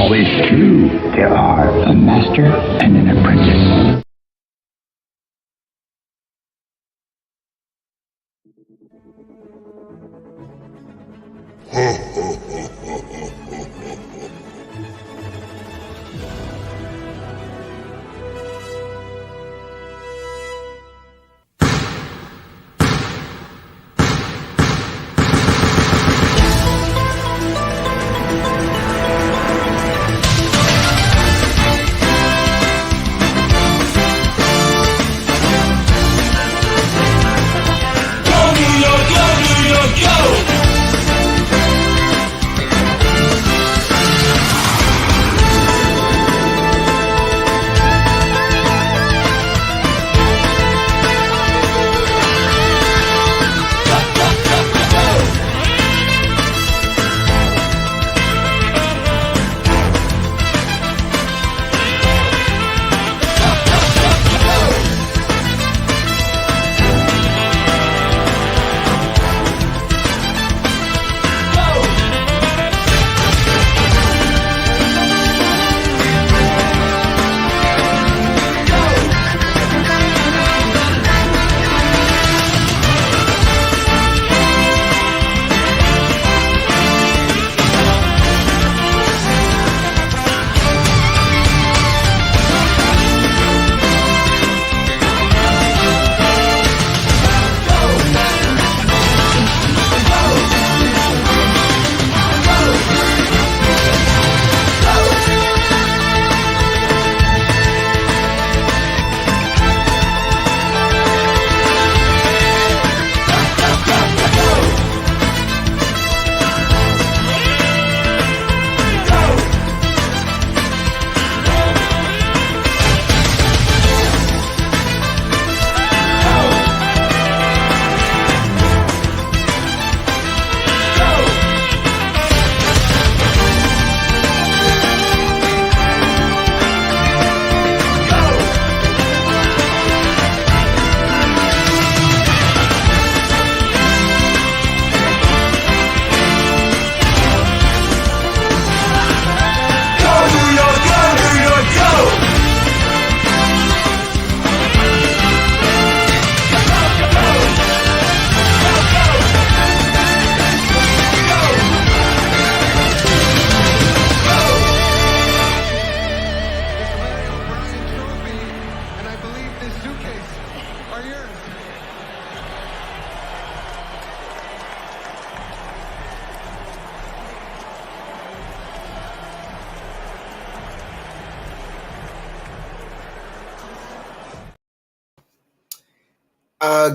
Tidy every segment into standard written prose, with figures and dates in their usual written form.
always true. There are a master and an apprentice.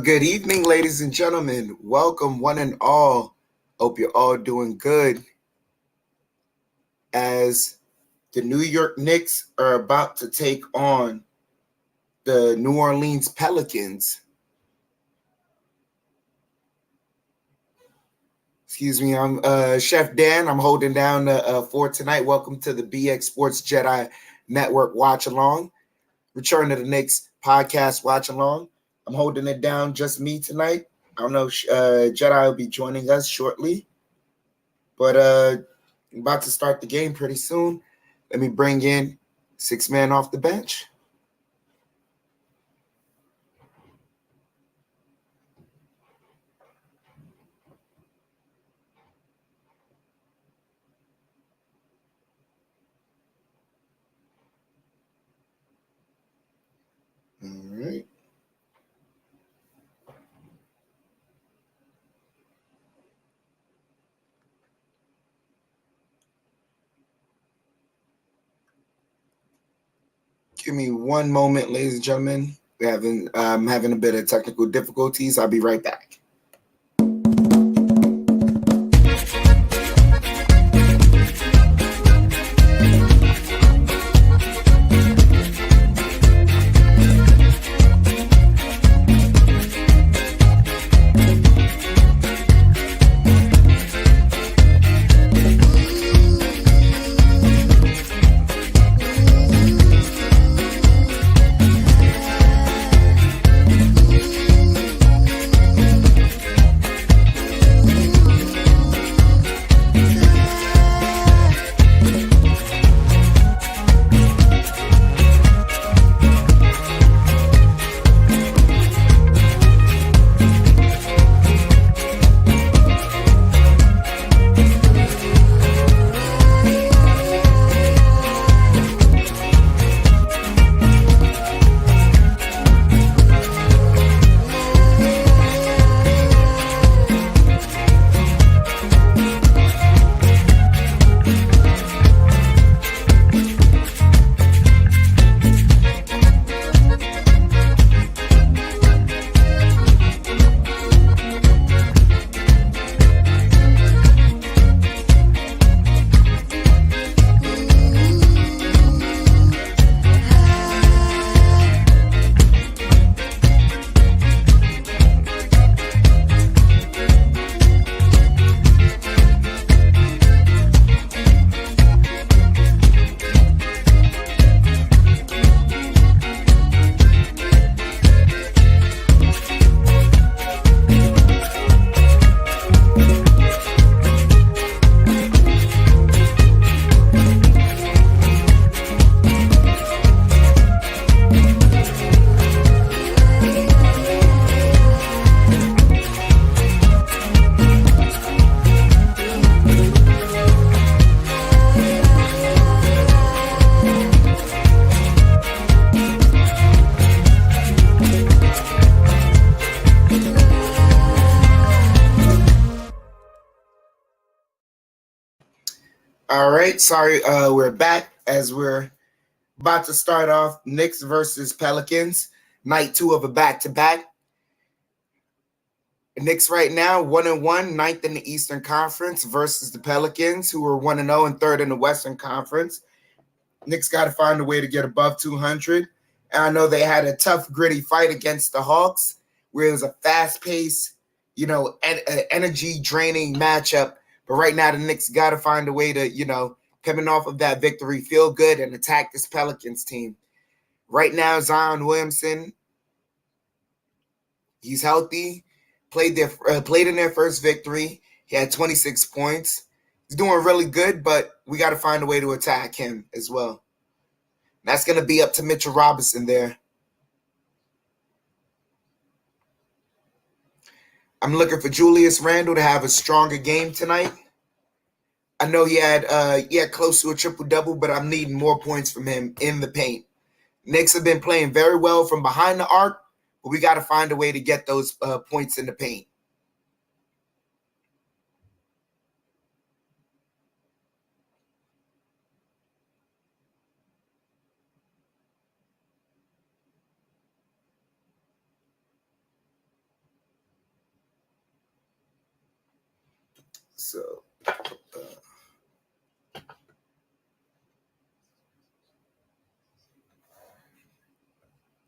Good evening, ladies and gentlemen. Welcome, one and all. Hope you're all doing good. As the New York Knicks are about to take on the New Orleans Pelicans. Excuse me, I'm Chef Dan. I'm holding down for tonight. Welcome to the BX Sports Jedi Network Watch Along. Return to the Knicks podcast Watch Along. I'm holding it down, just me tonight. I don't know, Jedi will be joining us shortly. But I'm about to start the game pretty soon. Let me bring in 6 man off the bench. All right. Give me one moment, ladies and gentlemen. I'm having a bit of technical difficulties. I'll be right back. All right, sorry, we're back as we're about to start off Knicks versus Pelicans, night 2 of a back-to-back. Knicks right now 1-1, ninth in the Eastern Conference versus the Pelicans, who are 1-0 and third in the Western Conference. Knicks got to find a way to get above 200. And I know they had a tough, gritty fight against the Hawks, where it was a fast-paced, energy-draining matchup. But right now, the Knicks got to find a way to, coming off of that victory, feel good and attack this Pelicans team. Right now, Zion Williamson, he's healthy. Played in their first victory. He had 26 points. He's doing really good, but we got to find a way to attack him as well. That's going to be up to Mitchell Robinson there. I'm looking for Julius Randle to have a stronger game tonight. I know he had close to a triple-double, but I'm needing more points from him in the paint. Knicks have been playing very well from behind the arc, but we got to find a way to get those points in the paint. So,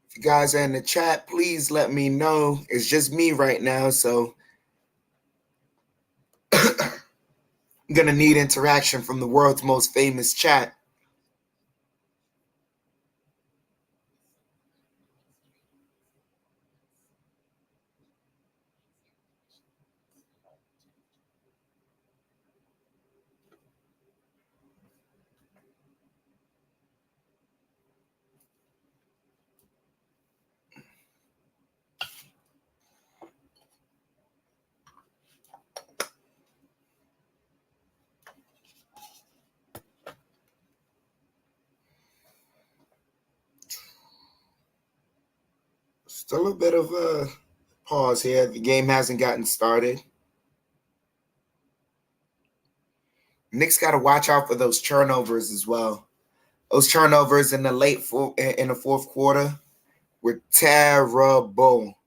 if you guys are in the chat, please let me know. It's just me right now, so I'm going to need interaction from the world's most famous chat. Still a bit of a pause here. The game hasn't gotten started. Knicks got to watch out for those turnovers as well. Those turnovers in the fourth quarter were terrible.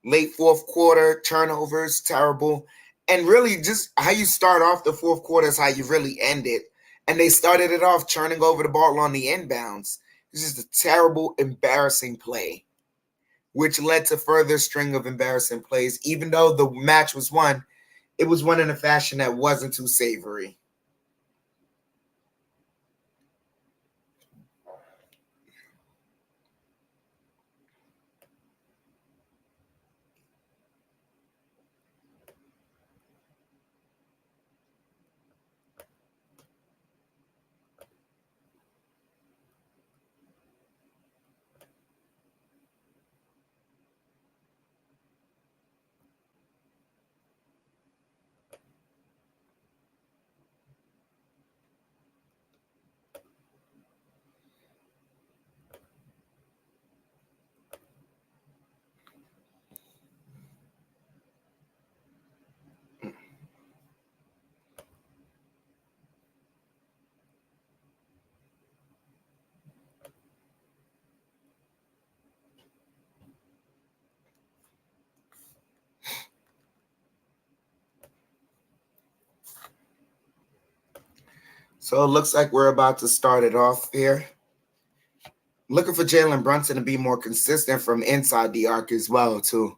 Late fourth quarter turnovers, terrible. And really just how you start off the fourth quarter is how you really end it. And they started it off turning over the ball on the inbounds. It's just a terrible, embarrassing play, which led to further string of embarrassing plays. Even though the match was won, it was won in a fashion that wasn't too savory. So it looks like we're about to start it off here. Looking for Jalen Brunson to be more consistent from inside the arc as well, too.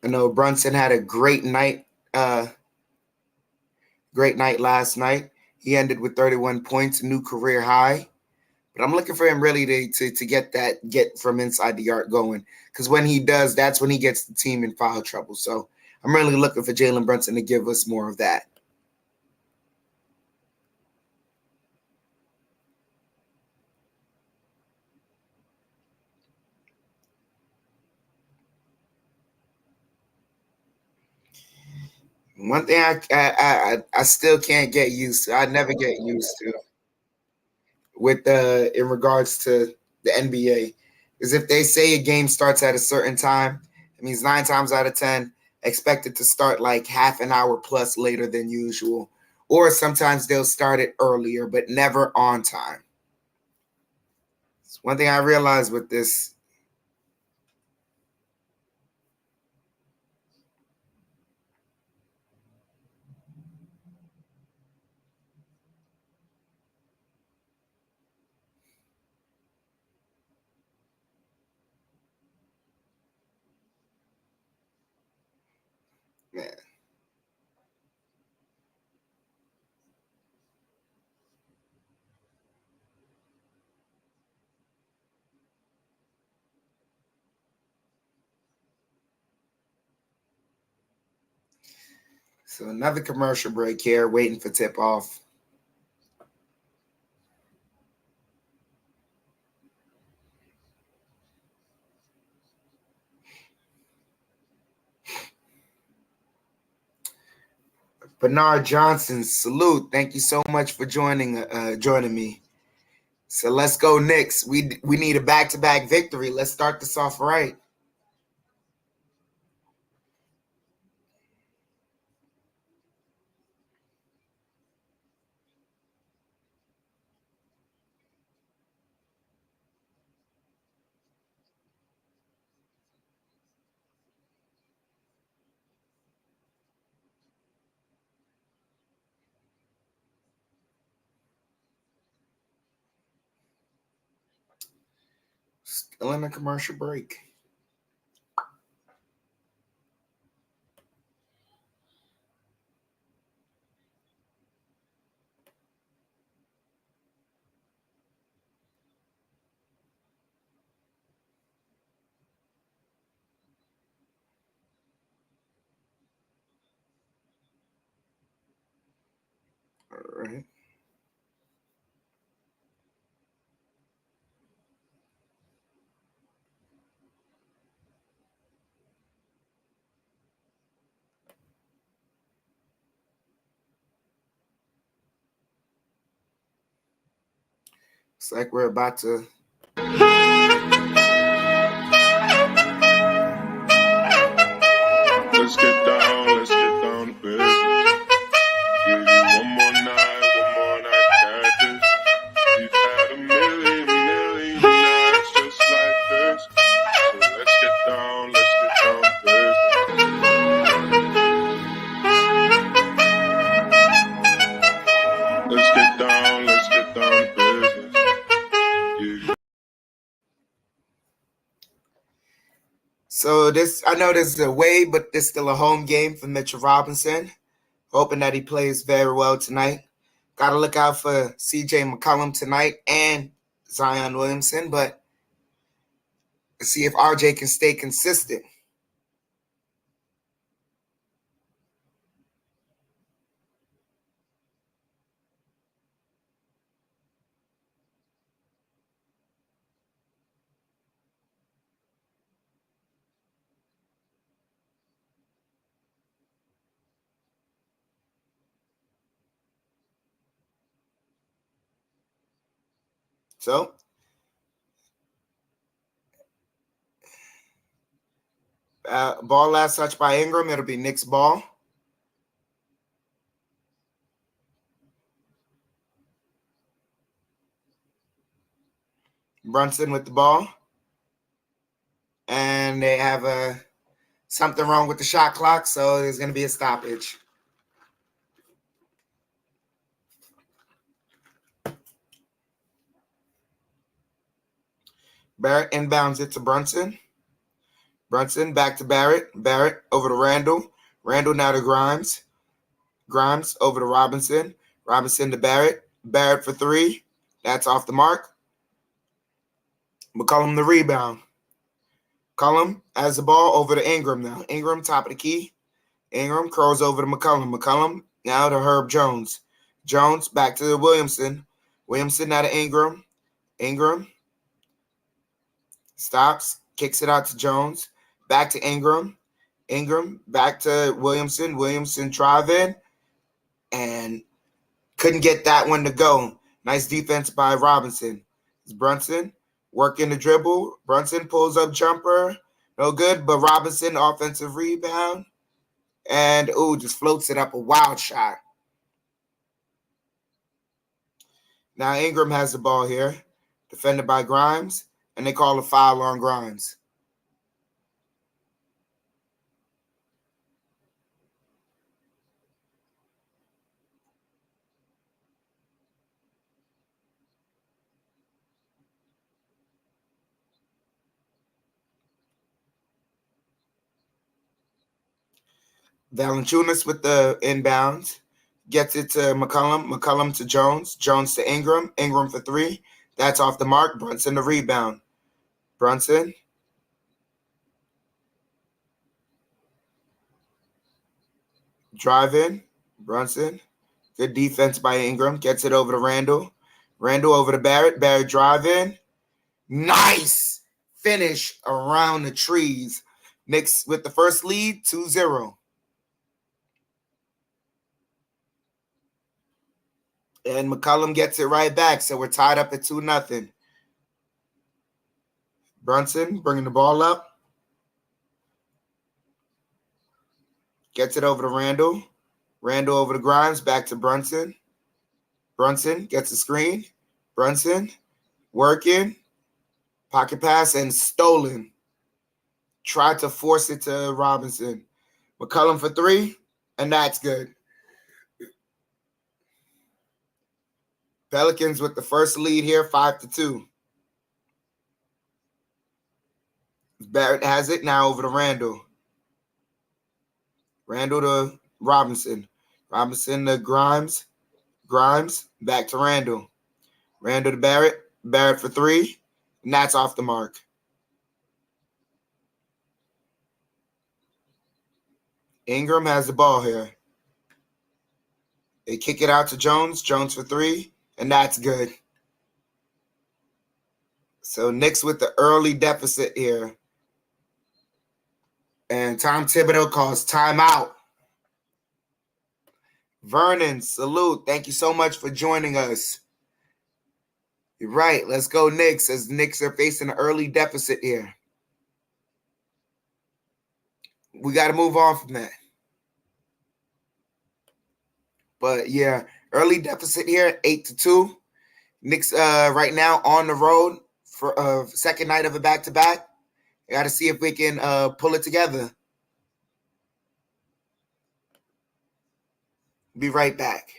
I know Brunson had a great night last night. He ended with 31 points, new career high. But I'm looking for him really to get from inside the arc going. Because when he does, that's when he gets the team in foul trouble. So I'm really looking for Jalen Brunson to give us more of that. One thing I still can't get used to, I never get used to with in regards to the NBA, is if they say a game starts at a certain time, it means 9 times out of 10 expected to start like half an hour plus later than usual. Or sometimes they'll start it earlier, but never on time. It's one thing I realized with this. Man. So another commercial break here, waiting for tip off. Bernard Johnson, salute. Thank you so much for joining me. So let's go Knicks. We need a back-to-back victory. Let's start this off right. Still in a commercial break. All right. Looks like we're about to. Let's get down to business. Give you one more night, got this. We've had a million nights just like this. So let's get down to business. Let's get down to business. So I know this is away, but this is still a home game for Mitchell Robinson. Hoping that he plays very well tonight. Got to look out for C.J. McCollum tonight and Zion Williamson, but let's see if RJ can stay consistent. So, ball last touch by Ingram. It'll be Knicks ball. Brunson with the ball. And they have something wrong with the shot clock, so there's going to be a stoppage. Barrett inbounds it to Brunson. Brunson back to Barrett. Barrett over to Randall. Randall now to Grimes. Grimes over to Robinson. Robinson to Barrett. Barrett for three. That's off the mark. McCollum the rebound. McCollum has the ball over to Ingram now. Ingram top of the key. Ingram curls over to McCollum. McCollum now to Herb Jones. Jones back to Williamson. Williamson now to Ingram. Ingram stops. Kicks it out to Jones. Back to Ingram. Ingram back to Williamson. Williamson driving and couldn't get that one to go. Nice defense by Robinson. It's Brunson working the dribble. Brunson pulls up jumper. No good, but Robinson offensive rebound. And, just floats it up a wild shot. Now Ingram has the ball here, defended by Grimes, and they call a foul on Grimes. Valanciunas with the inbound. Gets it to McCollum. McCollum to Jones. Jones to Ingram. Ingram for three. That's off the mark. Brunson the rebound. Brunson. Drive in. Brunson. Good defense by Ingram. Gets it over to Randall. Randall over to Barrett. Barrett drive in. Nice finish around the trees. Knicks with the first lead, 2-0. And McCollum gets it right back, so we're tied up at 2-0. Brunson bringing the ball up. Gets it over to Randall. Randall over to Grimes, back to Brunson. Brunson gets the screen. Brunson working. Pocket pass and stolen. Tried to force it to Robinson. McCollum for three, and that's good. Pelicans with the first lead here, 5-2. Barrett has it now over to Randall. Randall to Robinson. Robinson to Grimes. Grimes back to Randall. Randall to Barrett. Barrett for three, and that's off the mark. Ingram has the ball here. They kick it out to Jones. Jones for three, and that's good. So Knicks with the early deficit here. And Tom Thibodeau calls timeout. Vernon, salute. Thank you so much for joining us. You're right. Let's go Knicks, as the Knicks are facing an early deficit here. We got to move on from that. But, yeah, early deficit here, 8-2. Knicks right now on the road for second night of a back-to-back. Got to see if we can pull it together. Be right back.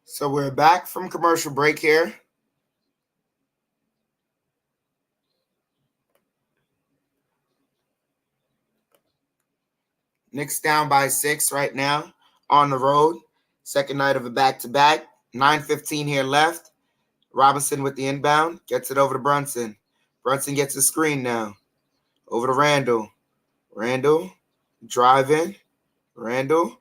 So we're back from commercial break here. Knicks down by 6 right now on the road. Second night of a back-to-back. 9:15 here left. Robinson with the inbound. Gets it over to Brunson. Brunson gets a screen now. Over to Randall. Randall. Drive in. Randall.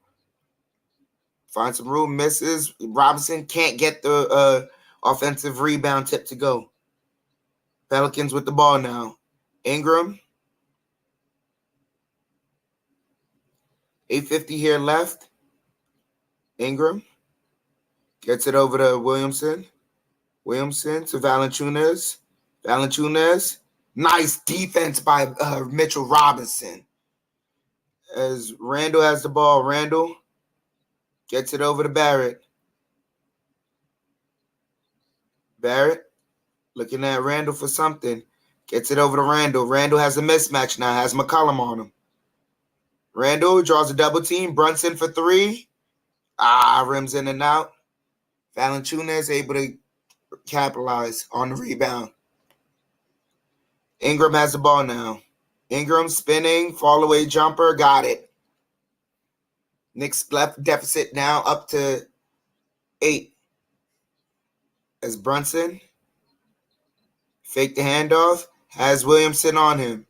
Finds some room. Misses. Robinson can't get the offensive rebound tip to go. Pelicans with the ball now. Ingram. 8:50 here left. Ingram gets it over to Williamson. Williamson to Valanciunas. Valanciunas. Nice defense by Mitchell Robinson. As Randall has the ball, Randall gets it over to Barrett. Barrett looking at Randall for something. Gets it over to Randall. Randall has a mismatch now. Has McCollum on him. Randall draws a double team. Brunson for 3. Rims in and out. Valanciunas able to capitalize on the rebound. Ingram has the ball now. Ingram spinning, fall away jumper, got it. Knicks left deficit now up to 8. As Brunson fake the handoff, has Williamson on him.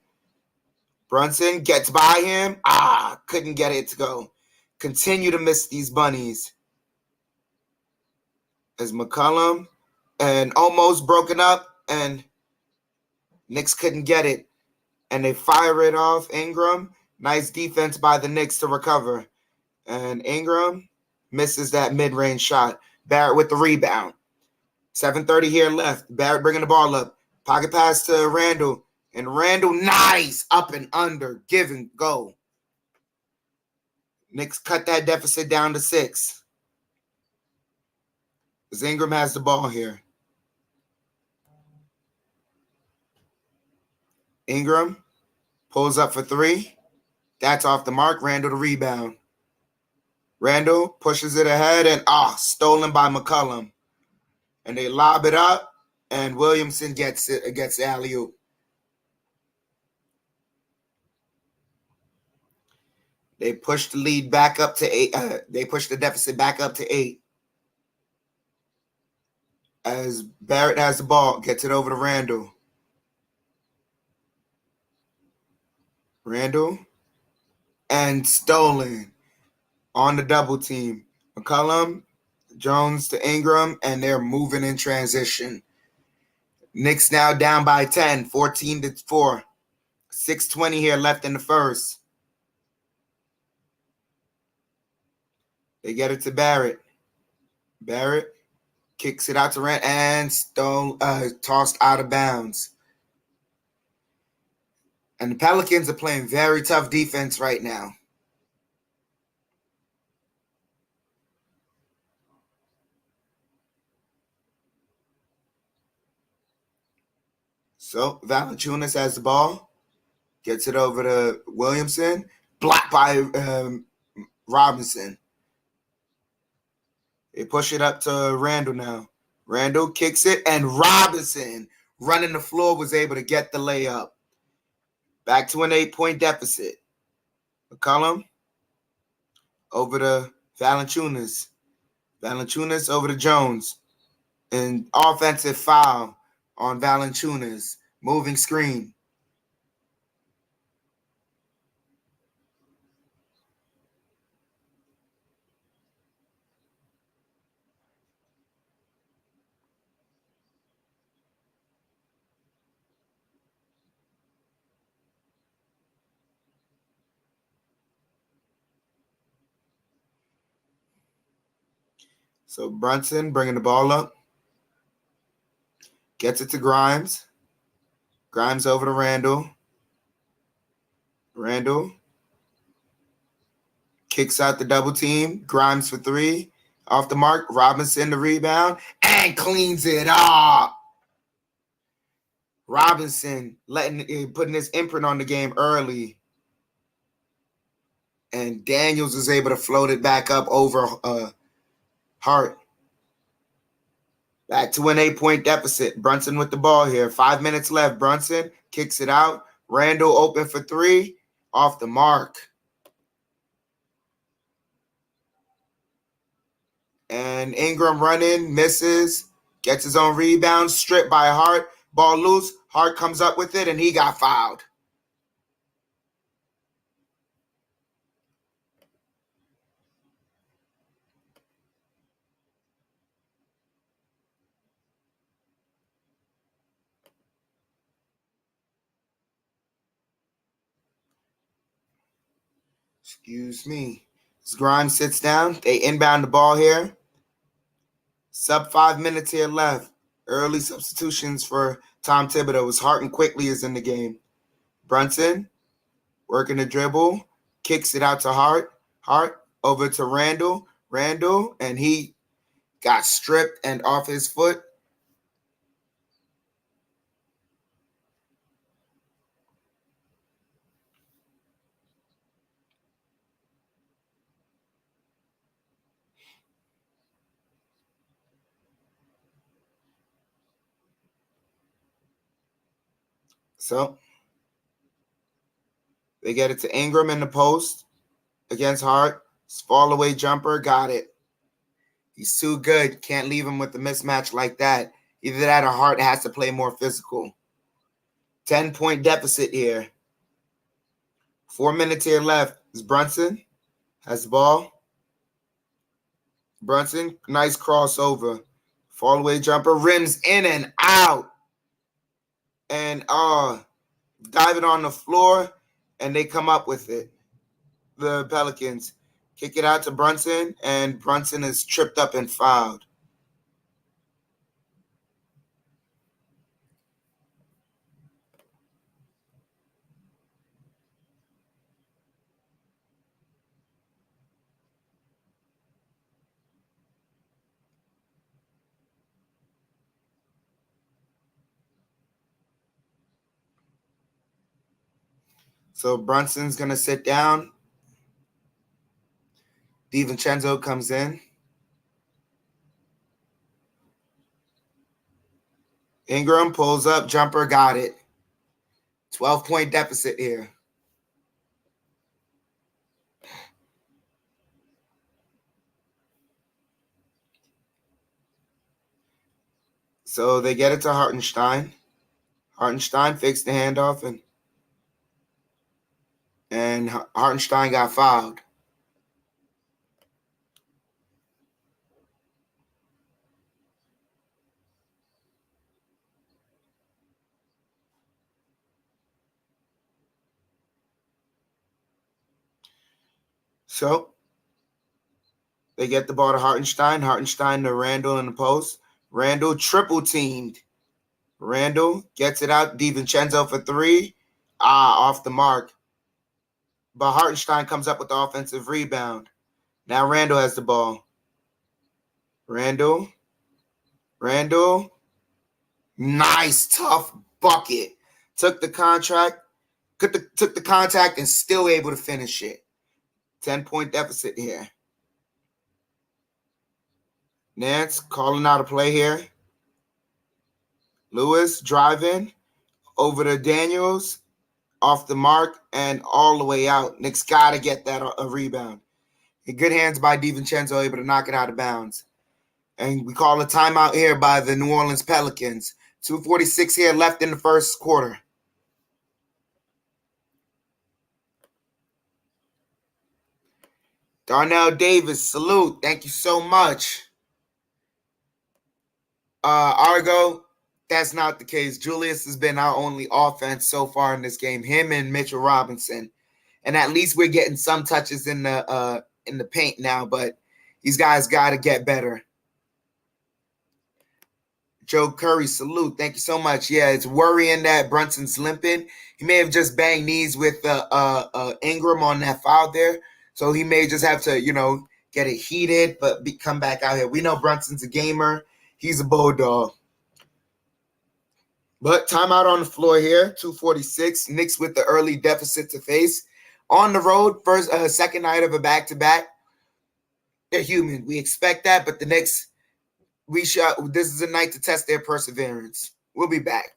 Brunson gets by him. Couldn't get it to go. Continue to miss these bunnies. As McCollum and almost broken up, and Knicks couldn't get it. And they fire it off. Ingram, nice defense by the Knicks to recover. And Ingram misses that mid-range shot. Barrett with the rebound. 7:30 here left. Barrett bringing the ball up. Pocket pass to Randall. And Randall, nice, up and under, give and go. Knicks cut that deficit down to 6. As Ingram has the ball here. Ingram pulls up for 3. That's off the mark. Randall the rebound. Randall pushes it ahead and stolen by McCollum. And they lob it up, and Williamson gets the alley-oop. They push the lead back up to 8. They push the deficit back up to 8. As Barrett has the ball, gets it over to Randall. Randall and stolen on the double team. McCollum, Jones to Ingram, and they're moving in transition. Knicks now down by 10, 14-4. 6:20 here left in the first. They get it to Barrett. Barrett kicks it out to Rand and tossed out of bounds. And the Pelicans are playing very tough defense right now. So Valanciunas has the ball, gets it over to Williamson, blocked by Robinson. They push it up to Randall now. Randall kicks it, and Robinson, running the floor, was able to get the layup. Back to an 8-point deficit. McCollum over to Valanciunas. Valanciunas over to Jones. An offensive foul on Valanciunas. Moving screen. So Brunson bringing the ball up. Gets it to Grimes. Grimes over to Randall. Randall kicks out the double team. Grimes for 3. Off the mark. Robinson the rebound. And cleans it up. Robinson putting his imprint on the game early. And Daniels was able to float it back up over Hart. Back to an 8-point deficit. Brunson with the ball here. 5 minutes left. Brunson kicks it out. Randall open for 3. Off the mark. And Ingram running, misses, gets his own rebound, stripped by Hart. Ball loose. Hart comes up with it, and he got fouled. Excuse me. As Grimes sits down, they inbound the ball here. Sub 5 minutes here left. Early substitutions for Tom Thibodeau. As Hart and Quickly is in the game. Brunson working the dribble, kicks it out to Hart. Hart over to Randall. Randall, and he got stripped and off his foot. So they get it to Ingram in the post against Hart. Fall away jumper, got it. He's too good. Can't leave him with a mismatch like that. Either that or Hart has to play more physical. 10-point deficit here. 4 minutes here left. It's Brunson. Has the ball. Brunson, nice crossover. Fall away jumper, rims in and out. And dive it on the floor, and they come up with it. The Pelicans kick it out to Brunson, and Brunson is tripped up and fouled. So Brunson's going to sit down. DiVincenzo comes in. Ingram pulls up, jumper, got it. 12-point deficit here. So they get it to Hartenstein. Hartenstein fakes the handoff, and Hartenstein got fouled. So they get the ball to Hartenstein. Hartenstein to Randall in the post. Randall triple teamed. Randall gets it out. DiVincenzo for three. Off the mark. But Hartenstein comes up with the offensive rebound. Now Randall has the ball. Randall. Nice, tough bucket. Took the contact and still able to finish it. 10-point deficit here. Nance calling out a play here. Lewis driving over to Daniels. Off the mark and all the way out. Knicks got to get that a rebound. In good hands by DiVincenzo, able to knock it out of bounds. And we call a timeout here by the New Orleans Pelicans. 2:46 here left in the first quarter. Darnell Davis, salute. Thank you so much. Argo, that's not the case. Julius has been our only offense so far in this game. Him and Mitchell Robinson. And at least we're getting some touches in the paint now, but these guys got to get better. Joe Curry, salute. Thank you so much. Yeah, it's worrying that Brunson's limping. He may have just banged knees with Ingram on that foul there. So he may just have to, get it heated, but come back out here. We know Brunson's a gamer. He's a bulldog. But timeout on the floor here, 2:46. Knicks with the early deficit to face. On the road, second night of a back-to-back. They're human. We expect that, but the Knicks, this is a night to test their perseverance. We'll be back.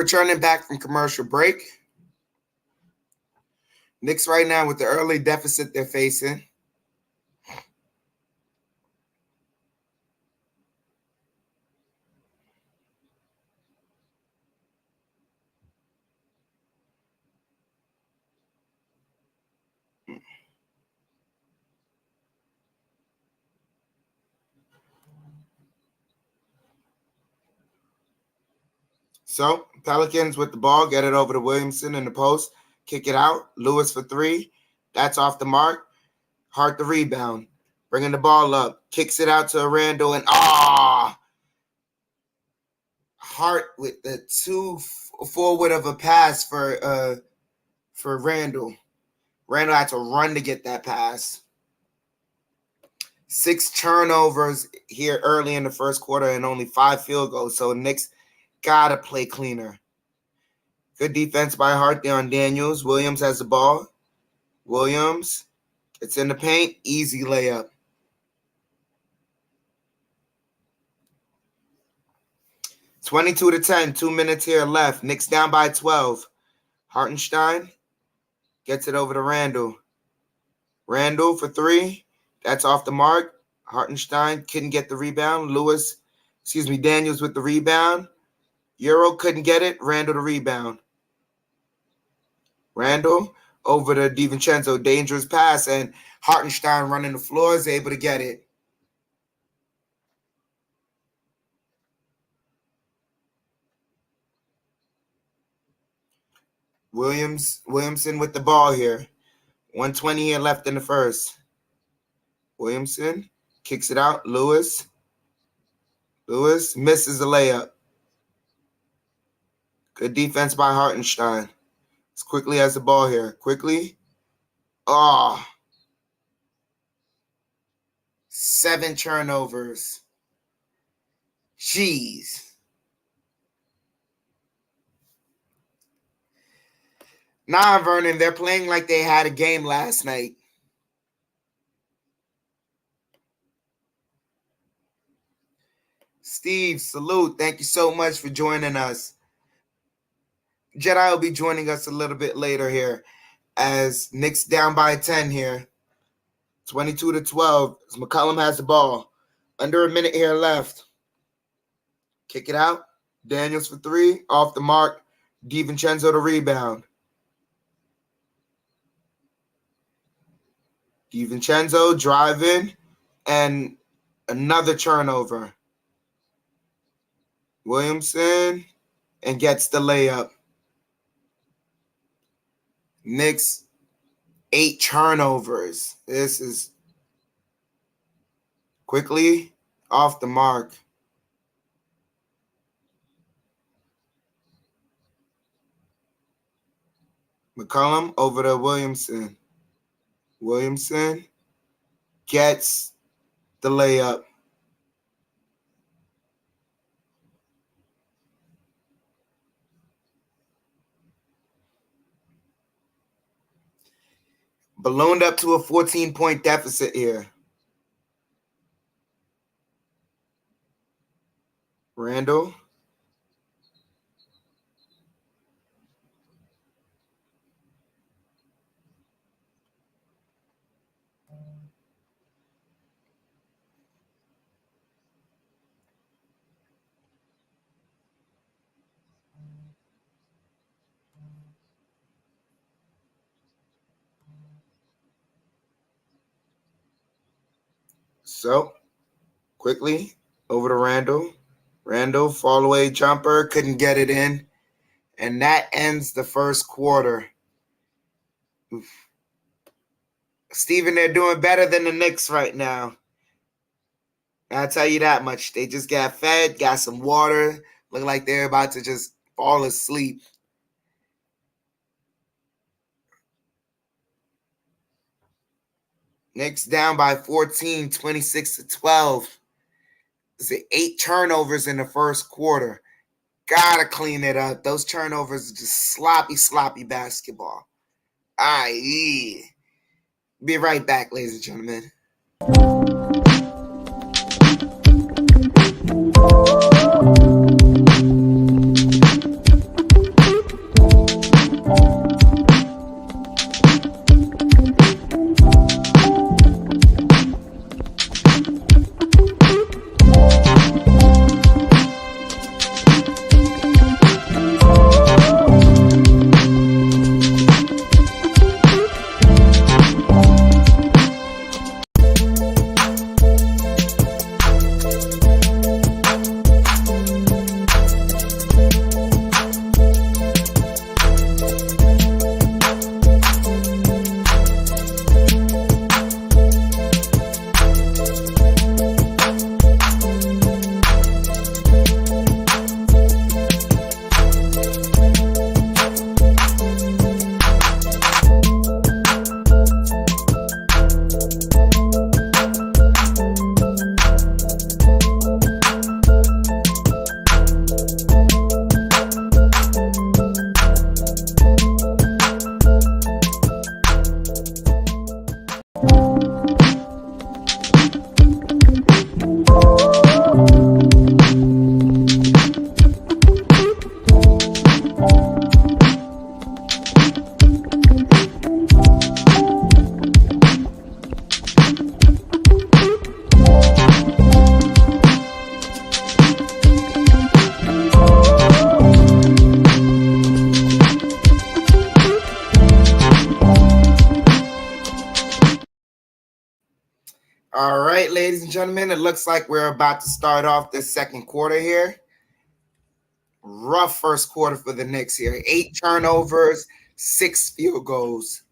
returning back from commercial break. Knicks right now with the early deficit they're facing. So, Pelicans with the ball, get it over to Williamson in the post, kick it out. Lewis for three. That's off the mark. Hart the rebound. Bringing the ball up. Kicks it out to Randall, and Hart with the 2 forward of a pass for Randall. Randall had to run to get that pass. 6 turnovers here early in the first quarter and only 5 field goals. So Knicks gotta play cleaner. Good defense by Hart there on Daniels. Williams has the ball. Williams gets in the paint. Easy layup. (22-10). 2 minutes here left. Knicks down by 12. Hartenstein gets it over to Randall. Randall for 3. That's off the mark. Hartenstein couldn't get the rebound. Daniels with the rebound. Euro couldn't get it. Randall the rebound. Randall over to DiVincenzo. Dangerous pass, and Hartenstein running the floor is able to get it. Williamson with the ball here. 1:20 here left in the first. Williamson kicks it out. Lewis misses the layup. Good defense by Hartenstein. As quickly as the ball here. Quickly. 7 turnovers. Jeez. Nah, Vernon, they're playing like they had a game last night. Steve, salute. Thank you so much for joining us. Jedi will be joining us a little bit later here as Knicks down by 10 here. 22-12. As McCollum has the ball. Under a minute here left. Kick it out. Daniels for 3. Off the mark. DiVincenzo the rebound. DiVincenzo driving and another turnover. Williamson and gets the layup. Knicks 8 turnovers. This is quickly off the mark. McCollum over to Williamson. Williamson gets the layup. Ballooned up to a 14-point deficit here. Randall. So, quickly, over to Randall. Randall, fall-away jumper, couldn't get it in. And that ends the first quarter. Oof. Steven, they're doing better than the Knicks right now. I'll tell you that much. They just got fed, got some water. Look like they're about to just fall asleep. Knicks down by 14, 26-12. It's 8 turnovers in the first quarter. Gotta clean it up. Those turnovers are just sloppy basketball. Be right back, ladies and gentlemen. All right, ladies and gentlemen, it looks like we're about to start off the second quarter here. Rough first quarter for the Knicks here. 8 turnovers, 6 field goals.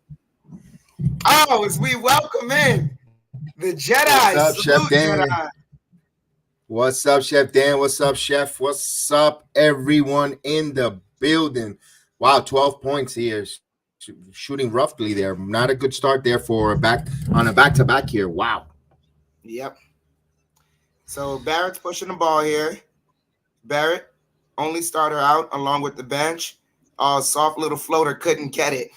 Oh, as we welcome in the Jedi. What's up, Chef Salute, Dan? Jedi. What's up, Chef Dan? What's up, Chef? What's up, everyone in the building? Wow, 12 points here. Shooting roughly there. Not a good start there for a back-to-back here. Wow. Yep. So Barrett's pushing the ball here. Barrett, only starter out along with the bench. Soft little floater, couldn't get it.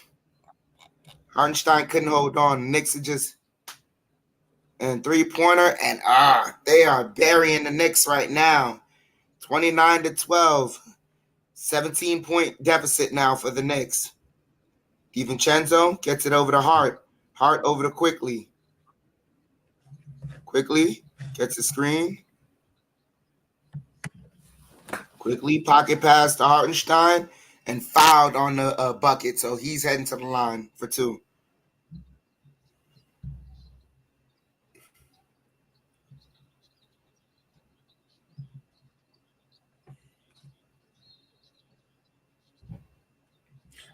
Hartenstein couldn't hold on. Knicks are just and 3-pointer, and they are burying the Knicks right now. 29-12. 17-point deficit now for the Knicks. DiVincenzo gets it over to Hart. Hart over to Quickly. Quickly gets a screen. Quickly pocket pass to Hartenstein and fouled on the bucket. So he's heading to the line for 2.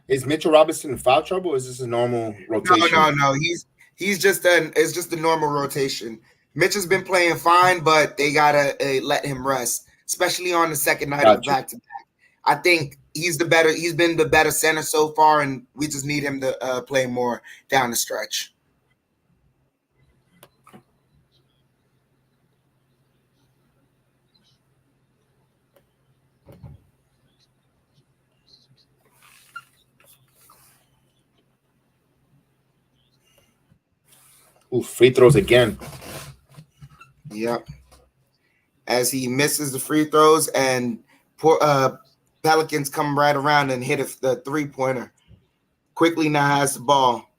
Is Mitchell Robinson in foul trouble, or is this a normal rotation? No. He's just it's just a normal rotation. Mitch has been playing fine, but they gotta let him rest, especially on the second night of the back-to-back. I think he's been the better center so far, and we just need him to play more down the stretch. Ooh, free throws again. Yep. As he misses the free throws, and Pelicans come right around and hit the 3-pointer. Quickly now has the ball.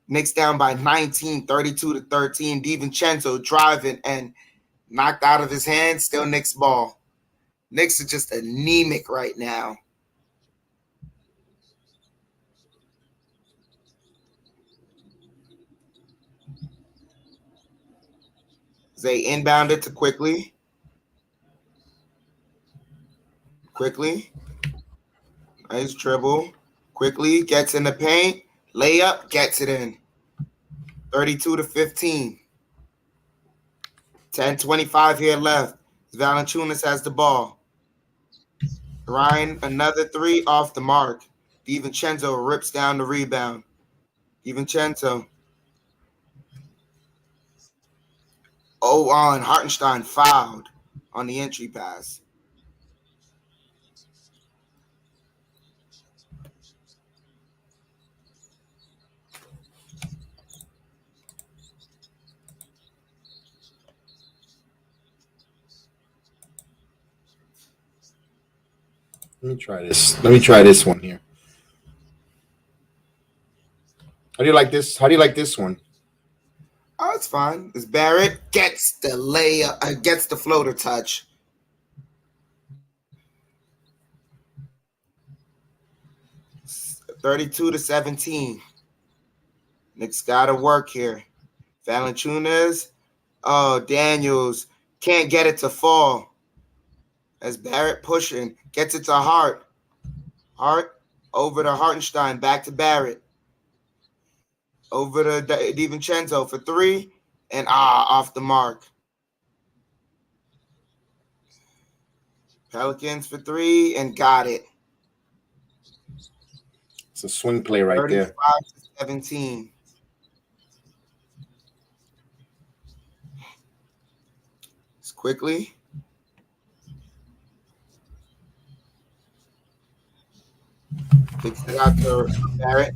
Knicks down by 19, 32-13. DiVincenzo driving and knocked out of his hand. Still Knicks ball. Knicks are just anemic right now. They inbounded to Quickly. Nice dribble. Quickly gets in the paint. Layup, gets it in. 32-15. 10:25 here left. Valanciunas has the ball. Ryan, another 3 off the mark. DiVincenzo rips down the rebound. DiVincenzo. On Hartenstein fouled on the entry pass. Let me try this one here. How do you like this? How do you like this one? Oh, it's fine. As Barrett gets the layup, gets the floater touch. (32-17). Knicks got to work here. Valanciunas. Daniels can't get it to fall. As Barrett pushing, gets it to Hart. Hart over to Hartenstein, back to Barrett. Over to DiVincenzo for 3, and off the mark. Pelicans for 3, and got it. It's a swing play right there. 35-17. It's Quickly. Kicks it out to Barrett.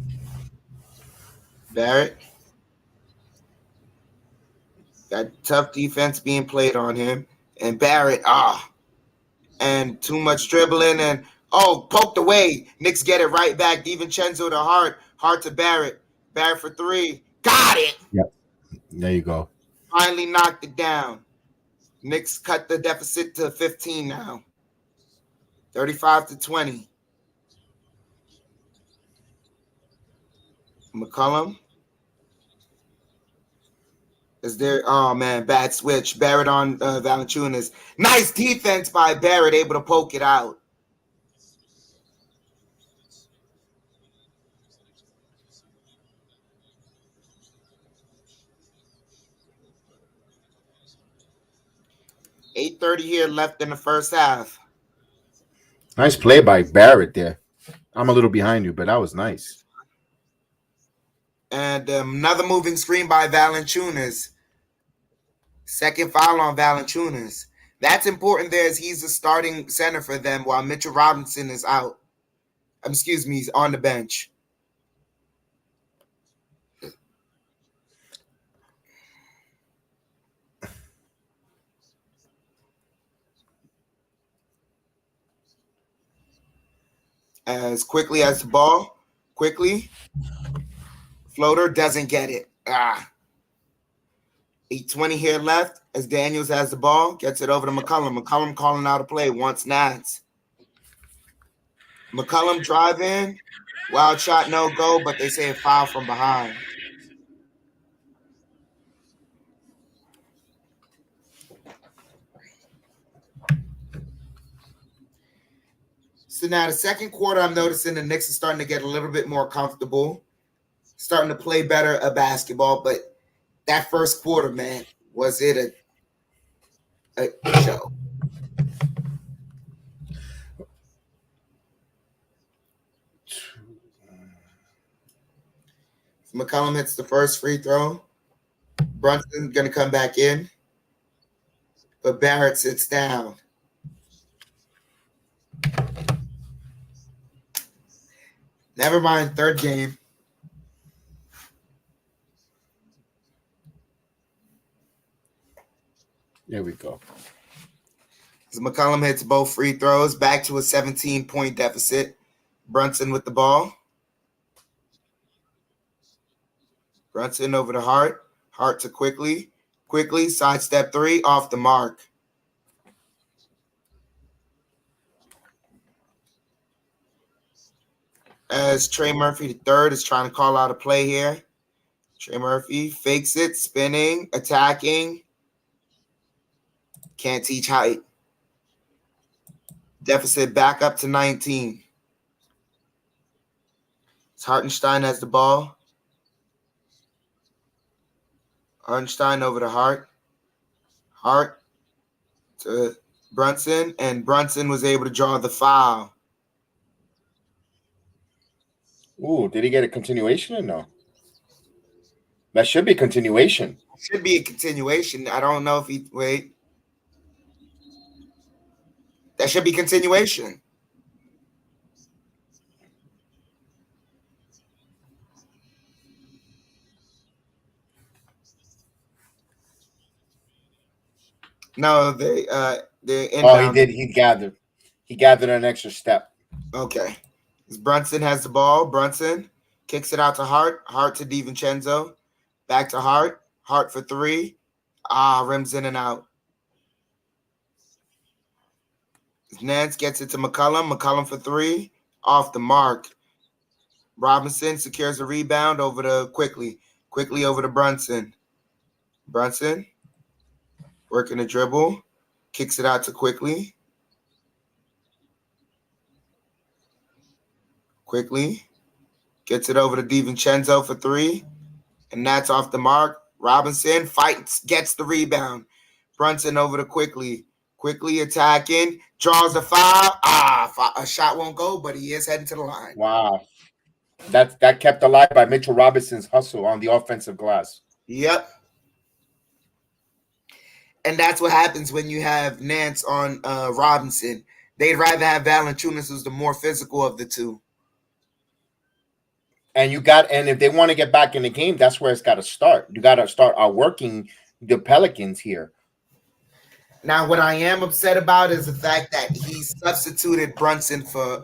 Got tough defense being played on him. And Barrett, and too much dribbling and poked away. Knicks get it right back. DiVincenzo to Hart. Hart to Barrett. Barrett for 3. Got it. Yep. There you go. Finally knocked it down. Knicks cut the deficit to 15 now. 35-20. McCollum. Is there? Oh man, bad switch. Barrett on Valanciunas. Nice defense by Barrett, able to poke it out. $8:30 here left in the first half. Nice play by Barrett there. I'm a little behind you, but that was nice. And another moving screen by Valanciunas. Second foul on Valanciunas. That's important there as he's the starting center for them while Mitchell Robinson is out. Excuse me, he's on the bench. As quickly as the ball, quickly. Floater doesn't get it. 8:20 here left as Daniels has the ball, gets it over to McCollum. McCollum calling out a play, wants Nance. McCollum drive in, wild shot, no go, but they say a foul from behind. So now the second quarter, I'm noticing the Knicks are starting to get a little bit more comfortable, starting to play better basketball. But that first quarter, man, was it a show? McCollum hits the first free throw. Brunson going to come back in, but Barrett sits down. Never mind, third game. There we go. As McCollum hits both free throws, back to a 17-point deficit. Brunson with the ball. Brunson over to Hart. Hart to Quickly. Quickly, sidestep three, off the mark. As Trey Murphy the third is trying to call out a play here. Trey Murphy fakes it, spinning, attacking. Can't teach height. Deficit back up to 19. Hartenstein has the ball. Hartenstein over to Hart. Hart to Brunson, and Brunson was able to draw the foul. Ooh, did he get a continuation or no? That should be continuation. Should be a continuation. I don't know if he wait. That should be continuation. No, they're inbound. Oh, he did. He gathered an extra step. Okay. Brunson has the ball. Brunson kicks it out to Hart. Hart to DiVincenzo. Back to Hart. Hart for three. Rims in and out. Nance gets it to McCollum. McCollum for three. Off the mark. Robinson secures a rebound over to Quickly. Quickly over to Brunson. Brunson working a dribble. Kicks it out to Quickly. Quickly gets it over to DiVincenzo for three. And that's off the mark. Robinson fights, gets the rebound. Brunson over to Quickly. Quickly attacking, draws a foul. A shot won't go, but he is heading to the line. Wow. That kept alive by Mitchell Robinson's hustle on the offensive glass. Yep. And that's what happens when you have Nance on Robinson. They'd rather have Valanciunas, who's the more physical of the two. And if they want to get back in the game, that's where it's got to start. You got to start outworking the Pelicans here. Now, what I am upset about is the fact that he substituted Brunson for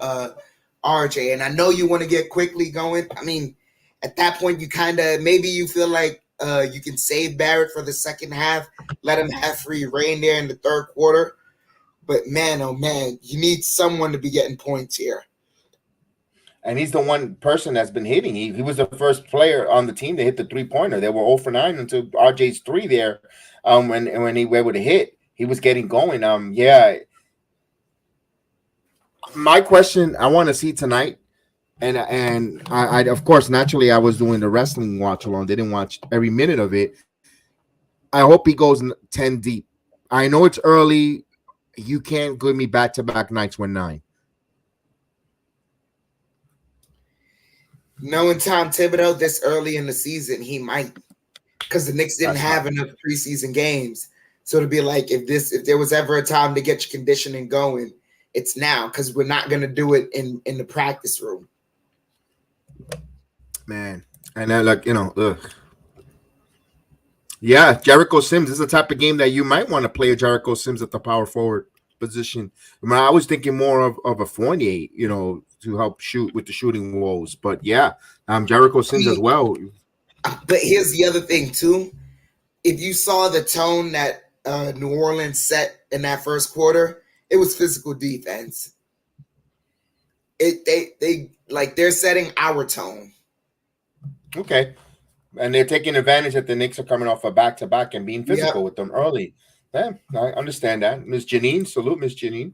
RJ. And I know you want to get Quickly going. I mean, at that point, you kind of maybe you feel like you can save Barrett for the second half, let him have free reign there in the third quarter. But man, oh man, you need someone to be getting points here. And he's the one person that's been hitting. He was the first player on the team to hit the 3-pointer. They were 0 for 9 until RJ's 3 there. When he were able to hit, he was getting going. Yeah. My question I want to see tonight, and I of course naturally I was doing the wrestling watch along. Didn't watch every minute of it. I hope he goes 10 deep. I know it's early. You can't give me back-to-back nights with 9. Knowing Tom Thibodeau this early in the season, he might, because the Knicks didn't have enough preseason games. So to be like, if there was ever a time to get your conditioning going, it's now, because we're not going to do it in the practice room. Man, and then yeah, Jericho Sims is the type of game that you might want to play a Jericho Sims at the power forward position. I mean, I was thinking more of a Fournier, to help shoot with the shooting woes. But yeah, Jericho Sims as well. But here's the other thing too. If you saw the tone that New Orleans set in that first quarter, it was physical defense. They're setting our tone. Okay. And they're taking advantage that the Knicks are coming off a back-to-back and being physical with them early. Yeah, I understand that. Miss Janine, salute, Miss Janine.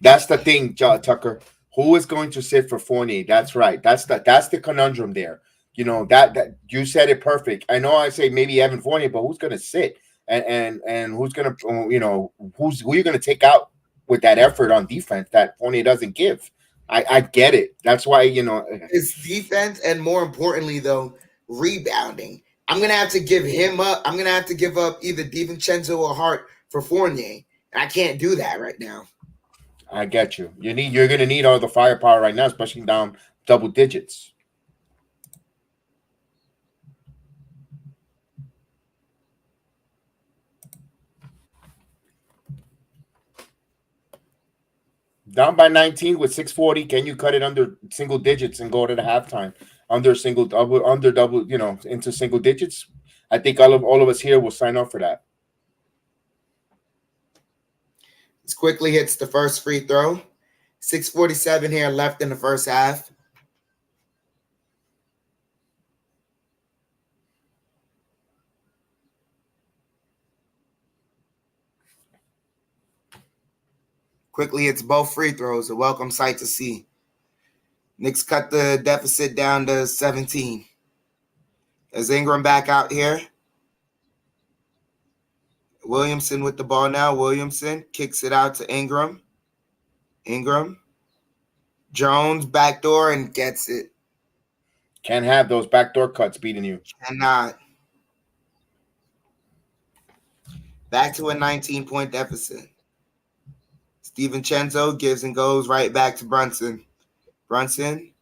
That's the thing, Tucker. Who is going to sit for Fournier? That's right. That's the conundrum there. That you said it perfect. I know I say maybe Evan Fournier, but who's going to sit and who's going to who you're going to take out with that effort on defense that Fournier doesn't give? I get it. That's why it's defense, and more importantly though, rebounding. I'm gonna have to give him up. I'm gonna have to give up either DiVincenzo or Hart for Fournier. I can't do that right now. I get you. You're going to need all the firepower right now, especially down double digits. Down by 19 with 6:40. Can you cut it under single digits and go to the halftime under double, into single digits? I think all of us here will sign up for that. This quickly hits the first free throw. 6:47 here left in the first half. Quickly hits both free throws. A welcome sight to see. Knicks cut the deficit down to 17. Is Ingram back out here? Williamson with the ball now. Williamson kicks it out to Ingram. Ingram. Jones backdoor and gets it. Can't have those backdoor cuts beating you. Cannot. Back to a 19-point deficit. DiVincenzo gives and goes right back to Brunson. Brunson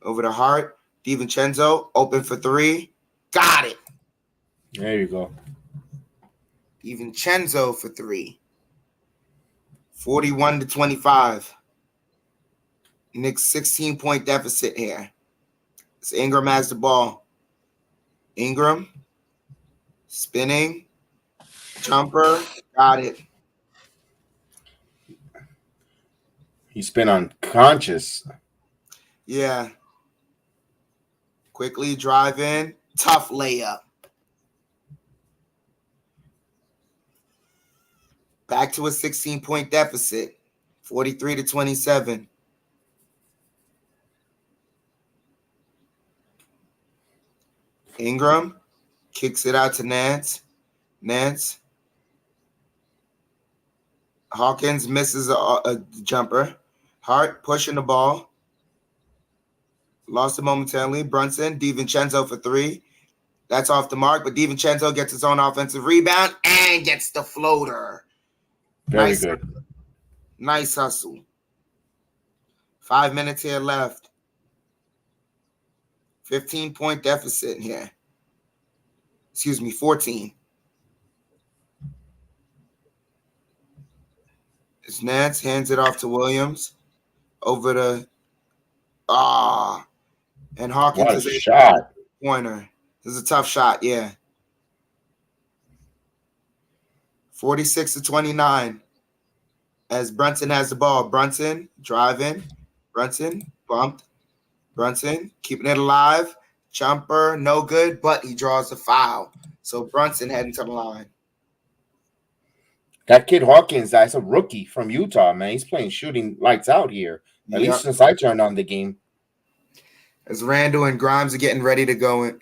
over to Hart. DiVincenzo open for 3. Got it. There you go. DiVincenzo for 3. 41-25. Knicks 16-point deficit here. So Ingram has the ball. Ingram spinning. Jumper. Got it. He's been unconscious. Yeah. Quickly drive in. Tough layup. Back to a 16-point deficit. 43-27. Ingram kicks it out to Nance. Nance. Hawkins misses a jumper. Hart pushing the ball. Lost it momentarily. Brunson, DiVincenzo for 3. That's off the mark, but DiVincenzo gets his own offensive rebound and gets the floater. Very good. Nice hustle. 5 minutes here left. 15-point deficit here. 14. It's Nance, hands it off to Williams. Over to and Hawkins What a shot. Pointer. This is a tough shot, yeah. 46-29. As Brunson has the ball. Brunson driving. Brunson bumped. Brunson keeping it alive. Jumper, no good, but he draws the foul. So Brunson heading to the line. That kid Hawkins, that's a rookie from Utah, man. He's playing shooting lights out here. At least since I turned on the game. As Randall and Grimes are getting ready to go in.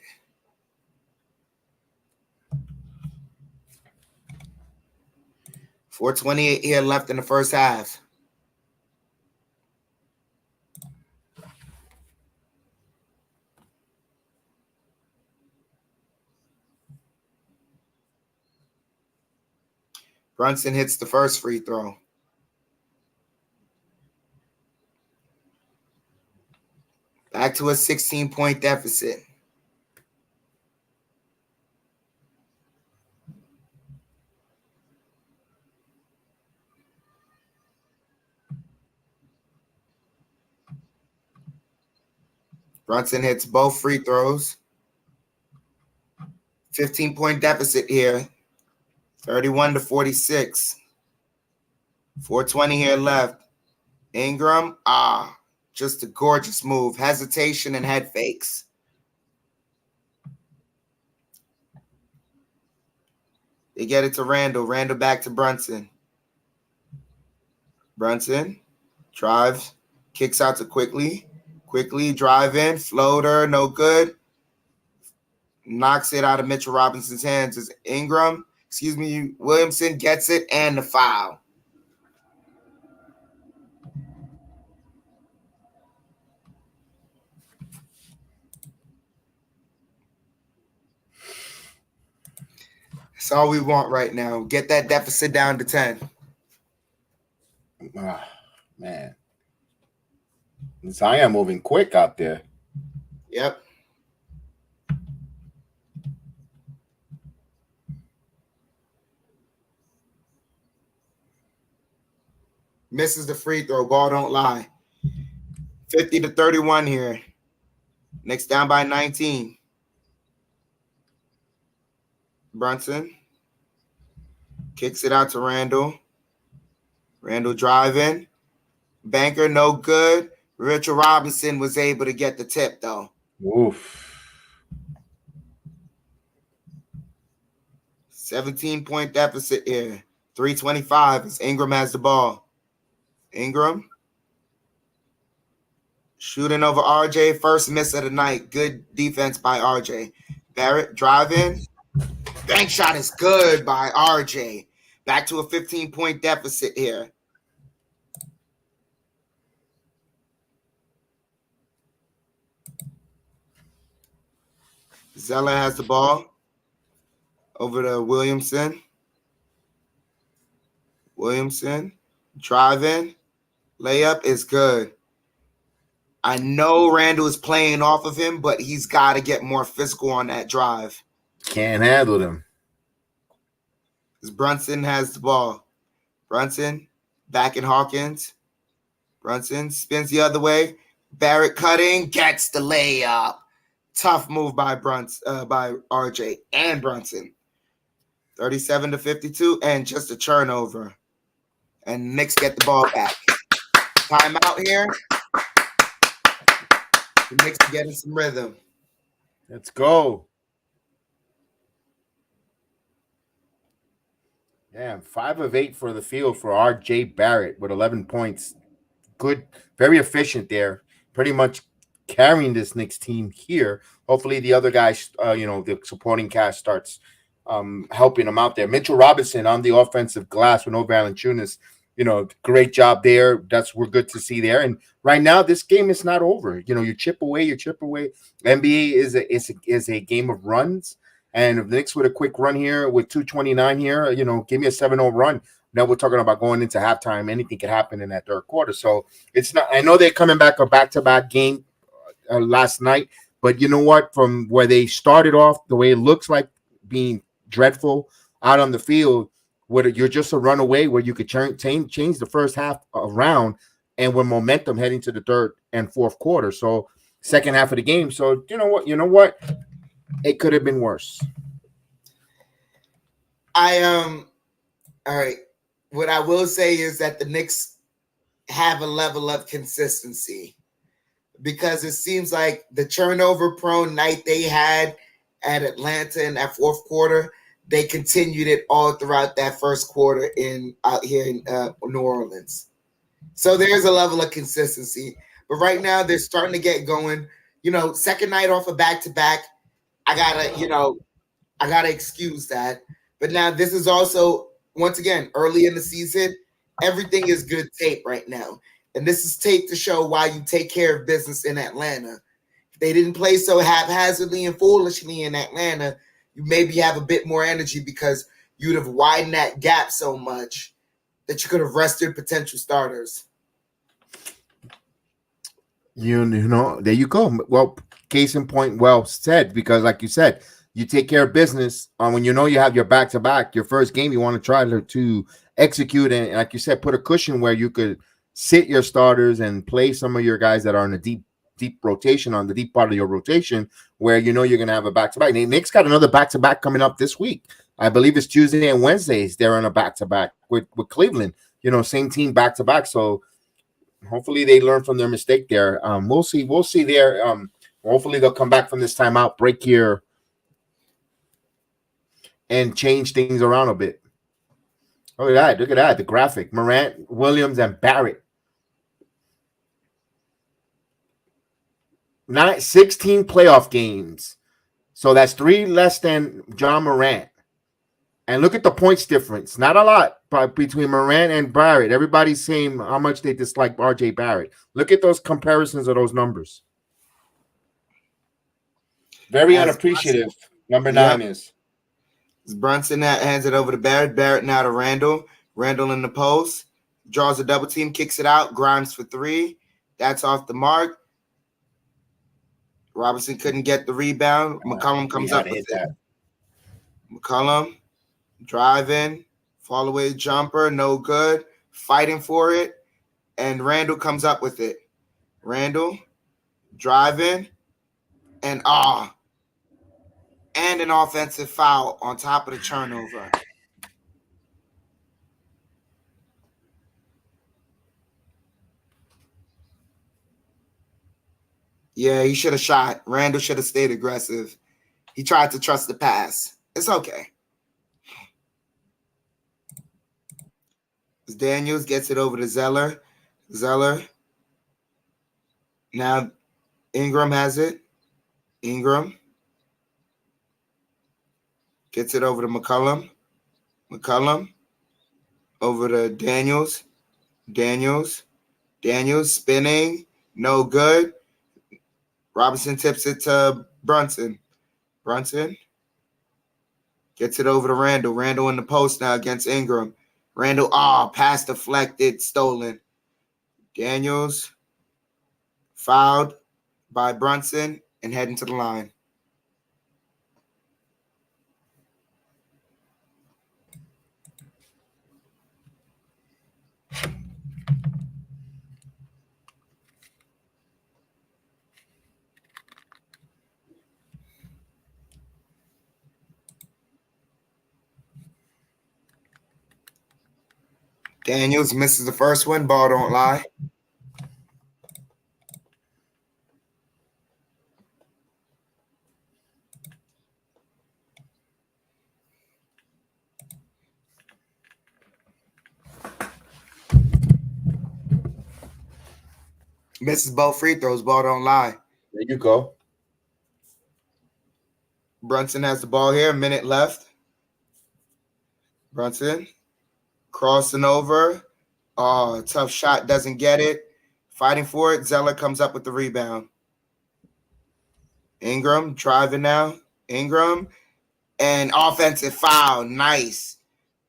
.428 here left in the first half. Brunson hits the first free throw. Back to a 16-point deficit. Brunson hits both free throws. 15-point deficit here. 31-46. 4:20 here left. Ingram, just a gorgeous move. Hesitation and head fakes. They get it to Randall. Randall back to Brunson. Brunson drives, kicks out to Quickly. Quickly drive in, floater, no good. Knocks it out of Mitchell Robinson's hands as Williamson gets it and the foul. That's all we want right now. Get that deficit down to 10. Man. Zion moving quick out there. Yep. Misses the free throw. Ball don't lie. 50-31 here. Knicks down by 19. Brunson kicks it out to Randall. Randall driving. Banker, no good. Mitchell Robinson was able to get the tip, though. Oof. 17-point deficit here. 3:25 as Ingram has the ball. Ingram shooting over RJ. First miss of the night. Good defense by RJ. Barrett driving. Bank shot is good by RJ. Back to a 15-point deficit here. Zeller has the ball over to Williamson. Williamson driving. Layup is good. I know Randall is playing off of him, but he's got to get more physical on that drive. Can't handle them. Brunson has the ball. Brunson back in Hawkins. Brunson spins the other way. Barrett cutting, gets the layup. Tough move by RJ and Brunson. 37-52 and just a turnover. And Knicks get the ball back. Timeout here. The Knicks are getting some rhythm. Let's go. Damn, 5 of 8 for the field for RJ Barrett with 11 points. Good, very efficient there. Pretty much carrying this Knicks team here. Hopefully the other guys, the supporting cast starts helping them out there. Mitchell Robinson on the offensive glass with no Valanciunas. Great job there. We're good to see there. And right now, this game is not over. You chip away. NBA is a game of runs. And if the Knicks with a quick run here with 2:29 here, give me a 7-0 run. Now we're talking about going into halftime. Anything could happen in that third quarter. So it's not. I know they're coming back a back-to-back game last night, but you know what? From where they started off, the way it looks like being dreadful out on the field, where you're just a runaway, where you could change the first half around, and with momentum heading to the third and fourth quarter. So second half of the game. So you know what? It could have been worse. All right. What I will say is that the Knicks have a level of consistency because it seems like the turnover prone night they had at Atlanta in that fourth quarter, they continued it all throughout that first quarter out here in New Orleans. So there's a level of consistency. But right now they're starting to get going. Second night off a back-to-back. I gotta excuse that. But now this is also, once again, early in the season. Everything is good tape right now. And this is tape to show why you take care of business in Atlanta. If they didn't play so haphazardly and foolishly in Atlanta, you maybe have a bit more energy because you'd have widened that gap so much that you could have rested potential starters. There you go. Well, case in point, well said, because like you said, you take care of business when you have your back-to-back, your first game, you want to try to execute and, like you said, put a cushion where you could sit your starters and play some of your guys that are in a deep rotation, on the deep part of your rotation, where you're going to have a back-to-back. Nick's got another back-to-back coming up this week. I believe it's Tuesday and Wednesdays. They're on a back-to-back with Cleveland, same team back-to-back. So hopefully they learn from their mistake there. We'll see there. Hopefully they'll come back from this timeout, break here, and change things around a bit. Look at that. The graphic. Morant, Williams, and Barrett. 16 playoff games. So that's 3 less than John Morant. And look at the points difference. Not a lot between Morant and Barrett. Everybody's saying how much they dislike RJ Barrett. Look at those comparisons of those numbers. Very unappreciative. Number 9 is. Brunson hands it over to Barrett. Barrett now to Randall. Randall in the post. Draws a double team, kicks it out. Grimes for 3. That's off the mark. Robinson couldn't get the rebound. McCollum comes up with it. McCollum driving. Fall away jumper. No good. Fighting for it. And Randall comes up with it. Randall driving. And and an offensive foul on top of the turnover. Yeah, he should have shot. Randall should have stayed aggressive. He tried to trust the pass. It's okay. Daniels gets it over to Zeller. Zeller. Now Ingram has it. Ingram. Gets it over to McCollum. McCollum. Over to Daniels. Daniels spinning. No good. Robinson tips it to Brunson. Brunson gets it over to Randall. Randall in the post now against Ingram. Randall, pass deflected, stolen. Daniels fouled by Brunson and heading to the line. Daniels misses the first one. Ball don't lie. Misses both free throws. Ball don't lie. There you go. Brunson has the ball here. A minute left. Brunson crossing over. Tough shot. Doesn't get it. Fighting for it. Zeller comes up with the rebound. Ingram driving now. Ingram. And offensive foul. Nice.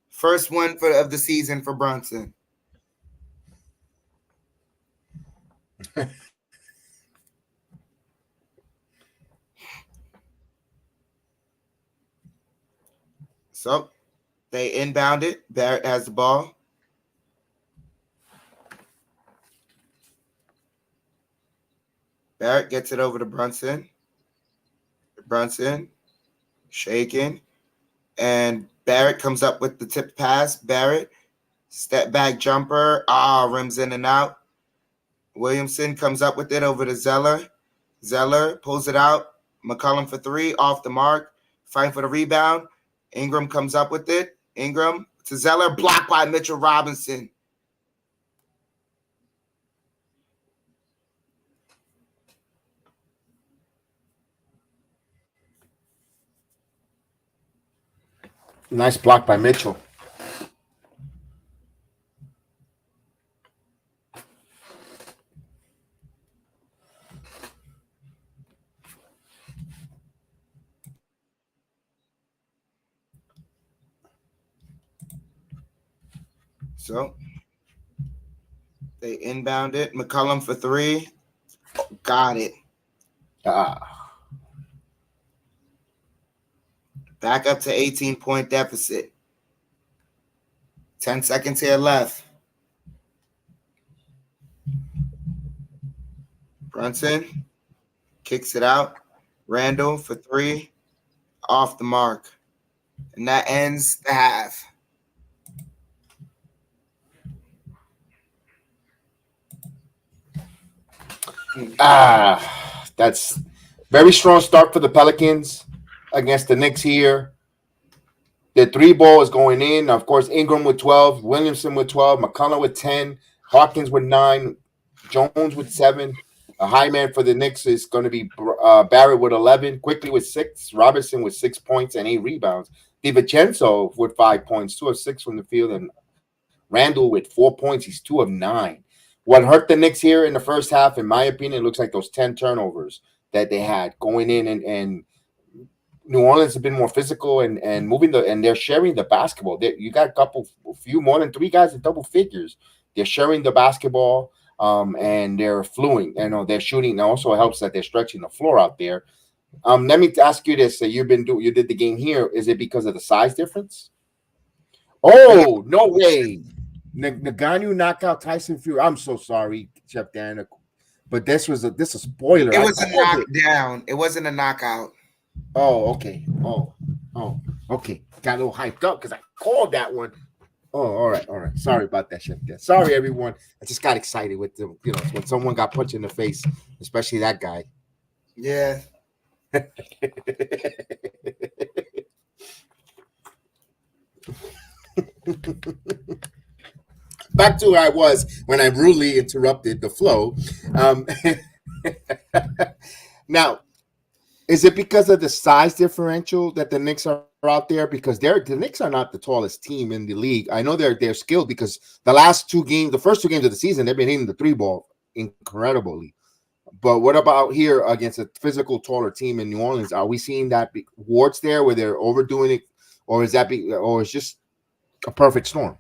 First one of the season for Brunson. So they inbound it. Barrett has the ball. Barrett gets it over to Brunson. Brunson shaking. And Barrett comes up with the tip pass. Barrett, step back jumper. Rims in and out. Williamson comes up with it over to Zeller. Zeller pulls it out. McCollum for three, off the mark. Fighting for the rebound. Ingram comes up with it. Ingram to Zeller, blocked by Mitchell Robinson. Nice block by Mitchell. So they inbound it. McCollum for three. Got it. Back up to 18-point deficit. 10 seconds here left. Brunson kicks it out. Randall for three. Off the mark. And that ends the half. That's very strong start for the Pelicans against the Knicks here. The three ball is going in. Of course, Ingram with 12, Williamson with 12, McCullough with 10, Hawkins with 9, Jones with 7. A high man for the Knicks is going to be Barrett with 11, Quickly with 6, Robinson with 6 points and 8 rebounds. DiVincenzo with 5 points, 2 of 6 from the field, and Randall with 4 points. He's 2 of 9. What hurt the Knicks here in the first half, in my opinion, it looks like those 10 turnovers that they had going in, and New Orleans has been more physical and moving and they're sharing the basketball. You got a few more than 3 guys in double figures. They're sharing the basketball, and they're fluent. They're shooting. It also helps that they're stretching the floor out there. Let me ask you this: you did the game here. Is it because of the size difference? Oh, no way! Ngannou knocked out Tyson Fury. I'm so sorry, Chef Dan, but this was a spoiler. It was a knockdown. It wasn't a knockout. Oh, okay. Oh, okay. Got a little hyped up because I called that one. Oh, all right. Sorry about that, Chef Dan. Sorry, everyone. I just got excited with when someone got punched in the face, especially that guy. Yeah. Back to where I was when I rudely interrupted the flow. Now, is it because of the size differential that the Knicks are out there? Because the Knicks are not the tallest team in the league. I know they're skilled because the first 2 games of the season, they've been hitting the 3 ball incredibly. But what about here against a physical, taller team in New Orleans? Are we seeing that warts there where they're overdoing it, or is or it's just a perfect storm?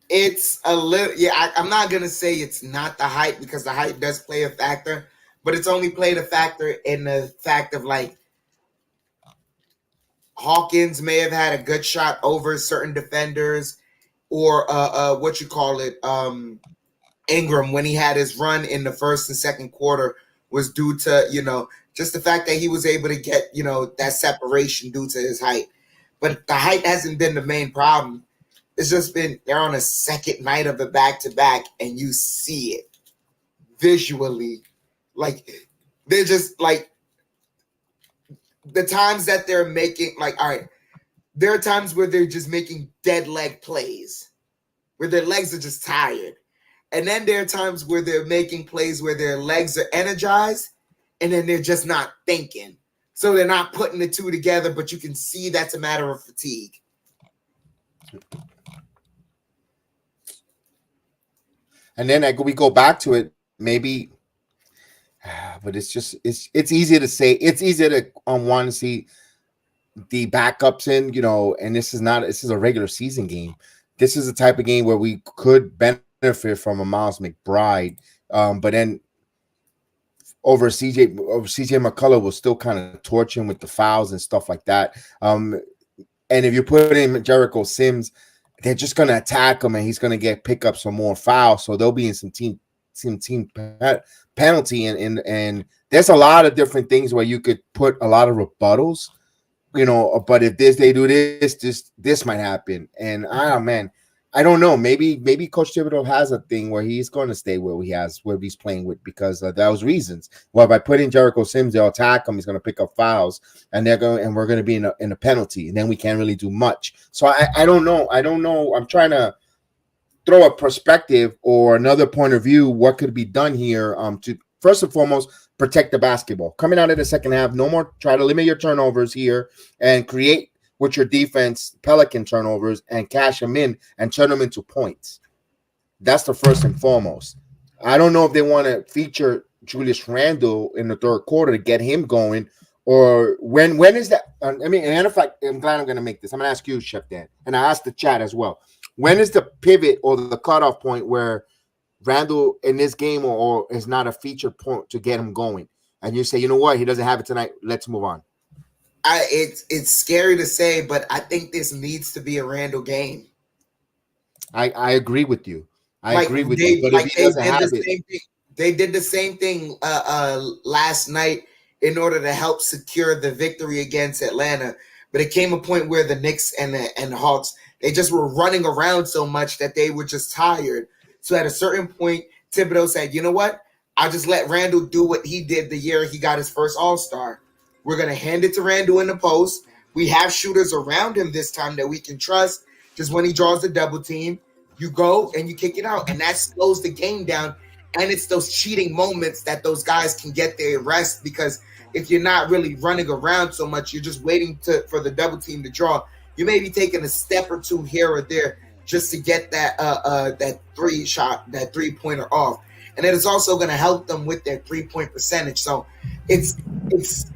It's a little, I'm not going to say it's not the height because the height does play a factor, but it's only played a factor in the fact of Hawkins may have had a good shot over certain defenders, or Ingram, when he had his run in the first and second quarter, was due to, just the fact that he was able to get, that separation due to his height. But the height hasn't been the main problem. It's just been they're on a second night of the back-to-back, and you see it visually. They're just the times that they're making, all right, there are times where they're just making dead leg plays, where their legs are just tired. And then there are times where they're making plays where their legs are energized, and then they're just not thinking. So they're not putting the two together, but you can see that's a matter of fatigue. And then we go back to it, maybe, but it's easy to say. It's easy to want to see the backups in, and this is a regular season game. This is the type of game where we could benefit from a Miles McBride, but then over CJ McCullough will still kind of torch him with the fouls and stuff like that. And if you put in Jericho Sims, they're just going to attack him, and he's going to get pickups for more fouls. So they'll be in some team penalty, and there's a lot of different things where you could put a lot of rebuttals But if they do this might happen. And man, I don't know. Maybe Coach Thibodeau has a thing where he's going to stay where he's playing with because of those reasons. Well, by putting Jericho Sims, they'll attack him. He's going to pick up fouls, and we're going to be in a penalty, and then we can't really do much. So I don't know. I'm trying to throw a perspective or another point of view. What could be done here? To first and foremost, protect the basketball. Coming out of the second half, no more, try to limit your turnovers here and create with your defense Pelican turnovers and cash them in and turn them into points. That's the first and foremost. I don't know if they want to feature Julius Randle in the third quarter to get him going, or when is that? And in fact, I'm glad I'm going to make this. I'm going to ask you, Chef Dan, and I asked the chat as well. When is the pivot or the cutoff point where Randle in this game or is not a feature point to get him going? And you say, you know what, he doesn't have it tonight. Let's move on. It's scary to say, but I think this needs to be a Randle game. I agree with you. I agree with you. But if he doesn't have it, they did the same thing last night in order to help secure the victory against Atlanta. But it came a point where the Knicks and the Hawks, they just were running around so much that they were just tired. So at a certain point, Thibodeau said, you know what? I'll just let Randle do what he did the year he got his first All-Star. We're going to hand it to Randle in the post. We have shooters around him this time that we can trust. Just when he draws the double team, you go and you kick it out. And that slows the game down. And it's those cheating moments that those guys can get their rest, because if you're not really running around so much, you're just waiting for the double team to draw. You may be taking a step or two here or there just to get that 3-pointer off. And it is also going to help them with their 3-point percentage. So it's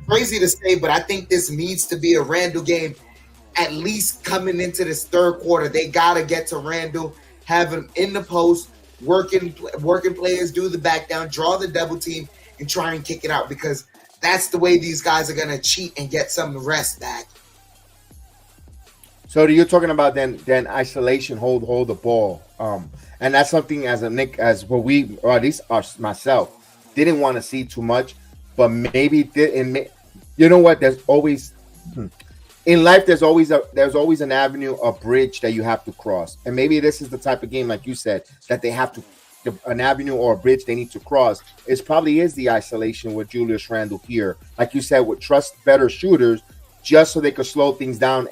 crazy to say, but I think this needs to be a Randle game. At least coming into this third quarter, they got to get to Randle, have him in the post, working players, do the back down, draw the double team, and try and kick it out, because that's the way these guys are going to cheat and get some rest back. So you're talking about then isolation, hold the ball, and that's something as what we, or at least myself, didn't want to see too much, but maybe you know what? There's always in life, there's always an avenue, a bridge that you have to cross, and maybe this is the type of game, like you said, that they have to. An avenue or a bridge they need to cross. It probably is the isolation with Julius Randle here, like you said, with trust better shooters, just so they could slow things down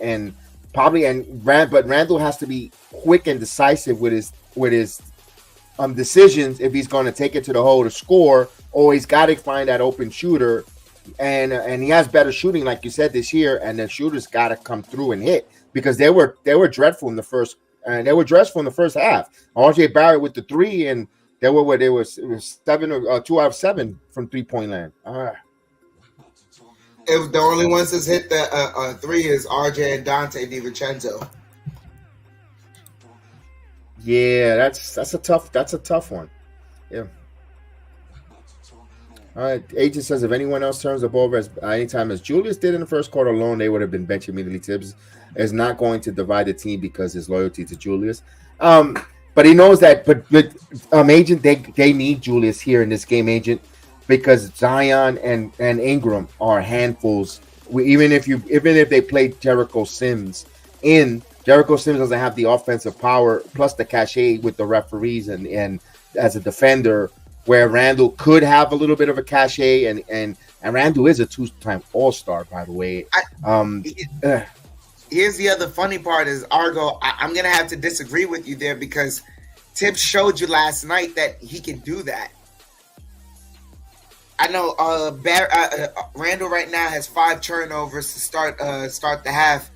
but Randle has to be quick and decisive with his decisions if he's going to take it to the hole to score, or he's got to find that open shooter, and he has better shooting, like you said, this year, and the shooters got to come through and hit, because they were dreadful in the first. And they were dressed from the first half. RJ Barrett with the 3, and it was 7 or 2 out of 7 from 3-point land. The only ones that's hit the 3 is RJ and Dante DiVincenzo. Yeah, that's a tough one. Yeah. All right. Agent says if anyone else turns the ball over anytime as Julius did in the first quarter alone, they would have been benched immediately. Tibbs is not going to divide the team because his loyalty to Julius. But he knows that. But Agent, they need Julius here in this game, Agent, because Zion and Ingram are handfuls. Even if they play Jericho Sims doesn't have the offensive power plus the cachet with the referees and as a defender, where Randle could have a little bit of a cachet, and Randle is a 2-time All-Star, by the way. Here's the other funny part is, Argo, I'm going to have to disagree with you there, because Tibbs showed you last night that he can do that. I know Randle right now has 5 turnovers to start the half.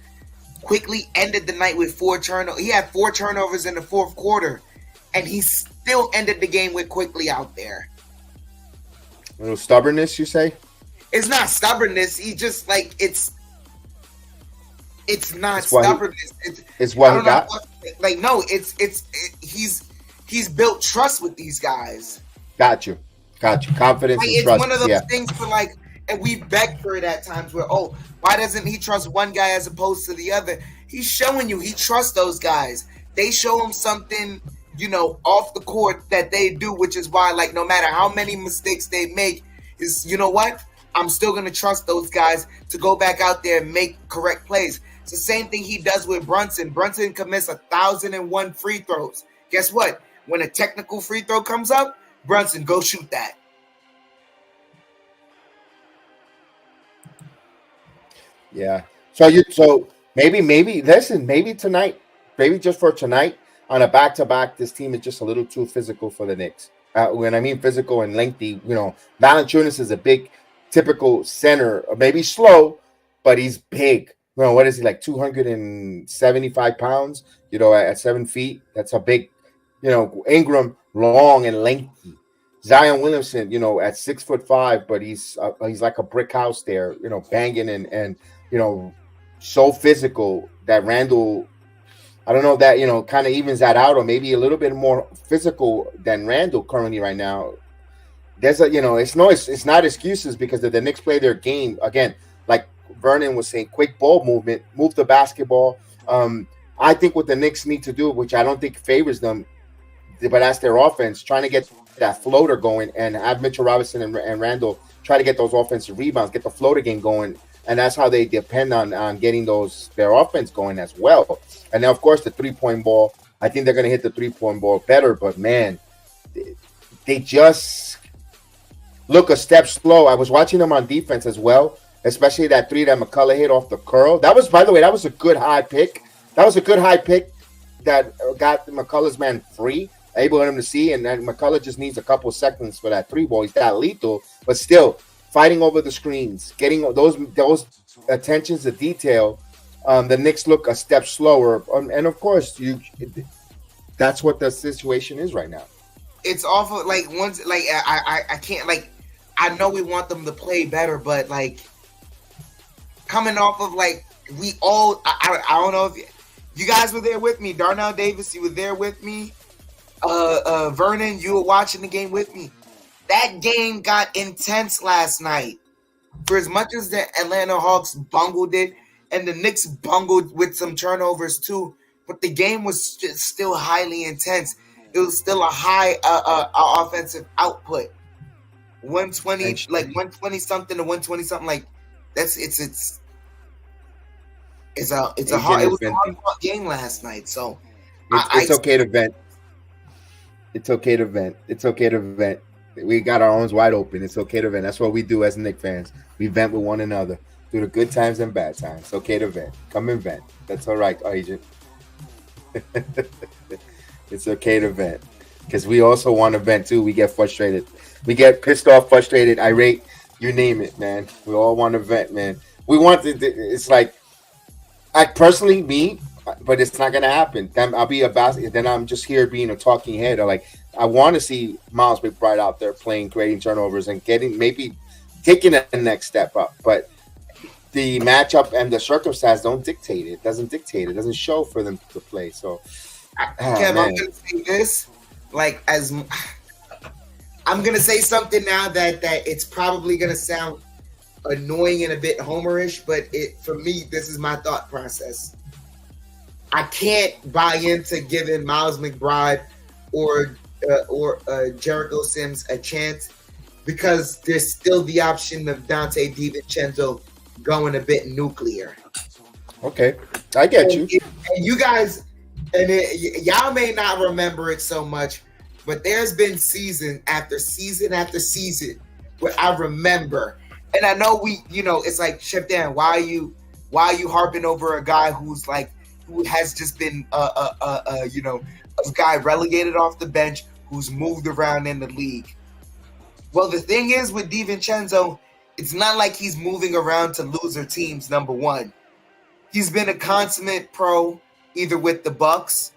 Quickly ended the night with 4 turnovers. He had 4 turnovers in the fourth quarter, and he still ended the game with Quickly out there. A little stubbornness, you say? It's not stubbornness. He just it's not stubbornness. It's what he got. He's built trust with these guys. Got you. Confidence and it's trust. It's one of those things for and we've begged for it at times where, why doesn't he trust one guy as opposed to the other? He's showing you he trusts those guys. They show him something, off the court that they do, which is why, no matter how many mistakes they make, is, you know what? I'm still going to trust those guys to go back out there and make correct plays. It's the same thing he does with Brunson. Brunson commits 1,001 free throws. Guess what? When a technical free throw comes up, Brunson, go shoot that. Yeah. So maybe listen, maybe tonight, maybe just for tonight on a back-to-back, this team is just a little too physical for the Knicks. When I mean physical and lengthy, Valanciunas is a big, typical center, maybe slow, but he's big. What is he, like 275 pounds? At 7 feet, that's a big. Ingram, long and lengthy. Zion Williamson, at 6'5", but he's like a brick house there. Banging and so physical that Randall. I don't know if that kind of evens that out, or maybe a little bit more physical than Randall currently right now. There's it's not excuses, because if the Knicks play their game again, like Vernon was saying, quick ball movement, move the basketball. I think what the Knicks need to do, which I don't think favors them, but that's their offense, trying to get that floater going and have Mitchell Robinson and Randall try to get those offensive rebounds, get the floater game going. And that's how they depend on getting their offense going as well. And now, of course, the three-point ball, I think they're going to hit the three-point ball better. But, man, they just look a step slow. I was watching them on defense as well, especially that three that McCullough hit off the curl. That was, by the way, that was a good high pick. That was a good high pick that got McCullough's man free, able for him to see. And then McCullough just needs a couple seconds for that three ball. He's that lethal. But still, fighting over the screens, getting those attentions to detail, the Knicks look a step slower, and of course, that's what the situation is right now. It's awful. Like once, like I can't. Like I know we want them to play better, but like coming off of like we all, I don't know if you guys were there with me. Darnell Davis, you were there with me. Vernon, you were watching the game with me. That game got intense last night. For as much as the Atlanta Hawks bungled it, and the Knicks bungled with some turnovers too, but the game was still highly intense. It was still a high offensive output. 120, like 120 something to 120 something. Like that's it's a hard game last night. So it's okay to vent. It's okay to vent. It's okay to vent. We got our arms wide open. It's okay to vent. That's what we do as Knicks fans. We vent with one another through the good times and bad times. It's okay to vent. Come and vent. That's all right, agent. It's okay to vent, because we also want to vent too. We get frustrated. We get pissed off, frustrated, irate. You name it, man. We all want to vent, man. We want to. It's like, I personally, me, but it's not gonna happen. Then I'll be then I'm just here being a talking head. Or like, I want to see Miles McBride out there playing, creating turnovers, and maybe taking the next step up. But the matchup and the circumstance don't dictate it. It doesn't dictate it. It doesn't show for them to play. So, Kev, I'm gonna say this, like I'm gonna say something now that it's probably gonna sound annoying and a bit homerish, but for me, this is my thought process. I can't buy into giving Miles McBride or Jericho Sims a chance, because there's still the option of Dante DiVincenzo going a bit nuclear. Okay, I get you. And you guys, y'all may not remember it so much, but there's been season after season after season where I remember, and I know it's like, Chef Dan, why are you harping over a guy who has just been a guy relegated off the bench who's moved around in the league? Well, the thing is with DiVincenzo, it's not like he's moving around to loser teams, number one. He's been a consummate pro either with the Bucks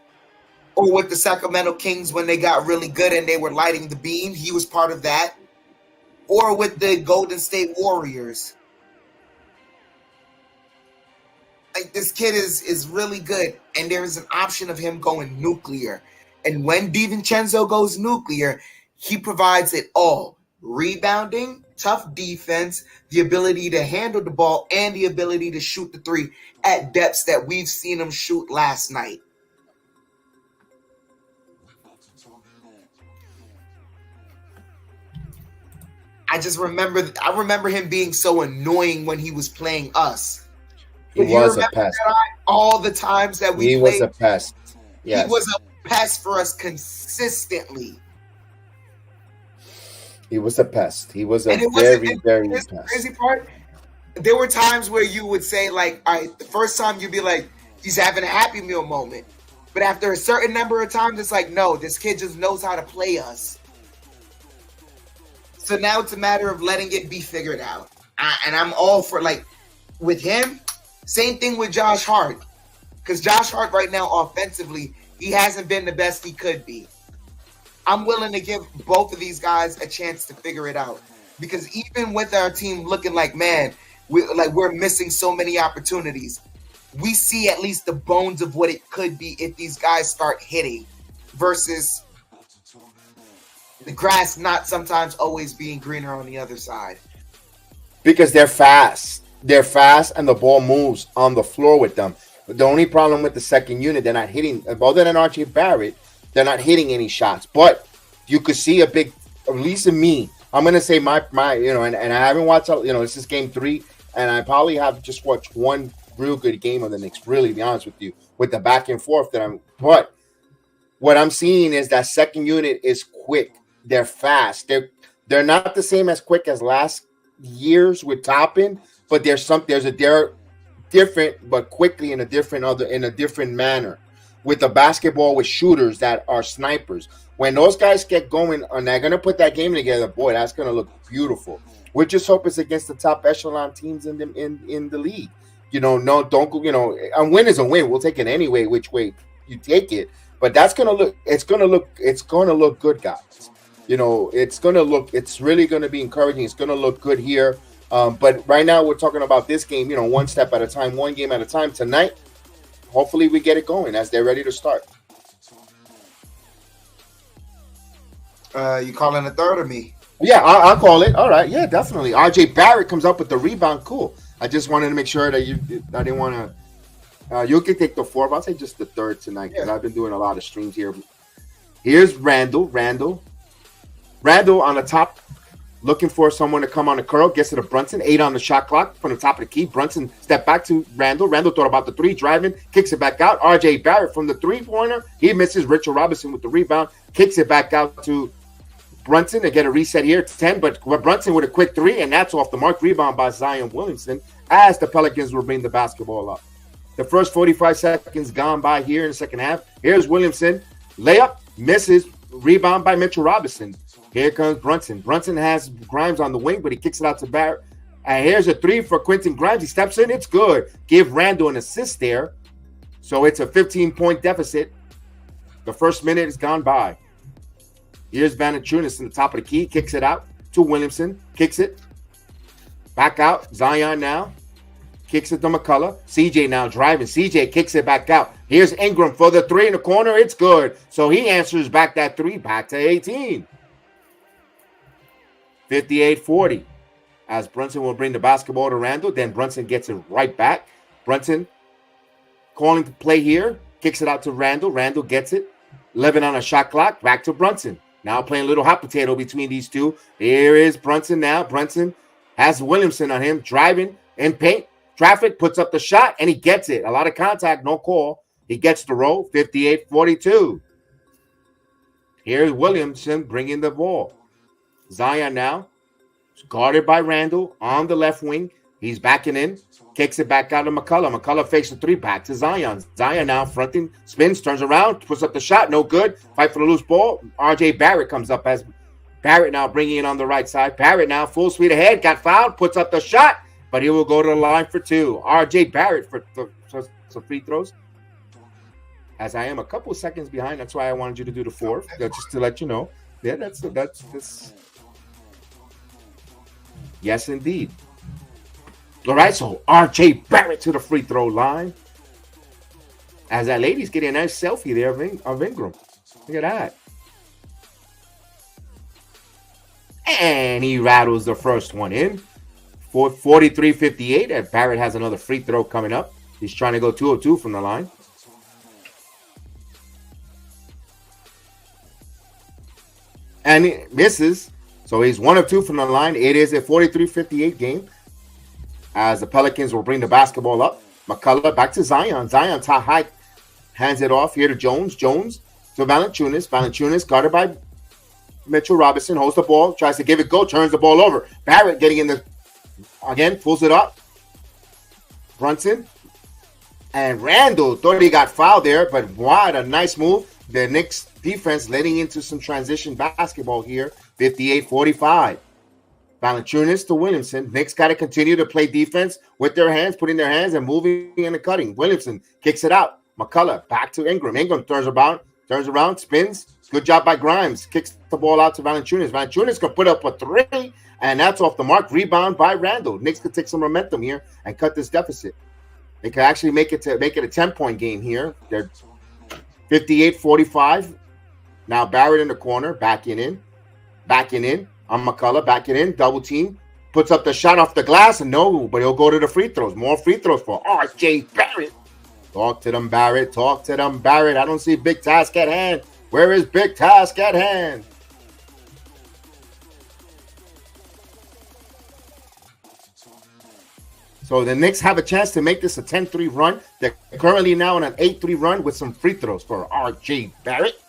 or with the Sacramento Kings when they got really good and they were lighting the beam. He was part of that. Or with the Golden State Warriors. Like, this kid is really good, and there is an option of him going nuclear. And when DiVincenzo goes nuclear, he provides it all. Rebounding, tough defense, the ability to handle the ball, and the ability to shoot the three at depths that we've seen him shoot last night. I remember him being so annoying when he was playing us. He But you was a remember pest. all the times that we He played, was a pest. Yes. he was a pest for us consistently. He was a pest. He was a And it very, wasn't, very this pest. crazy part. There were times where you would say, like, all right, the first time you'd be like, he's having a Happy Meal moment. But after a certain number of times, it's like, no, this kid just knows how to play us. So now it's a matter of letting it be figured out. And I'm all for, like, with him, same thing with Josh Hart. Because Josh Hart right now, offensively, he hasn't been the best he could be. I'm willing to give both of these guys a chance to figure it out. Because even with our team looking like, man, we're missing so many opportunities, we see at least the bones of what it could be if these guys start hitting, versus the grass not sometimes always being greener on the other side. Because they're fast. They're fast, and the ball moves on the floor with them. The only problem with the second unit, they're not hitting, other than RJ Barrett, they're not hitting any shots. But you could see a big, at least in me, I'm going to say my and I haven't watched, this is game 3, and I probably have just watched one real good game of the Knicks, really, to be honest with you, with the back and forth but what I'm seeing is that second unit is quick. They're fast. They're not the same as quick as last years with Toppin, but they're different, but quickly in a different manner. With the basketball, with shooters that are snipers. When those guys get going and they're gonna put that game together, boy, that's gonna look beautiful. We just hope it's against the top echelon teams in the league. Don't go. A win is a win. We'll take it anyway, which way you take it. But it's gonna look good, guys. It's really gonna be encouraging. It's gonna look good here. But right now we're talking about this game, one step at a time, one game at a time. Tonight, hopefully we get it going as they're ready to start. You calling a third of me? Yeah, I'll call it. All right, yeah, definitely. RJ Barrett comes up with the rebound. Cool. I just wanted to make sure that I didn't want to. You can take the 4th. I'll say just the 3rd tonight because I've been doing a lot of streams here. Here's Randall on the top, looking for someone to come on the curl. Gets it to Brunson. 8 on the shot clock from the top of the key. Brunson step back to Randall. Randall thought about the 3, driving, kicks it back out. RJ Barrett from the 3-pointer. He misses. Richard Robinson with the rebound. Kicks it back out to Brunson to get a reset here. It's 10, but Brunson with a quick 3, and that's off the mark. Rebound by Zion Williamson as the Pelicans will bring the basketball up. The first 45 seconds gone by here in the second half. Here's Williamson. Layup. Misses. Rebound by Mitchell Robinson. Here comes Brunson. Brunson has Grimes on the wing, but he kicks it out to Barrett. And here's a 3 for Quentin Grimes. He steps in. It's good. Give Randall an assist there. So it's a 15-point deficit. The first minute has gone by. Here's Valanciunas in the top of the key. Kicks it out to Williamson. Kicks it. Back out. Zion now. Kicks it to McCullough. CJ now driving. CJ kicks it back out. Here's Ingram for the 3 in the corner. It's good. So he answers back that 3. Back to 18. 58-40. As Brunson will bring the basketball to Randall. Then Brunson gets it right back. Brunson calling to play here. Kicks it out to Randall. Randall gets it. 11 on a shot clock. Back to Brunson. Now playing a little hot potato between these two. Here is Brunson now. Brunson has Williamson on him. Driving in paint. Traffic, puts up the shot, and he gets it. A lot of contact, no call. He gets the roll. 58-42. Here's Williamson bringing the ball. Zion now. Guarded by Randall on the left wing. He's backing in. Kicks it back out to McCullough. McCullough fakes the 3 back to Zion. Zion now fronting, spins, turns around, puts up the shot. No good. Fight for the loose ball. RJ Barrett comes up as Barrett now bringing it on the right side. Barrett now full speed ahead. Got fouled. Puts up the shot, but he will go to the line for 2. RJ Barrett for some free throws. As I am a couple of seconds behind. That's why I wanted you to do the 4th. Just to let you know. Yeah, that's this. Yes, indeed. All right, so RJ Barrett to the free throw line. As that lady's getting a nice selfie there of Ingram. Look at that. And he rattles the first one in. For 43-58. And Barrett has another free throw coming up. He's trying to go 2-2 from the line. And he misses. So he's 1 of 2 from the line. It is a 43-58 game as the Pelicans will bring the basketball up. McCullough back to Zion. Zion top high, hands it off here to Jones. Jones to Valanciunas. Valanciunas guarded by Mitchell Robinson, holds the ball, tries to give it go, turns the ball over. Barrett getting in the, again, pulls it up. Brunson and Randall thought he got fouled there, but what a nice move. The Knicks defense letting into some transition basketball here, 58-45. Valanciunas to Williamson. Knicks got to continue to play defense with their hands, putting their hands and moving and cutting. Williamson kicks it out. McCullough back to Ingram. Ingram turns around, spins. Good job by Grimes. Kicks the ball out to Valanciunas. Valanciunas can put up a 3, and that's off the mark. Rebound by Randall. Knicks could take some momentum here and cut this deficit. They could actually make it a 10-point game here. They're 58-45. Now Barrett in the corner, backing in. On McCullough, backing in, double team. Puts up the shot off the glass, and no, but he'll go to the free throws. More free throws for R.J. Barrett. Talk to them, Barrett. I don't see big task at hand. Where is big task at hand? So the Knicks have a chance to make this a 10-3 run. They're currently now on an 8-3 run with some free throws for R.J. Barrett.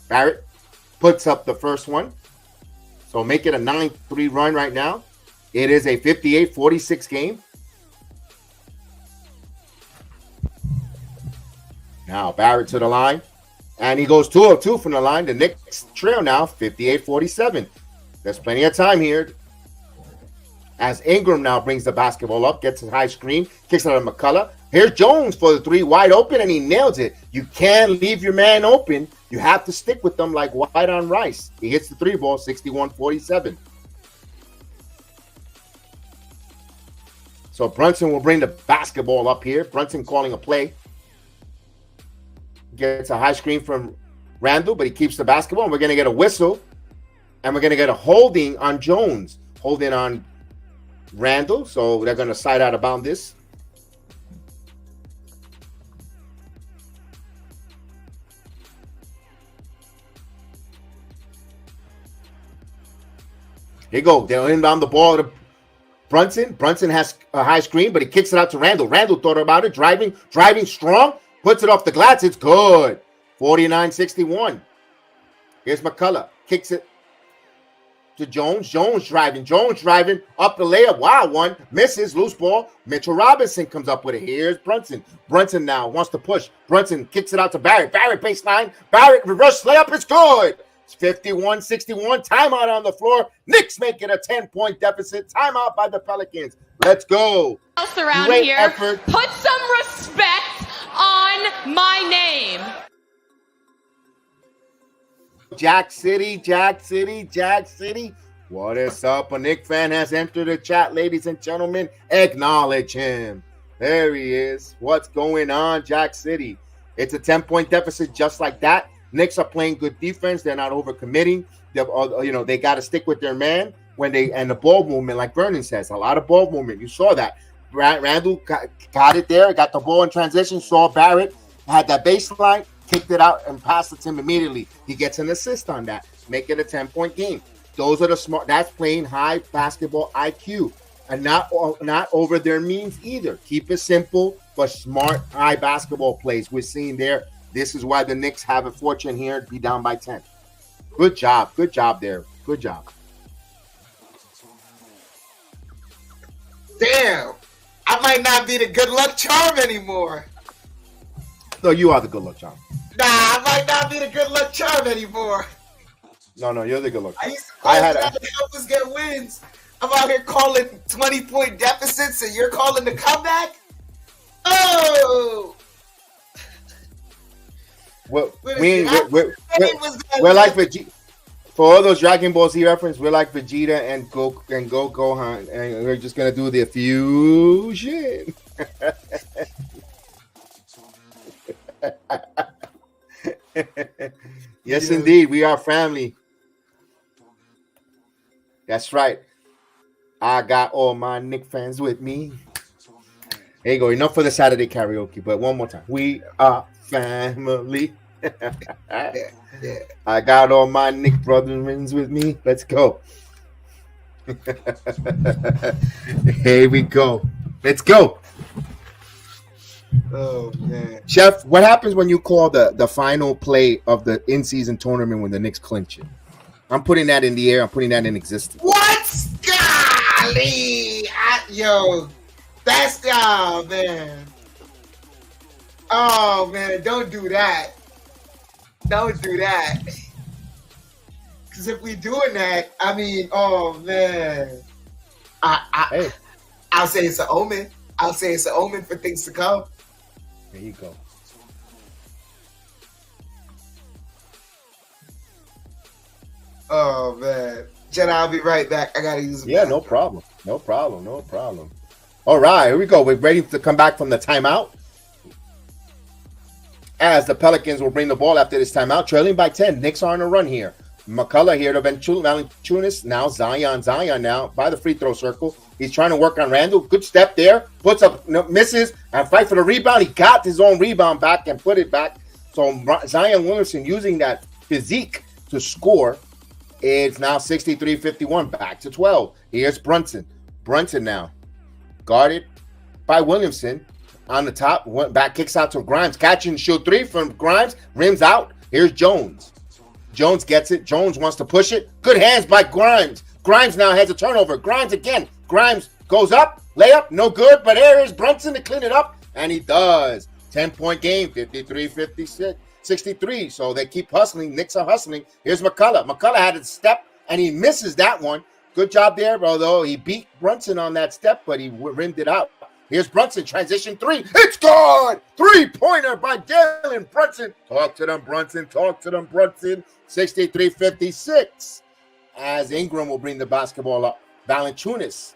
Barrett puts up the first one. So make it a 9-3 run right now. It is a 58-46 game. Now Barrett to the line. And he goes 2 of 2 from the line. The Knicks trail now, 58-47. There's plenty of time here. As Ingram now brings the basketball up, gets a high screen, kicks it out of McCullough. Here's Jones for the 3, wide open, and he nails it. You can't leave your man open. You have to stick with them like white on rice. He hits the 3 ball, 61-47. So Brunson will bring the basketball up here. Brunson calling a play. Gets a high screen from Randall, but he keeps the basketball. And we're going to get a whistle. And we're going to get a holding on Jones. Holding on Randall. So they're going to side out of bound this. Here you go. They'll inbound the ball to Brunson. Brunson has a high screen, but he kicks it out to Randall. Randall thought about it. Driving strong. Puts it off the glass. It's good. 49-61. Here's McCullough. Kicks it to Jones. Jones driving. Up the layup. Wow, one. Misses. Loose ball. Mitchell Robinson comes up with it. Here's Brunson. Brunson now wants to push. Brunson kicks it out to Barrett. Barrett baseline. Barrett reverse layup. It's good. It's 51-61. Timeout on the floor. Knicks make it a 10-point deficit. Timeout by the Pelicans. Let's go. Around Great here. effort. Put some respect on my name. Jack City. What is up? A Knick fan has entered the chat, ladies and gentlemen. Acknowledge him. There he is. What's going on, Jack City? It's a 10-point deficit just like that. Knicks are playing good defense. They're not overcommitting. They got to stick with their man and the ball movement, like Vernon says, a lot of ball movement. You saw that. Randall got it there, got the ball in transition, saw Barrett, had that baseline, kicked it out, and passed it to him immediately. He gets an assist on that, make it a 10-point game. Those are the smart. That's playing high basketball IQ, and not over their means either. Keep it simple, but smart high basketball plays. We're seeing there. This is why the Knicks have a fortune here to be down by 10. Good job there. Good job. Damn. I might not be the good luck charm anymore. No, you are the good luck charm. Nah, I might not be the good luck charm anymore. No, you're the good luck charm. I used to call that to help us get wins. I'm out here calling 20-point deficits, and you're calling the comeback? Oh! We're like Vegeta. For all those Dragon Ball Z reference, we're like Vegeta and Gohan, and we're just gonna do the fusion. Yes, indeed, we are family. That's right. I got all my Knick fans with me. There you go. Enough for the Saturday karaoke, but one more time. We are family. Yeah. I got all my Knick brothers with me. Let's go. Here we go. Let's go. Oh man, Chef, what happens when you call the final play of the in-season tournament when the Knicks clinch it? I'm putting that in the air. I'm putting that in existence. what? Golly, that's man. Oh man, don't do that. Don't do that. Because if we doing that, I mean, oh man, I'll say it's an omen. I'll say it's an omen for things to come. There you go. Oh man, Jenna, I'll be right back. I gotta use. Yeah, no problem. No problem. No problem. All right, here we go. We're ready to come back from the timeout. As the Pelicans will bring the ball after this timeout, trailing by 10. Knicks are on a run here. McCullough here to Valanciunas. Now Zion now by the free throw circle. He's trying to work on Randall. Good step there. Puts up, misses, and fight for the rebound. He got his own rebound back and put it back. So Zion Williamson using that physique to score. It's now 63-51. Back to 12. Here's Brunson. Brunson now guarded by Williamson. On the top, went back, kicks out to Grimes. Catch and shoot three from Grimes. Rims out. Here's Jones. Jones gets it. Jones wants to push it. Good hands by Grimes. Grimes now has a turnover. Grimes again. Grimes goes up. Layup. No good. But here is Brunson to clean it up. And he does. 10-point game. 53-56. 63. So they keep hustling. Knicks are hustling. Here's McCullough. McCullough had a step, and he misses that one. Good job there, although he beat Brunson on that step, but he rimmed it out. Here's Brunson, transition three. It's good! Three-pointer by Jalen Brunson. Talk to them, Brunson. Talk to them, Brunson. 63-56. As Ingram will bring the basketball up. Valanciunas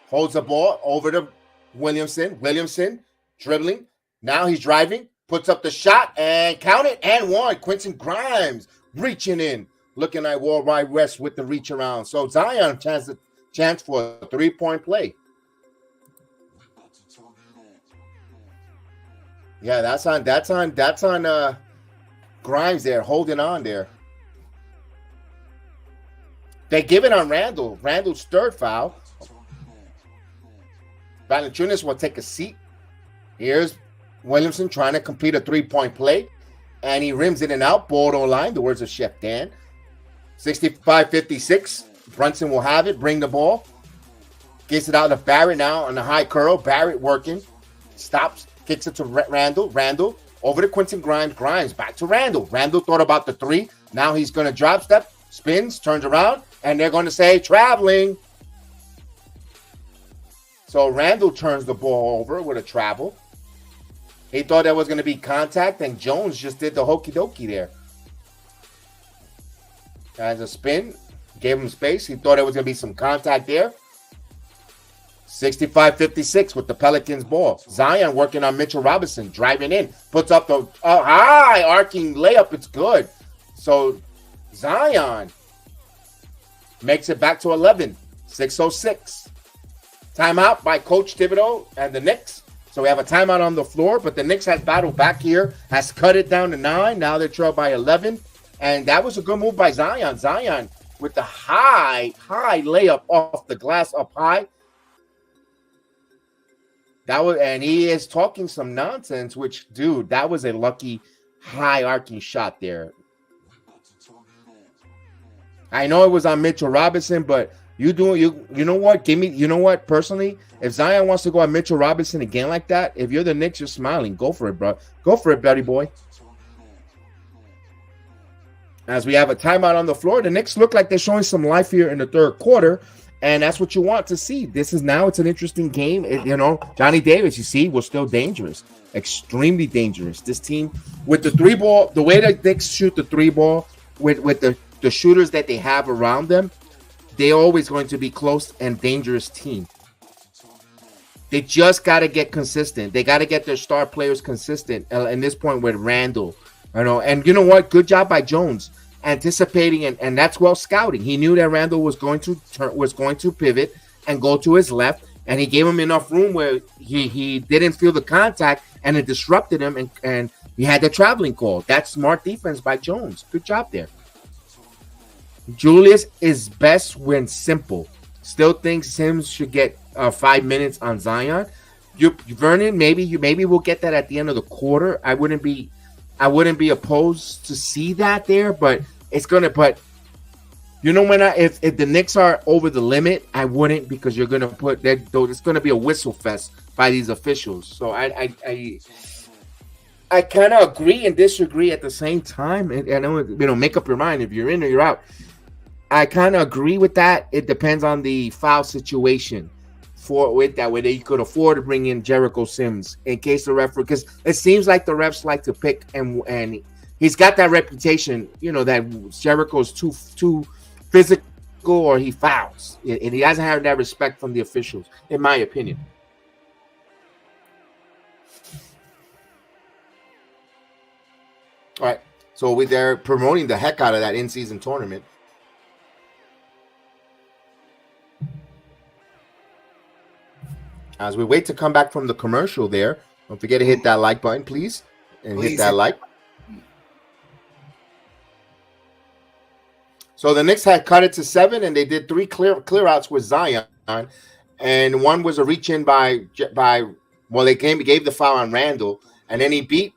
holds the ball over to Williamson. Williamson dribbling. Now he's driving. Puts up the shot and count it and one. Quentin Grimes reaching in. Looking at Worldwide West with the reach around. So Zion chance for a three-point play. Yeah, that's on Grimes there, holding on there. They give it on Randall. Randall's third foul. Valanciunas will take a seat. Here's Williamson trying to complete a three-point play. And he rims it and out. Borderline, the words of Chef Dan. 65-56. Brunson will have it. Bring the ball. Gets it out to Barrett now on the high curl. Barrett working. Stops. Kicks it to Randall. Randall over to Quentin Grimes. Grimes back to Randall. Randall thought about the three. Now he's going to drop step, spins, turns around, and they're going to say traveling. So Randall turns the ball over with a travel. He thought there was going to be contact, and Jones just did the hokey dokey there. As a spin, gave him space. He thought there was going to be some contact there. 65-56 with the Pelicans ball. Zion working on Mitchell Robinson, driving in, puts up the high arcing layup. It's good. So Zion makes it back to 11. 6:06. Timeout by Coach Thibodeau and the Knicks. So we have a timeout on the floor, but the Knicks has battled back here, has cut it down to 9. Now they're trailed by 11. And that was a good move by Zion. Zion with the high layup off the glass up high. And he is talking some nonsense, which, dude, that was a lucky high arcing shot there. I know it was on Mitchell Robinson, but you know what? Personally, if Zion wants to go on Mitchell Robinson again like that, if you're the Knicks, you're smiling. Go for it, bro. Go for it, buddy boy. As we have a timeout on the floor, the Knicks look like they're showing some life here in the third quarter. And that's what you want to see. It's an interesting game. Johnny Davis, you see, was still dangerous. Extremely dangerous. This team with the three ball, the way that Knicks shoot the three ball with the shooters that they have around them, they're always going to be close and dangerous team. They just got to get consistent. They got to get their star players consistent. At this point with Randall, and you know what? Good job by Jones. Anticipating and that's well scouting. He knew that Randall was going to pivot and go to his left, and he gave him enough room where he didn't feel the contact, and it disrupted him, and he had the traveling call. That's smart defense by Jones. Good job there. Julius is best when simple. Still think Sims should get 5 minutes on Zion. Vernon, maybe we'll get that at the end of the quarter. I wouldn't be opposed to see that there, but it's gonna. But you know, if the Knicks are over the limit, I wouldn't, because you're gonna put that. Though it's gonna be a whistle fest by these officials. So I kind of agree and disagree at the same time. And I know, make up your mind if you're in or you're out. I kind of agree with that. It depends on the foul situation with that, where they could afford to bring in Jericho Sims in case the referee, because it seems like the refs like to pick, and he's got that reputation, that Jericho's too physical or he fouls, and he doesn't have that respect from the officials, in my opinion. All right, so they're promoting the heck out of that in-season tournament. As we wait to come back from the commercial there, don't forget to hit that like button, please. And hit that like. So the Knicks had cut it to 7, and they did 3 clear outs with Zion. And one was a reach in they gave the foul on Randall, and then he beat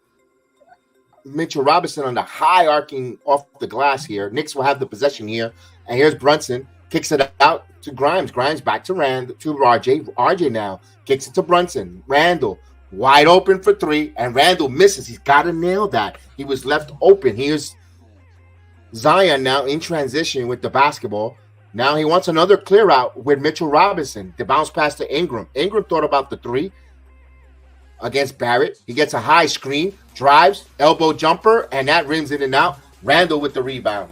Mitchell Robinson on the high arcing off the glass here. Knicks will have the possession here. And here's Brunson. Kicks it out to Grimes. Grimes back to RJ. RJ now kicks it to Brunson. Randall wide open for 3, and Randall misses. He's got to nail that. He was left open. Here's Zion now in transition with the basketball. Now he wants another clear out with Mitchell Robinson. The bounce pass to Ingram. Ingram thought about the 3 against Barrett. He gets a high screen, drives, elbow jumper, and that rims in and out. Randall with the rebound.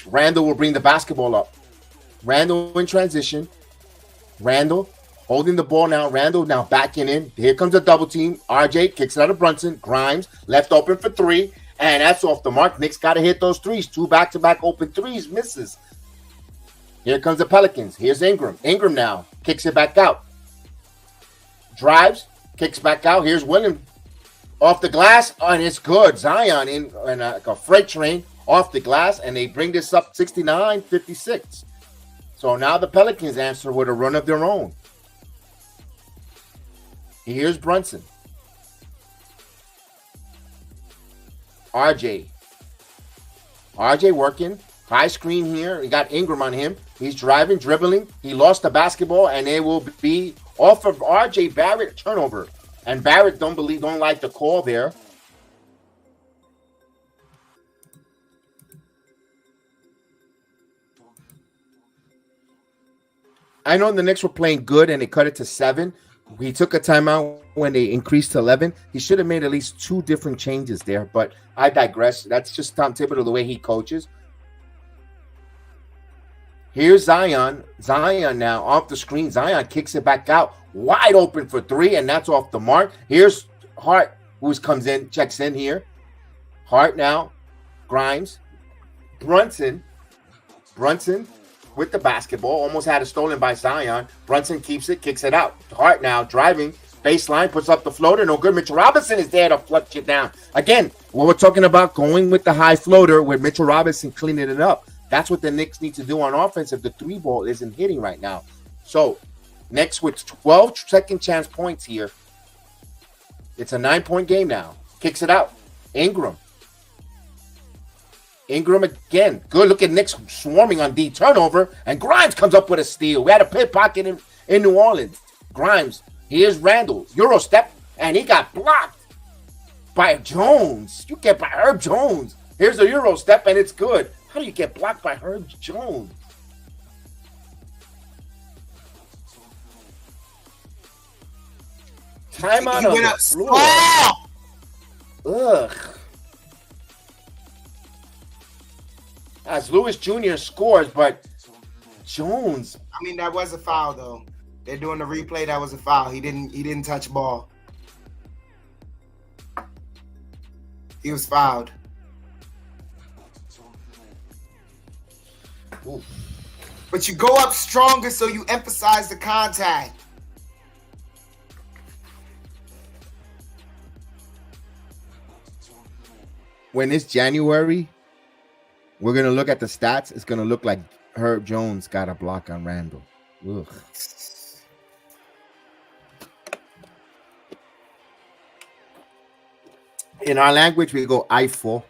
Randall will bring the basketball up. Randall in transition. Randall holding the ball now. Randall now backing in. Here comes a double team. RJ kicks it out of Brunson. Grimes left open for 3. And that's off the mark. Knicks got to hit those 3s. 2 back-to-back open 3s. Misses. Here comes the Pelicans. Here's Ingram. Ingram now kicks it back out. Drives. Kicks back out. Here's Williams. Off the glass. And it's good. Zion in like a freight train off the glass. And they bring this up 69-56. So now the Pelicans answer with a run of their own. Here's Brunson. RJ working. High screen here. He got Ingram on him. He's driving, dribbling. He lost the basketball, and it will be off of RJ. Barrett turnover. And Barrett don't like the call there. I know the Knicks were playing good and they cut it to 7. He took a timeout when they increased to 11. He should have made at least 2 different changes there, but I digress. That's just Tom Thibodeau, the way he coaches. Here's Zion. Zion now off the screen. Zion kicks it back out. Wide open for 3, and that's off the mark. Here's Hart, who comes in, checks in here. Hart now. Grimes. Brunson with the basketball. Almost had it stolen by Zion. Brunson keeps it, kicks it out. Hart now driving. Baseline, puts up the floater. No good. Mitchell Robinson is there to flush it down. Again, what we're talking about, going with the high floater with Mitchell Robinson cleaning it up. That's what the Knicks need to do on offense if the 3 ball isn't hitting right now. So, Knicks with 12 second chance points here. It's a 9-point game now. Kicks it out. Ingram again. Good. Look at Knicks swarming on D. Turnover. And Grimes comes up with a steal. We had a pit pocket in New Orleans. Grimes. Here's Randall. Euro step. And he got blocked by Jones. You get by Herb Jones. Here's a Euro step and it's good. How do you get blocked by Herb Jones? Timeout on the floor. Ugh. As Lewis Jr. scores, but Jones. I mean, that was a foul, though. They're doing the replay. That was a foul. He didn't touch ball. He was fouled. Oof. But you go up stronger, so you emphasize the contact. When it's January, We're going to look at the stats. It's going to look like Herb Jones got a block on Randall. Ugh. In our language, we go Eiffel.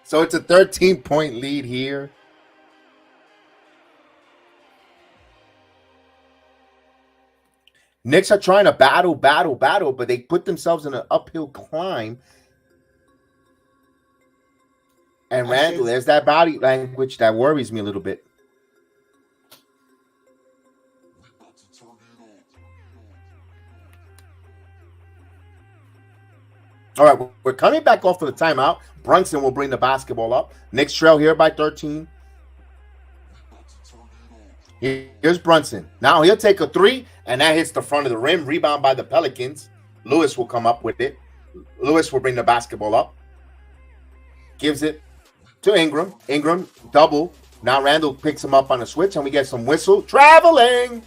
So it's a 13-point lead here. Knicks are trying to battle, but they put themselves in an uphill climb. And Randall, there's that body language that worries me a little bit. All right, we're coming back off of the timeout. Brunson will bring the basketball up. Knicks trail here by 13. Here's Brunson. Now he'll take a three, and that hits the front of the rim. Rebound by the Pelicans. Lewis will come up with it. Lewis will bring the basketball up. Gives it to Ingram. Ingram, double. Now Randall picks him up on a switch, and we get some whistle. Traveling!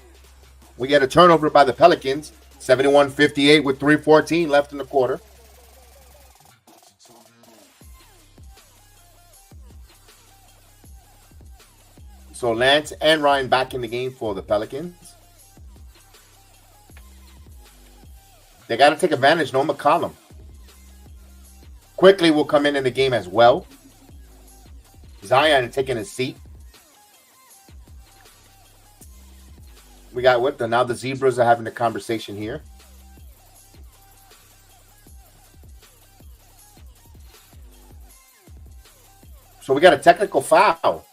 We get a turnover by the Pelicans. 71-58 with 3:14 left in the quarter. So Lance and Ryan back in the game for the Pelicans. They got to take advantage. No McCollum. Quickly will come in the game as well. Zion taking his seat. We got what? Now the Zebras are having a conversation here. So we got a technical foul.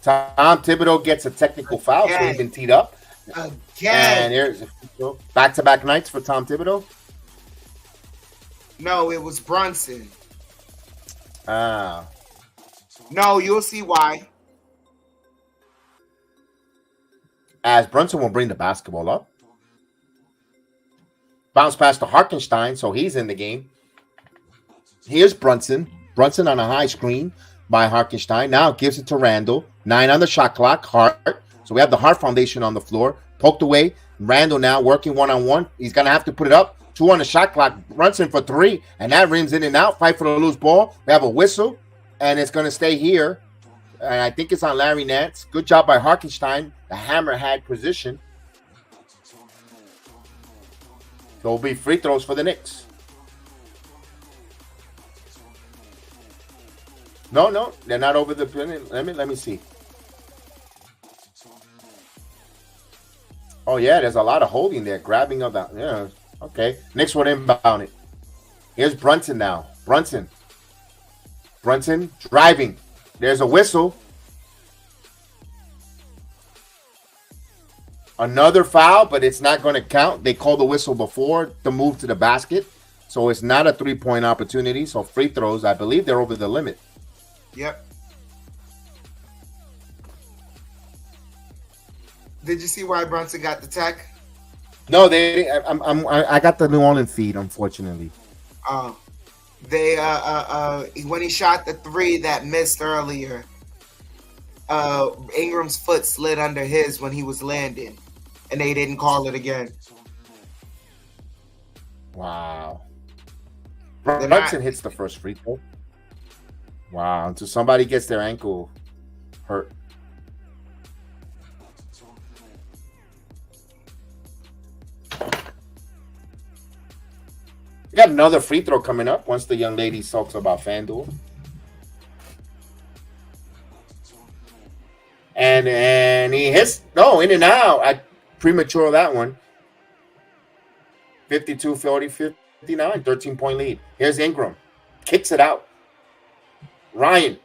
Tom Thibodeau gets a technical foul, so he's been teed up. And here's back-to-back nights for Tom Thibodeau. No, it was Brunson. Ah. No, you'll see why. As Brunson will bring the basketball up. Bounce pass to Hartenstein, so he's in the game. Here's Brunson. Brunson on a high screen by Hartenstein. Now gives it to Randall. 9 on the shot clock. Hart. So we have the Hart Foundation on the floor. Poked away. Randall now working one-on-one. He's going to have to put it up. 2 on the shot clock. Brunson for 3. And that rims in and out. Fight for the loose ball. We have a whistle. And it's going to stay here. And I think it's on Larry Nance. Good job by Hartenstein. The hammerhead position. So it'll be free throws for the Knicks. No, they're not over the pin. Let me see. Oh yeah, there's a lot of holding there, grabbing of that. Yeah, okay. Knicks would inbound it. Here's Brunson now. Brunson driving. There's a whistle. Another foul, but it's not going to count. They called the whistle before the move to the basket, so it's not a 3-point opportunity. So free throws, I believe they're over the limit. Yep. Did you see why Brunson got the tech? No, I got the New Orleans feed, unfortunately. They when he shot the 3 that missed earlier, Ingram's foot slid under his when he was landing, and they didn't call it again. Wow. Brunson hits the first free throw. Wow, until somebody gets their ankle hurt. We got another free throw coming up once the young lady talks about FanDuel. And he hits, in and out. I premature that one. 52-40, 59, 13-point lead. Here's Ingram. Kicks it out. Ryan,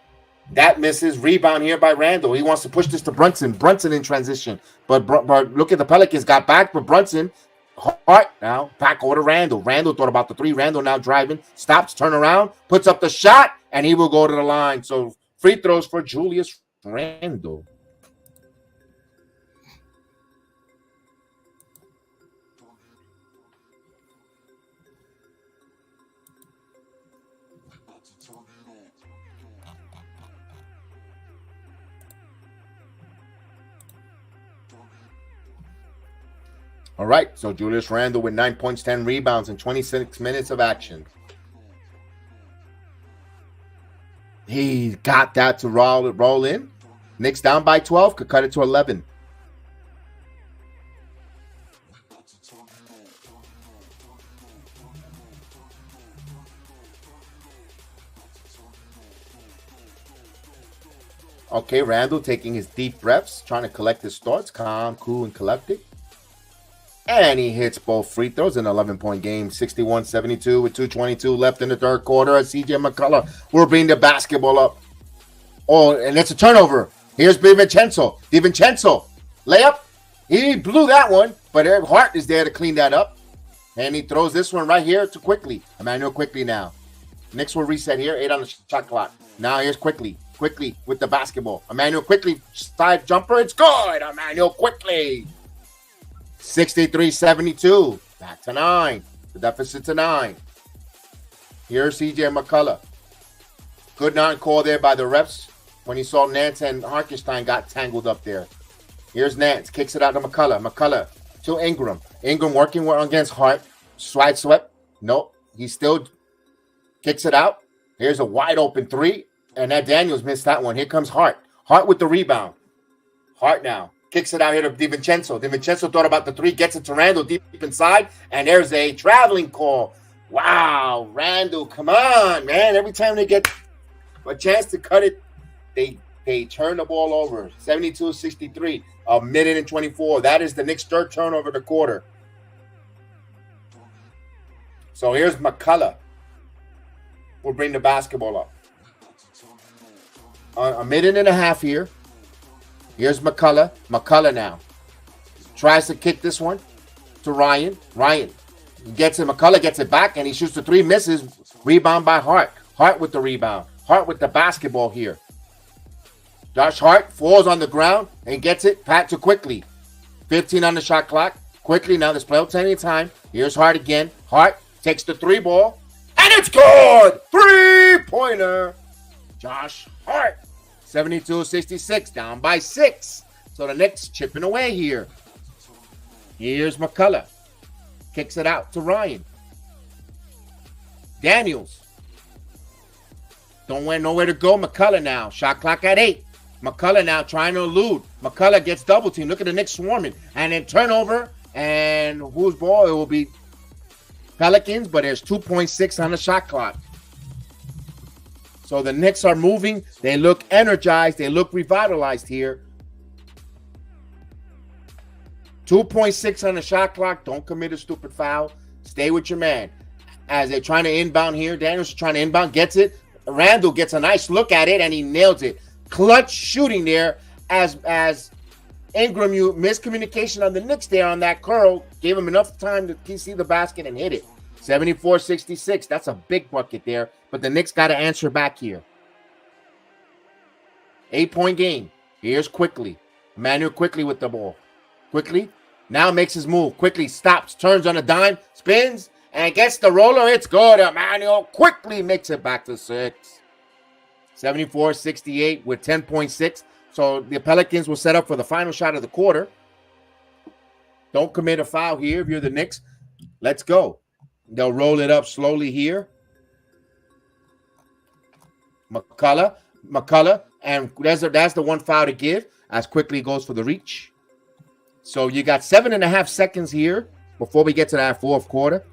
that misses. Rebound here by Randall. He wants to push this to Brunson. Brunson in transition. But look at the Pelicans. Got back, but Brunson. Hart now. Back over to Randall. Randall thought about the 3. Randall now driving. Stops, turn around. Puts up the shot. And he will go to the line. So free throws for Julius Randall. All right, so Julius Randle with 9 points, 10 rebounds, and 26 minutes of action. He got that to roll in. Knicks down by 12, could cut it to 11. Okay, Randall taking his deep breaths, trying to collect his thoughts, calm, cool, and collected. And he hits both free throws, an 11-point game, 61-72 with 2:22 left in the third quarter as CJ McCullough will bring the basketball up. Oh, and it's a turnover. Here's DiVincenzo. DiVincenzo, layup. He blew that one, but Eric Hart is there to clean that up. And he throws this one right here to Quickly. Emmanuel Quickly now. Knicks will reset here, 8 on the shot clock. Now here's Quickly. Quickly with the basketball. Emmanuel Quickly, side jumper. It's good. Emmanuel Quickly. 63-72. Back to 9. The deficit to 9. Here's CJ McCullough. Good non-call there by the refs when he saw Nance and Harkenstein got tangled up there. Here's Nance. Kicks it out to McCullough. McCullough to Ingram. Ingram working against Hart. Slide swept. Nope. He still kicks it out. Here's a wide open 3. And that Daniels missed that one. Here comes Hart. Hart with the rebound. Hart now. Kicks it out here to DiVincenzo. DiVincenzo thought about the 3. Gets it to Randall deep inside. And there's a traveling call. Wow. Randall, come on, man. Every time they get a chance to cut it, they turn the ball over. 72-63. A minute and 24. That is the Knicks' third turnover of the quarter. So here's McCullough. We'll bring the basketball up. A minute and a half here. Here's McCullough. McCullough now tries to kick this one to Ryan. Ryan gets it. McCullough gets it back, and he shoots the 3, misses. Rebound by Hart. Hart with the rebound. Hart with the basketball here. Josh Hart falls on the ground and gets it. Pat to Quickly. 15 on the shot clock. Quickly now. There's plenty of time. Here's Hart again. Hart takes the 3 ball, and it's good. 3-pointer. Josh Hart. 72-66, down by 6. So the Knicks chipping away here. Here's McCullough. Kicks it out to Ryan. Daniels. Don't want nowhere to go. McCullough now. Shot clock at 8. McCullough now trying to elude. McCullough gets double team. Look at the Knicks swarming. And then turnover. And whose ball? It will be Pelicans, but there's 2.6 on the shot clock. So the Knicks are moving. They look energized. They look revitalized here. 2.6 on the shot clock. Don't commit a stupid foul. Stay with your man. As they're trying to inbound here. Daniels is trying to inbound. Gets it. Randall gets a nice look at it, and he nails it. Clutch shooting there as Ingram, you miscommunication on the Knicks there on that curl. Gave him enough time to see the basket and hit it. 74-66. That's a big bucket there. But the Knicks got to answer back here. 8-point game. Here's Quickly. Emmanuel Quickly with the ball. Quickly now makes his move. Quickly stops, turns on a dime, spins, and gets the roller. It's good. Emmanuel Quickly makes it back to 6. 74-68 with 10.6. So the Pelicans will set up for the final shot of the quarter. Don't commit a foul here if you're the Knicks. Let's go. They'll roll it up slowly here. McCullough, and that's the one foul to give as Quickly goes for the reach. So you got 7.5 seconds here before we get to that fourth quarter.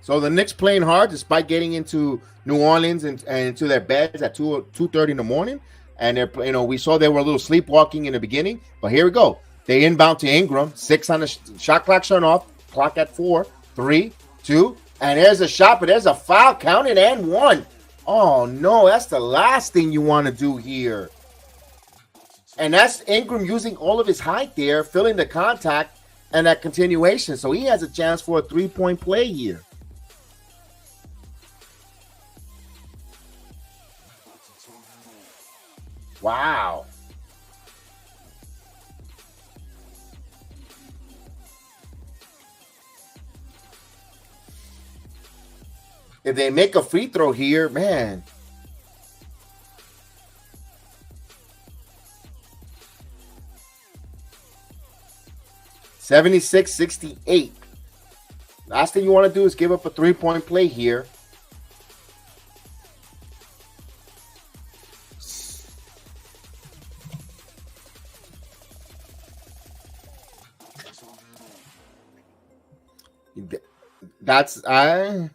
So the Knicks playing hard despite getting into New Orleans and into their beds at 2:30 in the morning. And they're, we saw they were a little sleepwalking in the beginning, but here we go. They inbound to Ingram. 6 on the shot clock shut off. Clock at 4, 3, 2, and there's a shot, but there's a foul counted and 1. Oh no, that's the last thing you want to do here. And that's Ingram using all of his height there, filling the contact and that continuation. So he has a chance for a 3-point play here. Wow. If they make a free throw here, man. 76-68. Last thing you want to do is give up a 3-point play here. That's and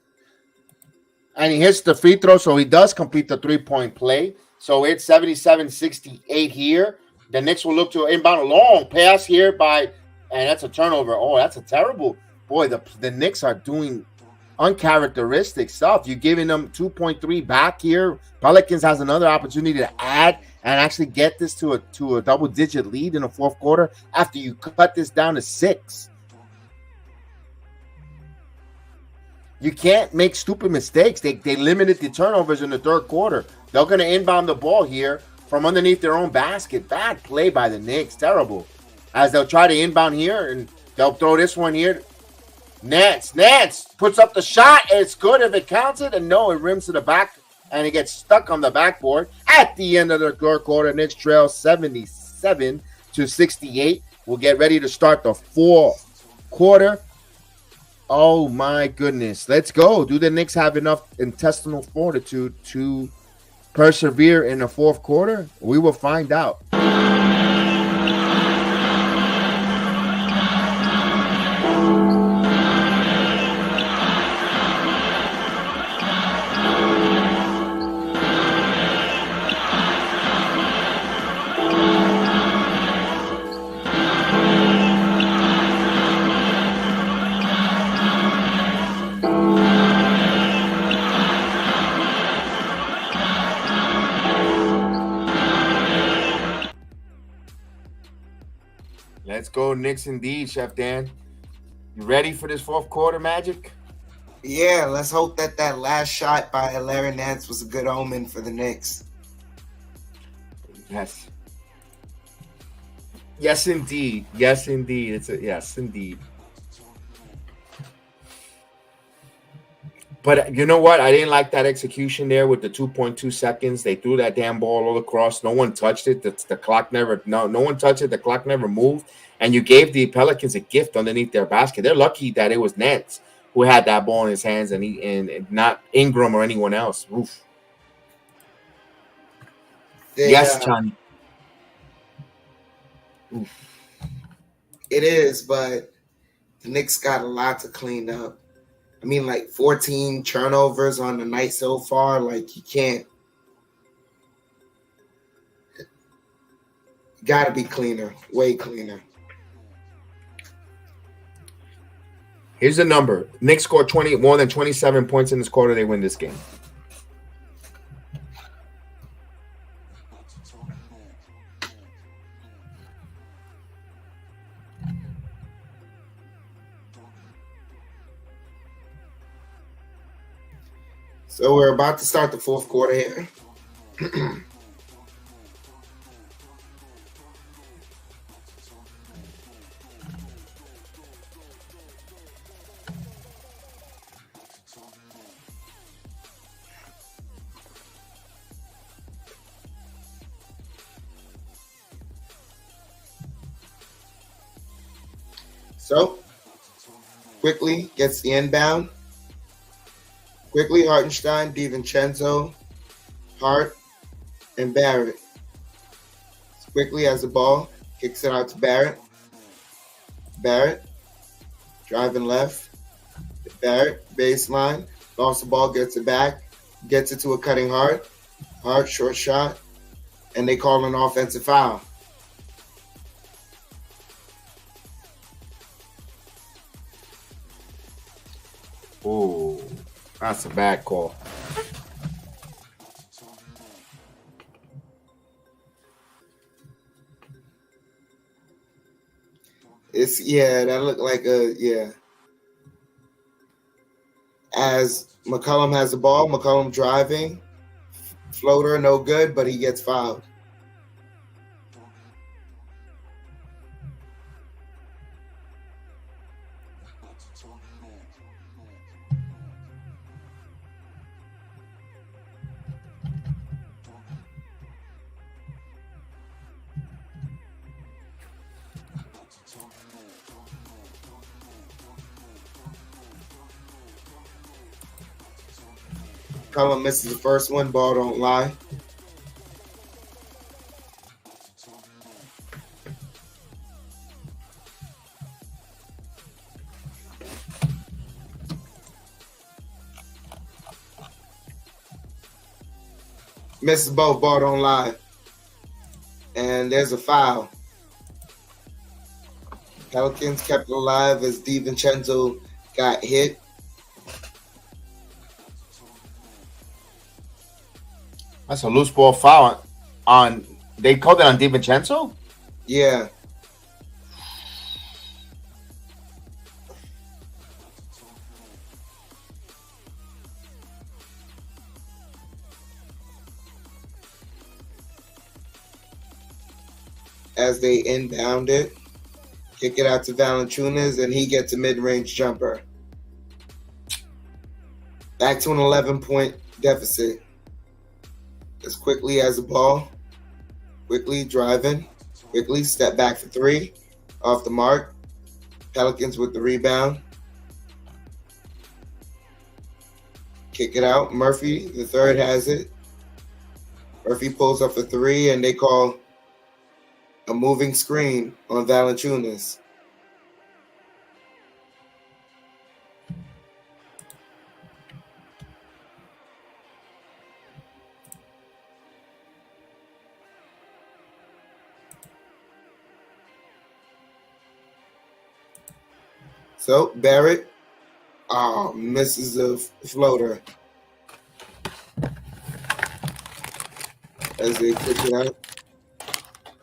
he hits the free throw, so he does complete the 3-point play. So it's 77-68 here. The Knicks will look to inbound a long pass here and that's a turnover. Oh, that's a terrible. Boy, the Knicks are doing uncharacteristic stuff. You're giving them 2.3 back here. Pelicans has another opportunity to add and actually get this to a double-digit lead in the fourth quarter after you cut this down to 6. You can't make stupid mistakes. They limited the turnovers in the third quarter. They're going to inbound the ball here from underneath their own basket. Bad play by the Knicks. Terrible. As they'll try to inbound here, and they'll throw this one here. Nance puts up the shot. It's good if it counts it. And no, it rims to the back, and it gets stuck on the backboard. At the end of the third quarter, Knicks trail 77-68. We'll get ready to start the fourth quarter. Oh, my goodness. Let's go. Do the Knicks have enough intestinal fortitude to persevere in the fourth quarter? We will find out. Let's go, Knicks indeed, Chef Dan. You ready for this fourth quarter, Magic? Yeah, let's hope that last shot by Larry Nance was a good omen for the Knicks. Yes. Yes, indeed. Yes, indeed. Yes, indeed. But you know what? I didn't like that execution there with the 2.2 seconds. They threw that damn ball all across. No one touched it. The clock no one touched it. The clock never moved. And you gave the Pelicans a gift underneath their basket. They're lucky that it was Nance who had that ball in his hands and not Ingram or anyone else. Oof. Yes, Johnny. It is, but the Knicks got a lot to clean up. I mean, like 14 turnovers on the night so far. Like, you can't. Got to be cleaner, way cleaner. Here's the number. Knicks scored more than 27 points in this quarter. They win this game. So we're about to start the fourth quarter here. So, quickly gets the inbound. Quickly, Hartenstein, DiVincenzo, Hart, and Barrett. Quickly has the ball, kicks it out to Barrett. Barrett, driving left. Barrett, baseline, lost the ball, gets it back, gets it to a cutting Hart. Hart, short shot, and they call an offensive foul. Oh, that's a bad call. That looked like As McCollum has the ball, McCollum driving, floater, no good, but he gets fouled. McCullum misses the first one. Ball don't lie. Misses both. Ball don't lie. And there's a foul. Pelicans kept it alive as DiVincenzo got hit. That's a loose ball foul on. They called it on DiVincenzo? Yeah. As they inbound it, kick it out to Valanciunas, and he gets a mid-range jumper. Back to an 11-point deficit. As quickly as the ball, quickly driving, quickly step back for three, off the mark. Pelicans with the rebound. Kick it out. Murphy, the third, has it. Murphy pulls up for three, and they call a moving screen on Valanciunas. So Barrett misses the floater as they kick it out.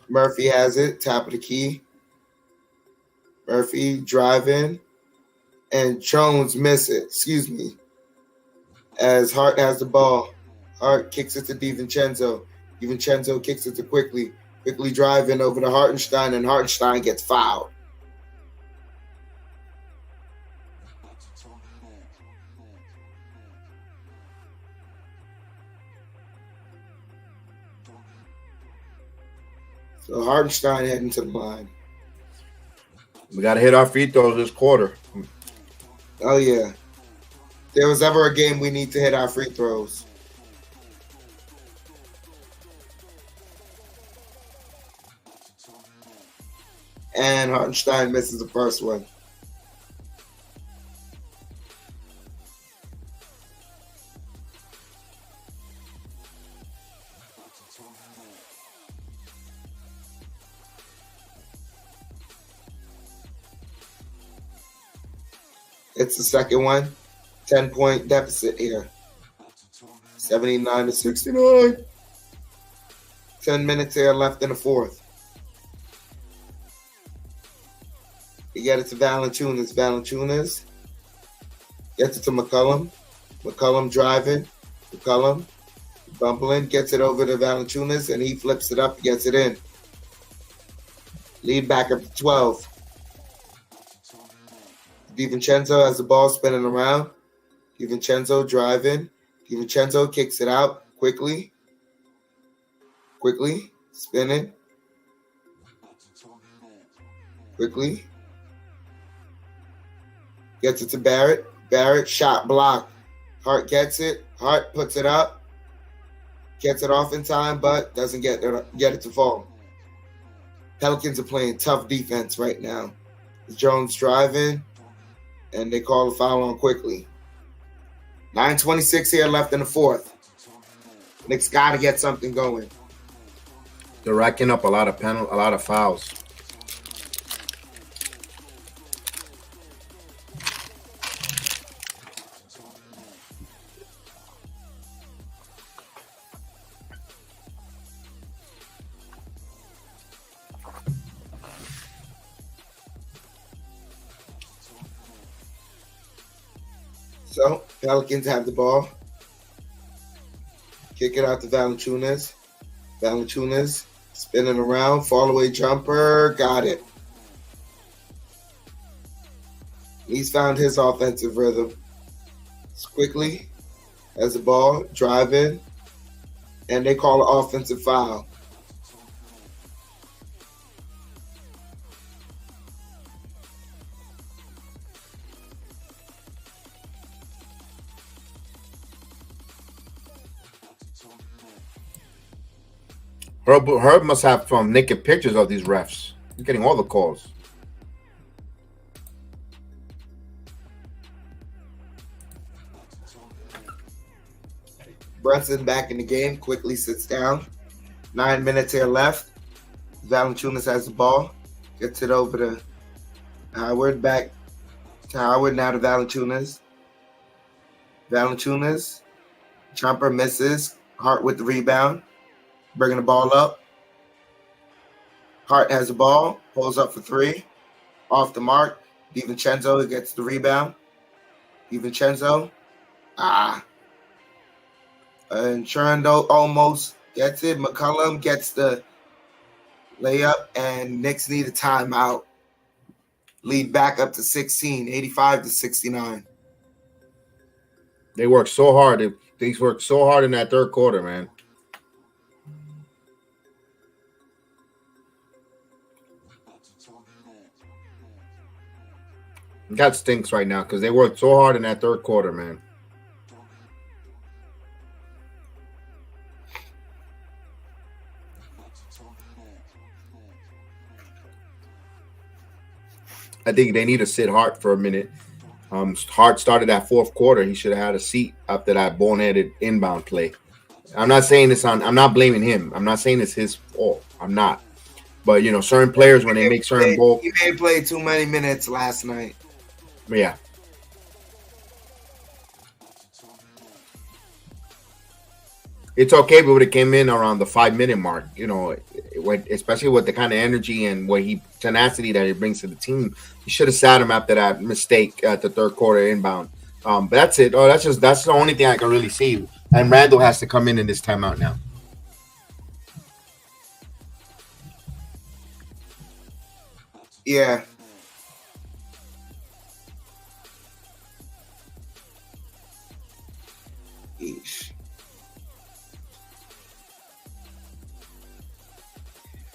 Murphy has it, top of the key. Murphy driving, and Jones miss it. Excuse me. As Hart has the ball, Hart kicks it to DiVincenzo. DiVincenzo kicks it to Quickly. Quickly driving over to Hartenstein, and Hartenstein gets fouled. So Hartenstein heading to the line. We got to hit our free throws this quarter. Oh, yeah. If there was ever a game we need to hit our free throws. And Hartenstein misses the first one. It's the second one. 10-point deficit here. 79 to 69. 10 minutes here left in the fourth. You get it to Valanciunas. Valanciunas gets it to McCullum. McCullum driving. McCullum bumbling. Gets it over to Valanciunas, and he flips it up, gets it in. Lead back up to 12. DiVincenzo has the ball spinning around. DiVincenzo driving. DiVincenzo kicks it out quickly. Quickly. Spinning. Quickly. Gets it to Barrett. Barrett, shot blocked. Hart gets it. Hart puts it up. Gets it off in time, but doesn't get it to fall. Pelicans are playing tough defense right now. Jones driving, and they call a foul on Quickly. 9:26 here left in the fourth. Knicks got to get something going. They're racking up a lot of fouls. So, Pelicans have the ball. Kick it out to Valanciunas. Valanciunas spinning around. Fall away jumper. Got it. He's found his offensive rhythm. Quickly has the ball. Driving. And they call an offensive foul. Herb must have naked pictures of these refs. He's getting all the calls. Brunson back in the game, quickly sits down. 9 minutes here left. Valanciunas has the ball. Gets it over to Howard. Back to Howard, now to Valanciunas. Valanciunas. Jumper misses. Hart with the rebound. Bringing the ball up. Hart has the ball. Pulls up for three. Off the mark. DiVincenzo gets the rebound. DiVincenzo. And Cherando almost gets it. McCollum gets the layup, and Knicks need a timeout. Lead back up to 16, 85-69. They worked so hard. They worked so hard in that third quarter, man. That stinks right now because they worked so hard in that third quarter, man. I think they need to sit Hart for a minute. Hart started that fourth quarter. He should have had a seat after that boneheaded inbound play. I'm not saying this I'm not blaming him. I'm not saying it's his fault. I'm not. But, certain players, when they make certain ball. He may have played too many minutes last night. Yeah. It's okay, but it came in around the 5-minute mark, especially with the kind of energy and tenacity that he brings to the team. You should have sat him after that mistake at the third quarter inbound. But that's it. That's the only thing I can really see. And Randall has to come in this timeout now. Yeah. Eesh.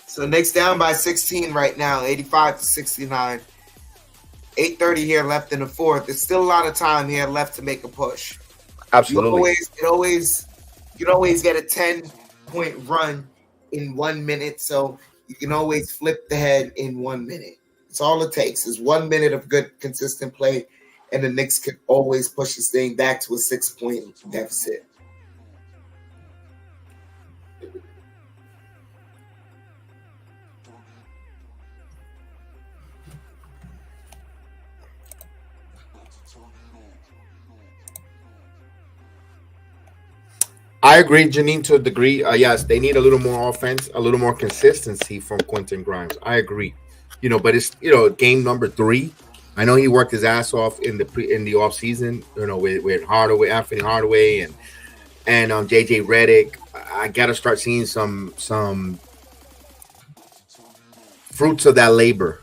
So Knicks down by 16 right now, 85-69. 8:30 here left in the fourth. There's still a lot of time here left to make a push. Absolutely. You can always get a 10-point run in 1 minute, so you can always flip the head in 1 minute. It's all it takes is 1 minute of good, consistent play, and the Knicks can always push this thing back to a 6-point deficit. I agree, Janine, to a degree. Yes, they need a little more offense, a little more consistency from Quentin Grimes. I agree. But it's game number 3. I know he worked his ass off in the off season. With Hardaway, Anthony Hardaway, and JJ Redick. I gotta start seeing some fruits of that labor,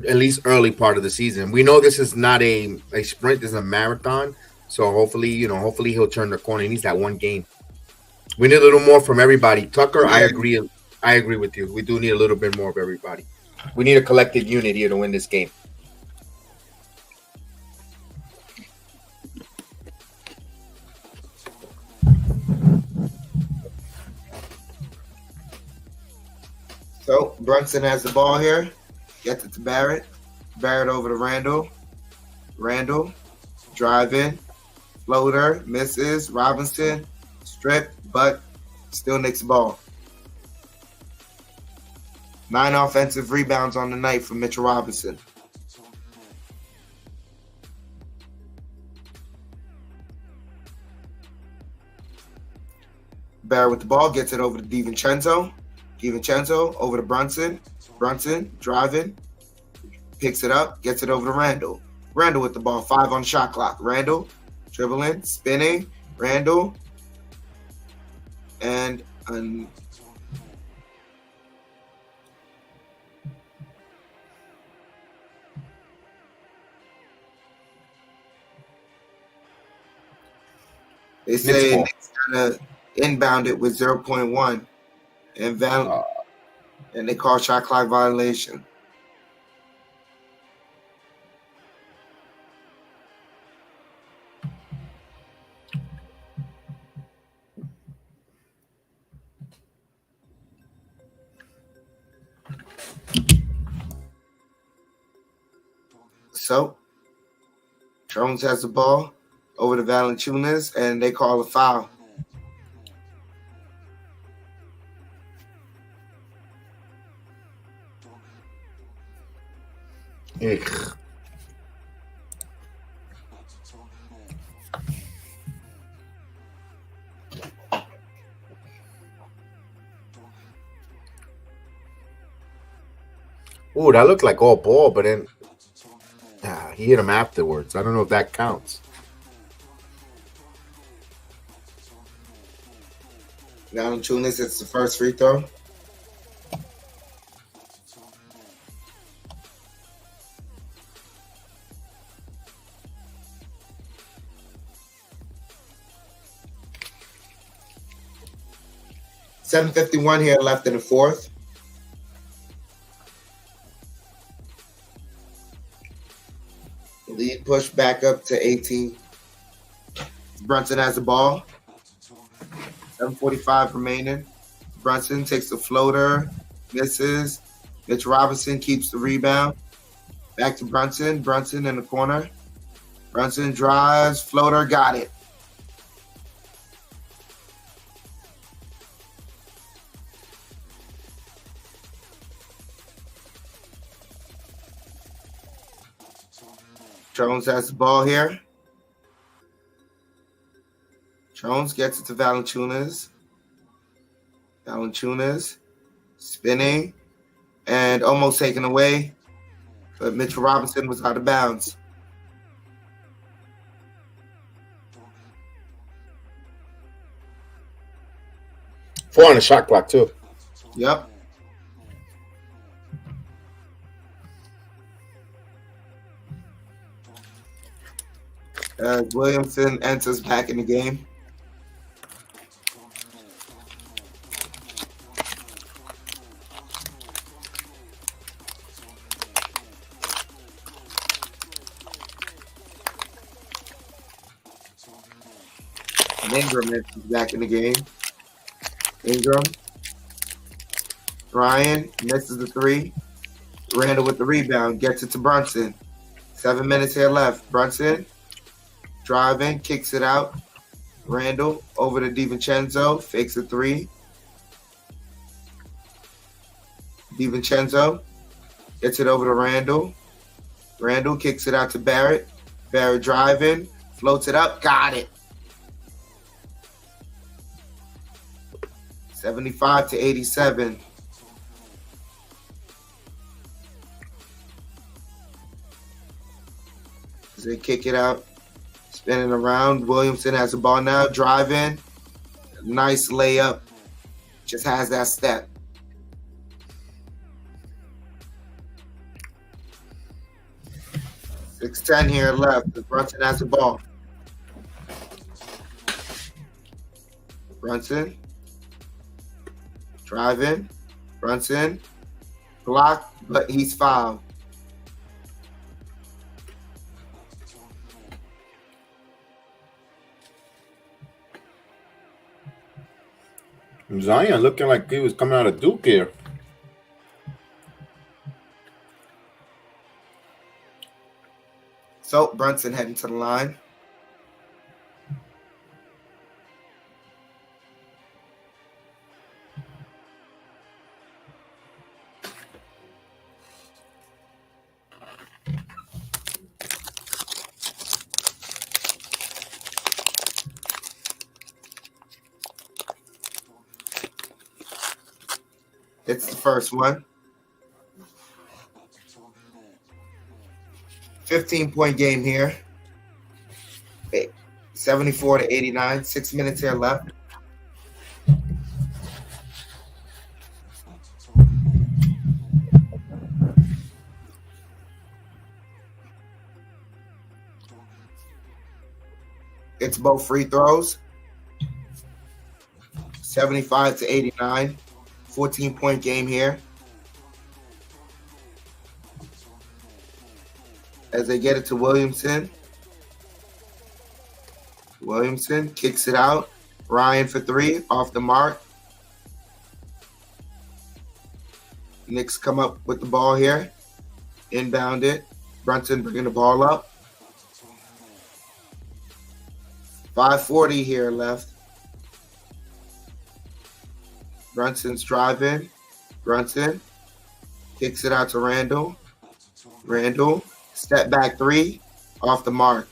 at least early part of the season. We know this is not a sprint; this is a marathon. So hopefully he'll turn the corner. He needs that one game. We need a little more from everybody. Tucker, I agree. I agree with you. We do need a little bit more of everybody. We need a collective unit here to win this game. So Brunson has the ball here. Gets it to Barrett. Barrett over to Randall. Randall drive in. Floater, misses. Robinson, strip, but still Knicks ball. 9 offensive rebounds on the night for Mitchell Robinson. Barrett with the ball, gets it over to DiVincenzo. DiVincenzo over to Brunson. Brunson driving, picks it up, gets it over to Randall. Randall with the ball, 5 on the shot clock. Randall dribbling, spinning, Randall, and they say Knicks kind of inbound it with 0.1, and they call shot clock violation. So, Jones has the ball over to Valanciunas, and they call a foul. Ugh. Oh, that looked like all ball, but then he hit him afterwards. I don't know if that counts. Valanciunas, it's the first free throw. .751 here left in the fourth. Lead pushed back up to 18. Brunson has the ball. 7:45 remaining. Brunson takes the floater, misses. Mitch Robinson keeps the rebound. Back to Brunson. Brunson in the corner. Brunson drives, floater, got it. Jones has the ball here. Jones gets it to Valanciunas. Valanciunas spinning and almost taken away, but Mitchell Robinson was out of bounds. Four on the shot clock, too. Yep. As Williamson enters back in the game. And Ingram enters back in the game. Ingram. Ryan misses the three. Randall with the rebound. Gets it to Brunson. 7 minutes here left. Brunson driving, kicks it out. Randall over to DiVincenzo, fakes a three. DiVincenzo gets it over to Randall. Randall kicks it out to Barrett. Barrett driving, floats it up, got it. 75-87. As they kick it out. Spinning around. Williamson has the ball now. Driving. Nice layup. Just has that step. .610 here left. Brunson has the ball. Brunson. Driving. Brunson. Blocked, but he's fouled. Zion looking like he was coming out of Duke here. So Brunson heading to the line. It's the first one. 15-point game here. 74-89. 6 minutes here left. It's both free throws. 75-89. 14-point game here. As they get it to Williamson. Williamson kicks it out. Ryan for three, off the mark. Knicks come up with the ball here. Inbound it. Brunson bringing the ball up. 5:40 here left. Brunson's driving. Brunson kicks it out to Randall. Randall, step back three, off the mark.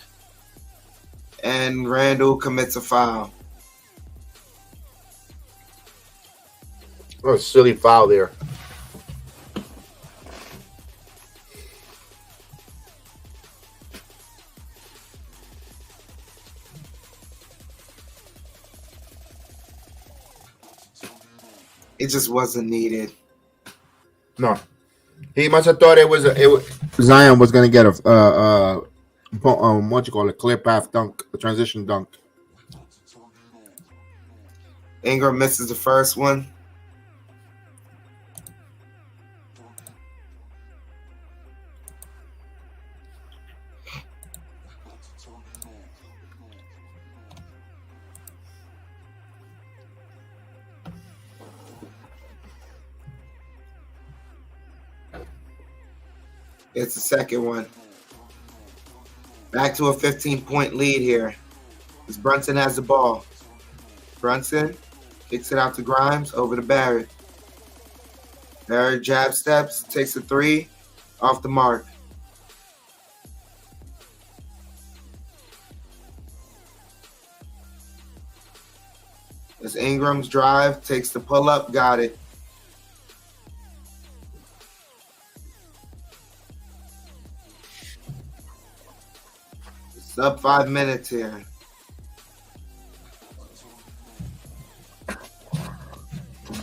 And Randall commits a foul. Oh, silly foul there. It just wasn't needed. No, he must have thought Zion was gonna get a what you call it, clear path dunk, a transition dunk. Ingram misses the first one. It's the second one. Back to a 15-point lead here. As Brunson has the ball. Brunson kicks it out to Grimes, over to Barrett. Barrett jab steps, takes a three, off the mark. As Ingram's drive, takes the pull-up, got it. Up 5 minutes here.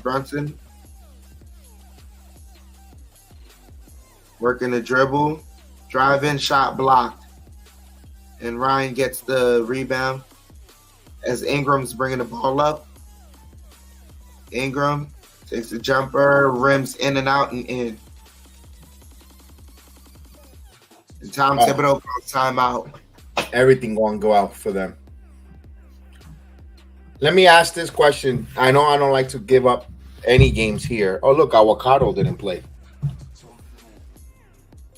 Brunson working the dribble, drive in, shot blocked, and Ryan gets the rebound as Ingram's bringing the ball up. Ingram takes the jumper, rims in and out and in. And Tom Thibodeau calls timeout. Everything going to go out for them. Let me ask this question. I know I don't like to give up any games here. Oh, look, Avocado didn't play.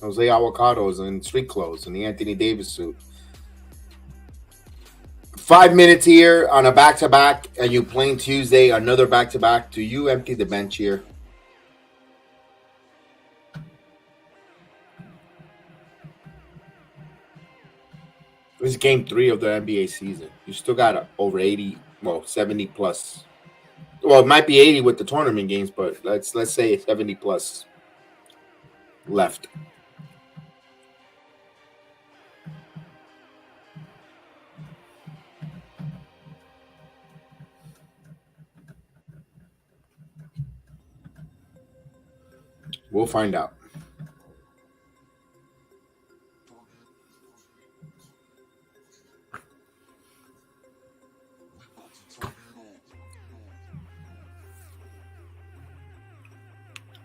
Jose Avocado's in street clothes in the Anthony Davis suit. 5 minutes here on a back-to-back, and you playing Tuesday, another back-to-back. Do you empty the bench here? This is game 3 of the NBA season. You still got over 80, 70 plus. Well, it might be 80 with the tournament games, but let's say 70 plus left. We'll find out.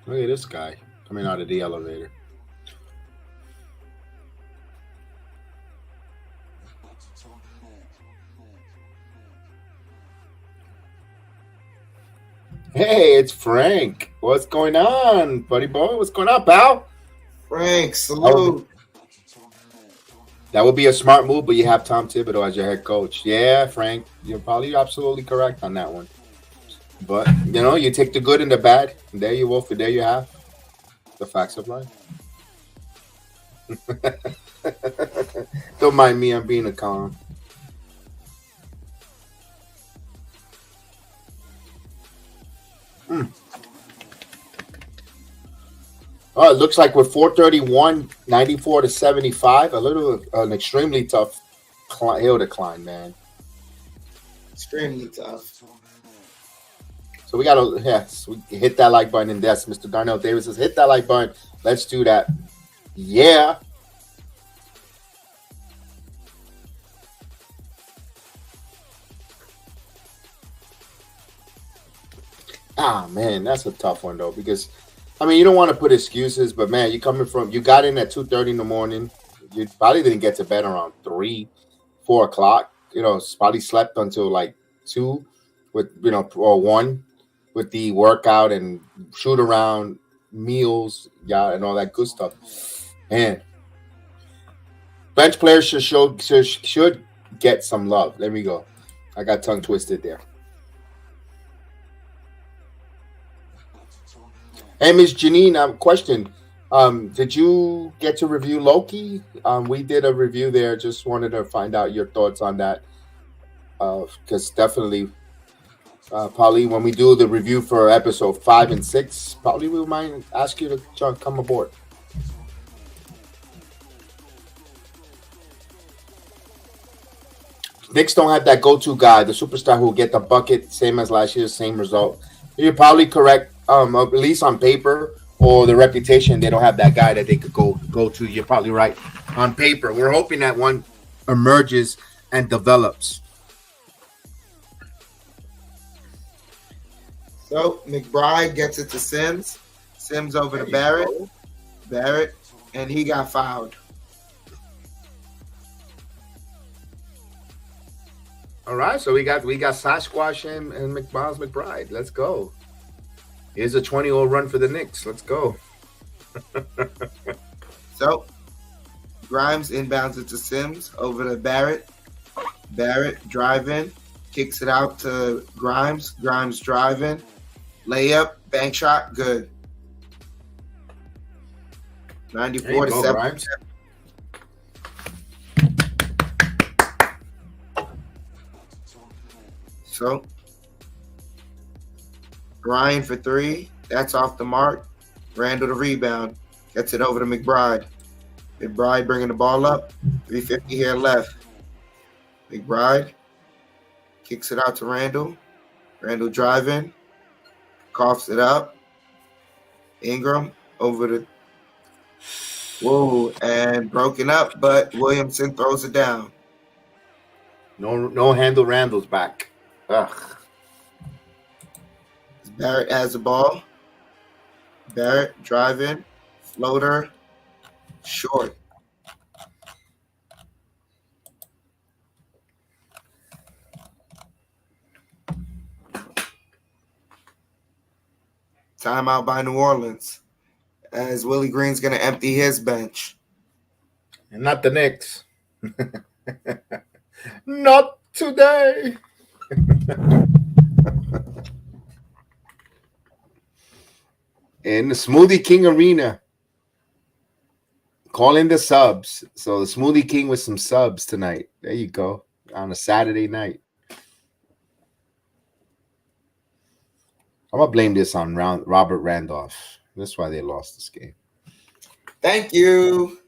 Look at this guy coming out of the elevator. Hey, it's Frank. What's going on, buddy boy? What's going on, pal? Frank, salute. That would be a smart move, but you have Tom Thibodeau as your head coach. Yeah, Frank, you're probably absolutely correct on that one. But, you take the good and the bad. And there you will. There you have the facts of life. Don't mind me. I'm being a con. Oh, it looks like with 431, 94 to 75, an extremely tough hill to climb, man. Extremely tough. So we we hit that like button, and that's Mr. Darnell Davis says, hit that like button. Let's do that. Yeah. Ah, man, that's a tough one, though, because, you don't want to put excuses, but, man, you got in at 2:30 in the morning. You probably didn't get to bed around 3, 4 o'clock. Probably slept until like 2 or 1. With the workout and shoot around, meals, and all that good stuff. Man, Bench players should get some love. Let me go. I got tongue twisted there. Hey, Miss Janine, question. Did you get to review Loki? We did a review there. Just wanted to find out your thoughts on that. Because definitely, probably when we do the review for episode 5 and 6, probably we might ask you to come aboard. Knicks don't have that go-to guy, the superstar who will get the bucket, same as last year, same result. You're probably correct, at least on paper or the reputation. They don't have that guy that they could go to. You're probably right on paper. We're hoping that one emerges and develops. So McBride gets it to Sims. Sims over to Barrett. Barrett, and he got fouled. All right, so we got Sasquatch and McBride. Let's go. Here's a 20-0 run for the Knicks. Let's go. So Grimes inbounds it to Sims over to Barrett. Barrett driving, kicks it out to Grimes. Grimes driving, layup, bank shot, good. 94 to 7. Grimes. So Ryan for 3. That's off the mark. Randall the rebound. Gets it over to McBride. McBride bringing the ball up. 3:50 here left. McBride kicks it out to Randall. Randall driving. Coughs it up. Ingram over to and broken up, but Williamson throws it down. No handle. Randall's back. Ugh. Barrett has the ball. Barrett driving. Floater. Short. Timeout by New Orleans. As Willie Green's going to empty his bench. And not the Knicks. Not today. In the Smoothie King Arena. Call in the subs. So the Smoothie King with some subs tonight. There you go. On a Saturday night. I'm going to blame this on Robert Randolph. That's why they lost this game. Thank you.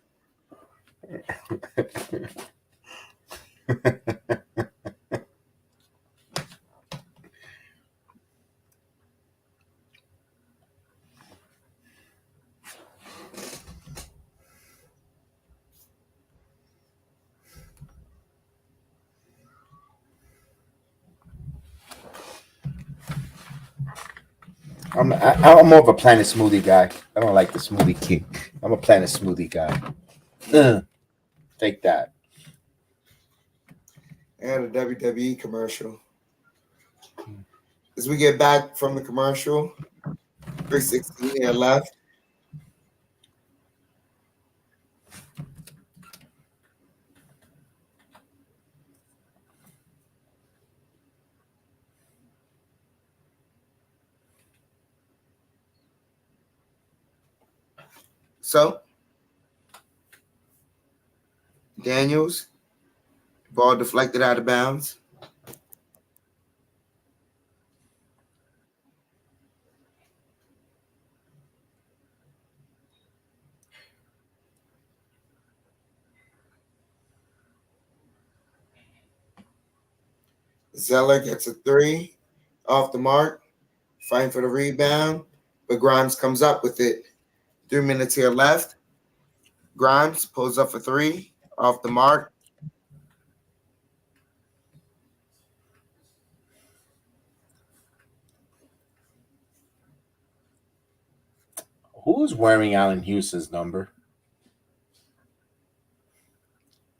I'm more of a Planet Smoothie guy. I don't like the Smoothie King. I'm a Planet Smoothie guy. Take that. And a WWE commercial. As we get back from the commercial, 3:16 here left. So, Daniels, ball deflected out of bounds. Zeller gets a 3 off the mark, fighting for the rebound, but Grimes comes up with it. 3 minutes here left. Grimes pulls up for 3 off the mark. Who's wearing Allen Houston's number?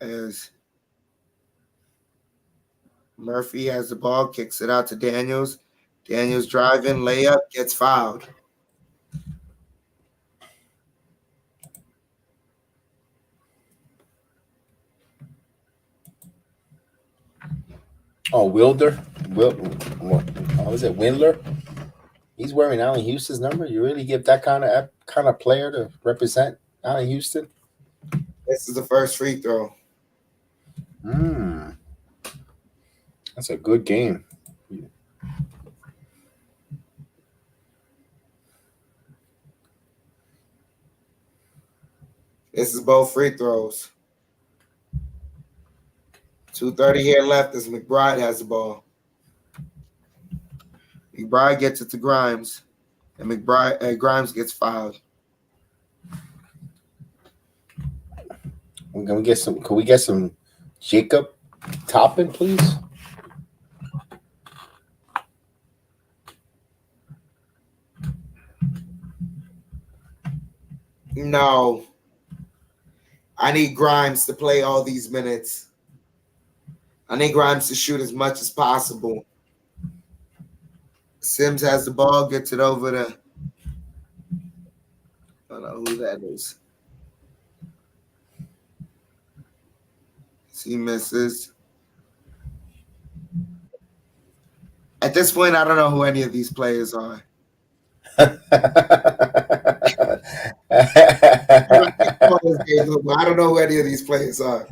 As Murphy has the ball, kicks it out to Daniels. Daniels driving, layup, gets fouled. Wilder. How is it? Windler. He's wearing Allen Houston's number. You really give that kind of player to represent Allen Houston? This is the first free throw. That's a good game. This is both free throws. 2:30 here left as McBride has the ball. McBride gets it to Grimes, and Grimes gets fouled. Can we get some Jacob Toppin, please? No. I need Grimes to play all these minutes. I need Grimes to shoot as much as possible. Sims has the ball, gets it over to, I don't know who that is. He misses. At this point, I don't know who any of these players are. I don't know who any of these players are.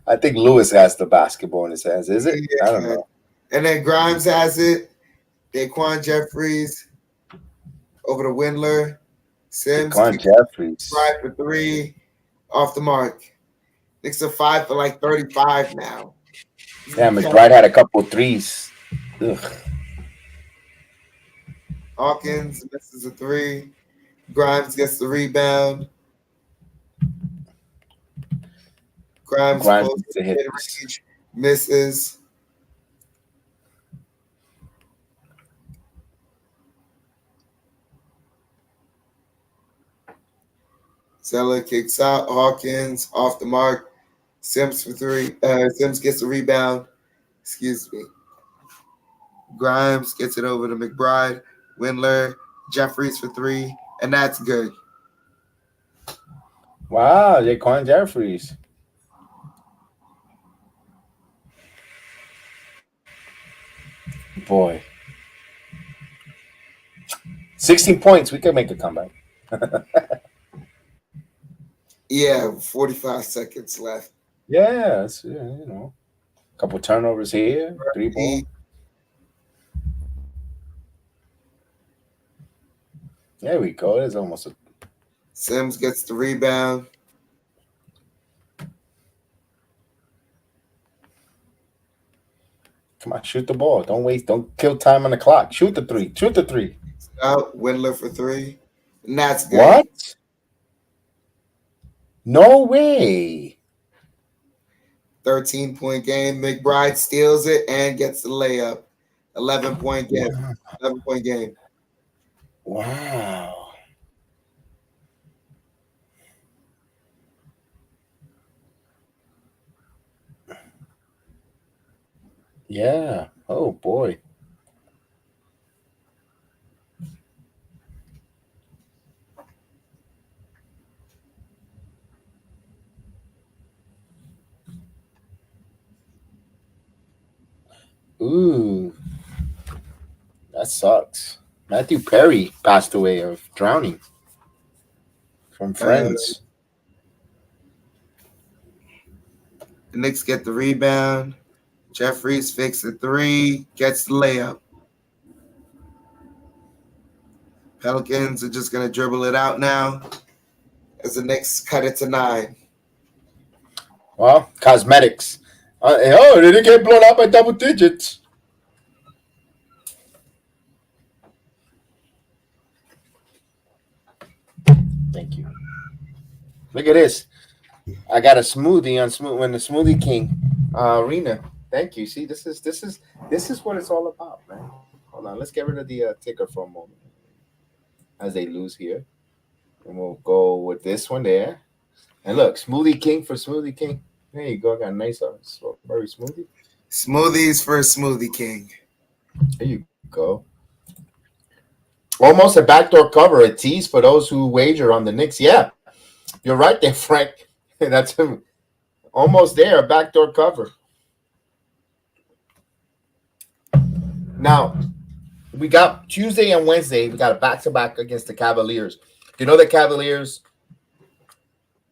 I think Lewis has the basketball in his hands. Is it? Yeah. I don't know. And then Grimes has it. Daquan Jeffries over to Windler. Sims. Daquan Jeffries. 5 for 3. Off the mark. Knicks are 5 for like 35 now. Yeah, McBride had a couple threes. Ugh. Hawkins misses a 3. Grimes gets the rebound. Grimes goes to mid-range, misses. Zeller kicks out. Hawkins off the mark. Sims for 3. Sims gets the rebound. Excuse me. Grimes gets it over to McBride. Windler, Jeffries for 3, and that's good. Wow, Daquan Jeffries. Boy. 16 points. We could make a comeback. Yeah, 45 seconds left. Yeah, a couple turnovers here, 3 ball. There we go. There's almost a. Sims gets the rebound. Come on, shoot the ball. Don't kill time on the clock. Shoot the 3. Shoot the 3. Out, Windler for 3. And that's good. What? No way. 13-point game. McBride steals it and gets the layup. 11-point game. 11-point game. Wow. Yeah. Oh, boy. Ooh. That sucks. Matthew Perry passed away of drowning from Friends. The Knicks get the rebound. Jeffries fakes the 3, gets the layup. Pelicans are just going to dribble it out now as the Knicks cut it to 9. Well, cosmetics. They didn't get blown out by double digits. Thank you. Look at this. I got a smoothie on when the Smoothie King arena. Thank you. See, this is what it's all about, man. Hold on, let's get rid of the ticker for a moment as they lose here, and we'll go with this one there. And look, Smoothie King for Smoothie King. There you go. I got a nice strawberry smoothie. Smoothies for Smoothie King. There you go. Almost a backdoor cover, a tease for those who wager on the Knicks. Yeah, you're right there, Frank. That's almost there, a backdoor cover. Now we got Tuesday and Wednesday. We got a back-to-back against the Cavaliers. You know the Cavaliers.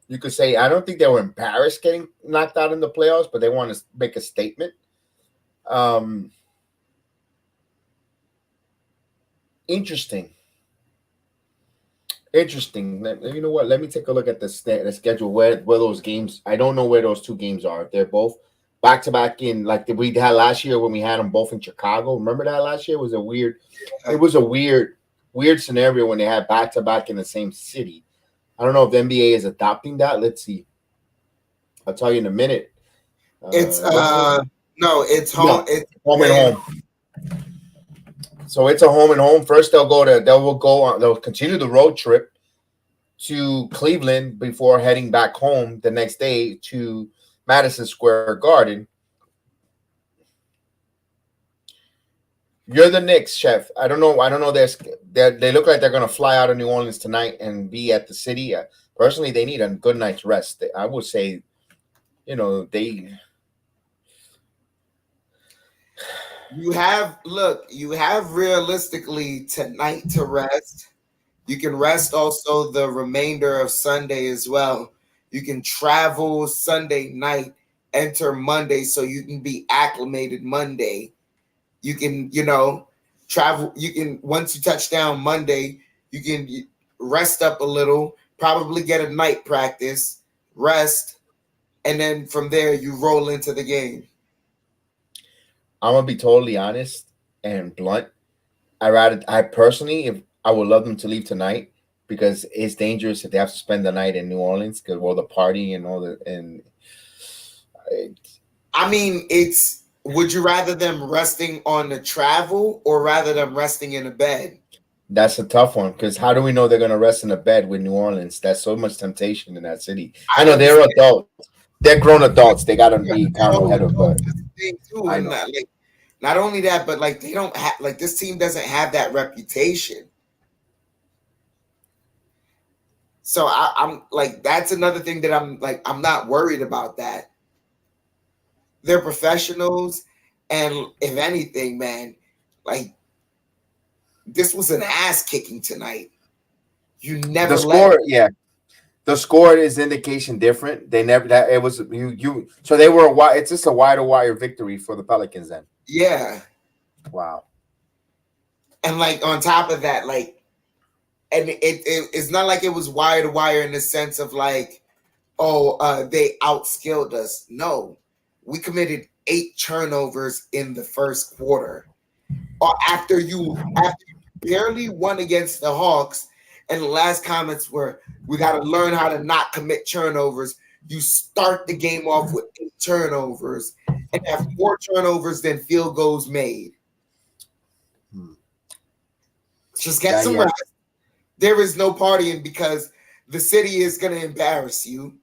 You could say I don't think they were embarrassed getting knocked out in the playoffs, but they want to make a statement. Interesting. You know what? Let me take a look at the schedule where those games. I don't know where those two games are. They're both back to back in like we had last year when we had them both in Chicago. Remember that last year? It was a weird. It was a weird scenario when they had back to back in the same city. I don't know if the NBA is adopting that. Let's see. I'll tell you in a minute. It's no, it's home. No, it's home and home. So it's a home and home. First, they'll continue the road trip to Cleveland before heading back home the next day to Madison Square Garden. You're the Knicks, Chef. I don't know. They look like they're going to fly out of New Orleans tonight and be at the city. Personally, they need a good night's rest. I would say, they. You have realistically tonight to rest. You can rest also the remainder of Sunday as well. You can travel Sunday night, enter Monday so you can be acclimated Monday. You can, travel. You can, once you touch down Monday, you can rest up a little, probably get a night practice, rest, and then from there you roll into the game. I'm gonna be totally honest and blunt. I personally, if I would love them to leave tonight because it's dangerous if they have to spend the night in New Orleans because all the party and all the I mean, would you rather them resting on the travel or rather them resting in a bed? That's a tough one because how do we know they're gonna rest in a bed with New Orleans? That's so much temptation in that city. I know they're adults. They're grown adults. They gotta be kind of ahead of but I know. Not only that, but like they don't have this team doesn't have that reputation. So I'm like that's another thing that I'm not worried about that. They're professionals, and if anything, man, like this was an ass kicking tonight. You never the score, yeah. The score is indication different. They never that it was you. So they were it's just a wire victory for the Pelicans then. Yeah. Wow. And like on top of that, like, and it's not like it was wire to wire in the sense of like, they outskilled us. No, we committed 8 turnovers in the first quarter. Or after you barely won against the Hawks, and the last comments were, we got to learn how to not commit turnovers. You start the game off with 8 turnovers and have more turnovers than field goals made. Just get some rest. There is no partying because the city is going to embarrass you.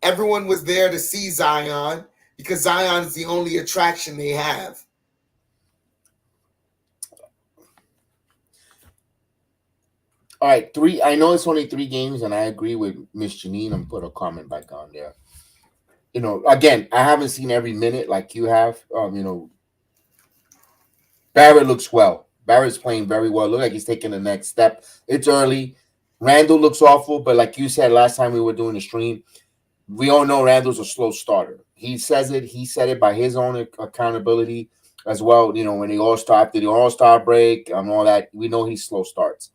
Everyone was there to see Zion because Zion is the only attraction they have. All right, 3. I know it's only 3 games, and I agree with Miss Janine. I'm put a comment back on there. Again, I haven't seen every minute like you have. Barrett looks well. Barrett's playing very well. Look like he's taking the next step. It's early. Randall looks awful, but like you said last time we were doing the stream, we all know Randall's a slow starter. He says it. He said it by his own accountability as well. When the after the All-Star break and all that, we know he slow starts.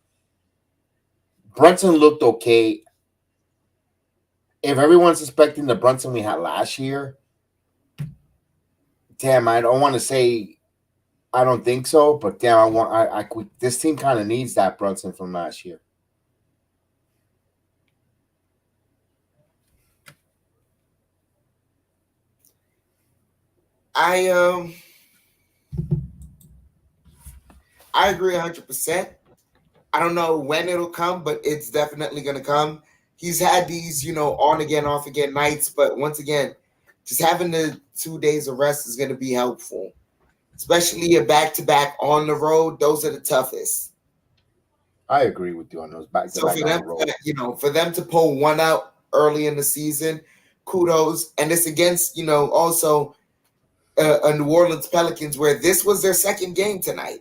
Brunson looked okay. If everyone's expecting the Brunson we had last year, damn, I don't want to say I don't think so, but damn, this team kind of needs that Brunson from last year. I agree 100%. I don't know when it'll come, but it's definitely going to come. He's had these, on again, off again nights, but once again, just having the 2 days of rest is going to be helpful, especially a back-to-back on the road. Those are the toughest. I agree with you on those back-to-back on the road. For them to pull one out early in the season, kudos. And it's against, also New Orleans Pelicans, where this was their second game tonight.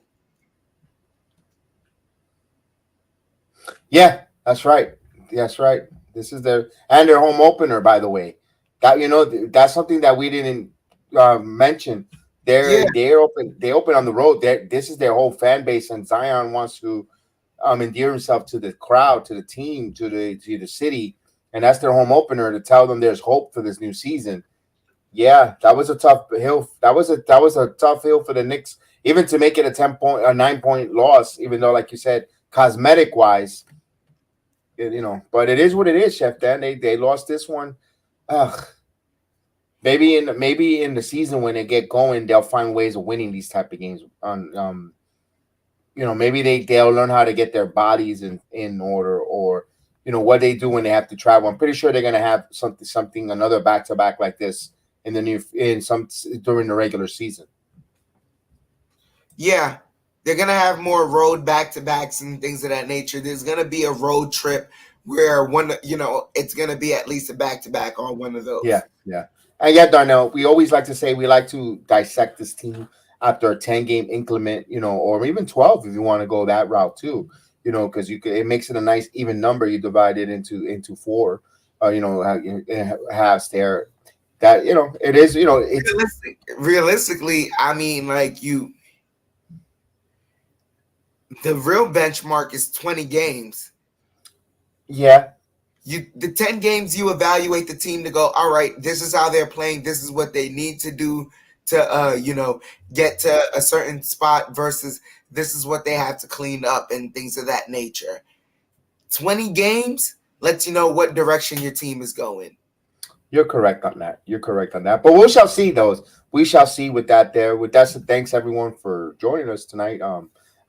Yeah, that's right. That's right. This is their home opener, by the way. That's something that we didn't mention. They're open. They open on the road. This is their whole fan base, and Zion wants to endear himself to the crowd, to the team, to the city, and that's their home opener to tell them there's hope for this new season. Yeah, that was a tough hill. That was a tough hill for the Knicks, even to make it a 9-point loss. Even though, like you said, cosmetic wise, but it is what it is, Chef Dan. They lost this one. Ugh. Maybe in the season when they get going, they'll find ways of winning these type of games. Maybe they'll learn how to get their bodies in order, or what they do when they have to travel. I'm pretty sure they're gonna have something another back-to-back like this during the regular season. Yeah, they're gonna have more road back-to-backs and things of that nature. There's gonna be a road trip where it's gonna be at least a back-to-back on one of those. Yeah. And yeah, Darnell, we always like to say we like to dissect this team after a 10-game increment, or even 12 if you want to go that route too, because it makes it a nice even number. You divide it into 4, halves there. That it is, it's realistically, I mean, like the real benchmark is 20 games. Yeah. The 10 games, you evaluate the team to go, all right, this is how they're playing. This is what they need to do to, get to a certain spot versus this is what they have to clean up and things of that nature. 20 games lets you know what direction your team is going. You're correct on that. But we shall see those. We shall see with that there. With that, so thanks everyone for joining us tonight.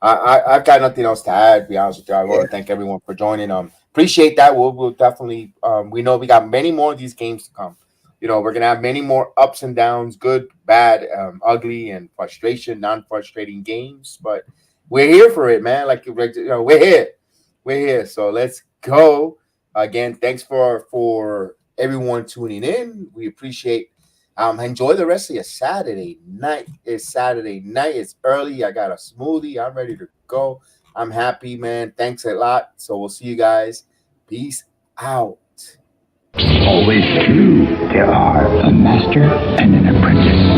I've got nothing else to add, to be honest with you. I want to thank everyone for joining. Appreciate that. We'll definitely we know we got many more of these games to come. We're gonna have many more ups and downs, good, bad, ugly, and frustration, non-frustrating games. But we're here for it, man. Like we're here. So let's go. Again, thanks for everyone tuning in. We appreciate. Enjoy the rest of your Saturday night. It's Saturday night. It's early. I got a smoothie. I'm ready to go. I'm happy, man. Thanks a lot. So we'll see you guys. Peace out. Always true. There are a master and an apprentice.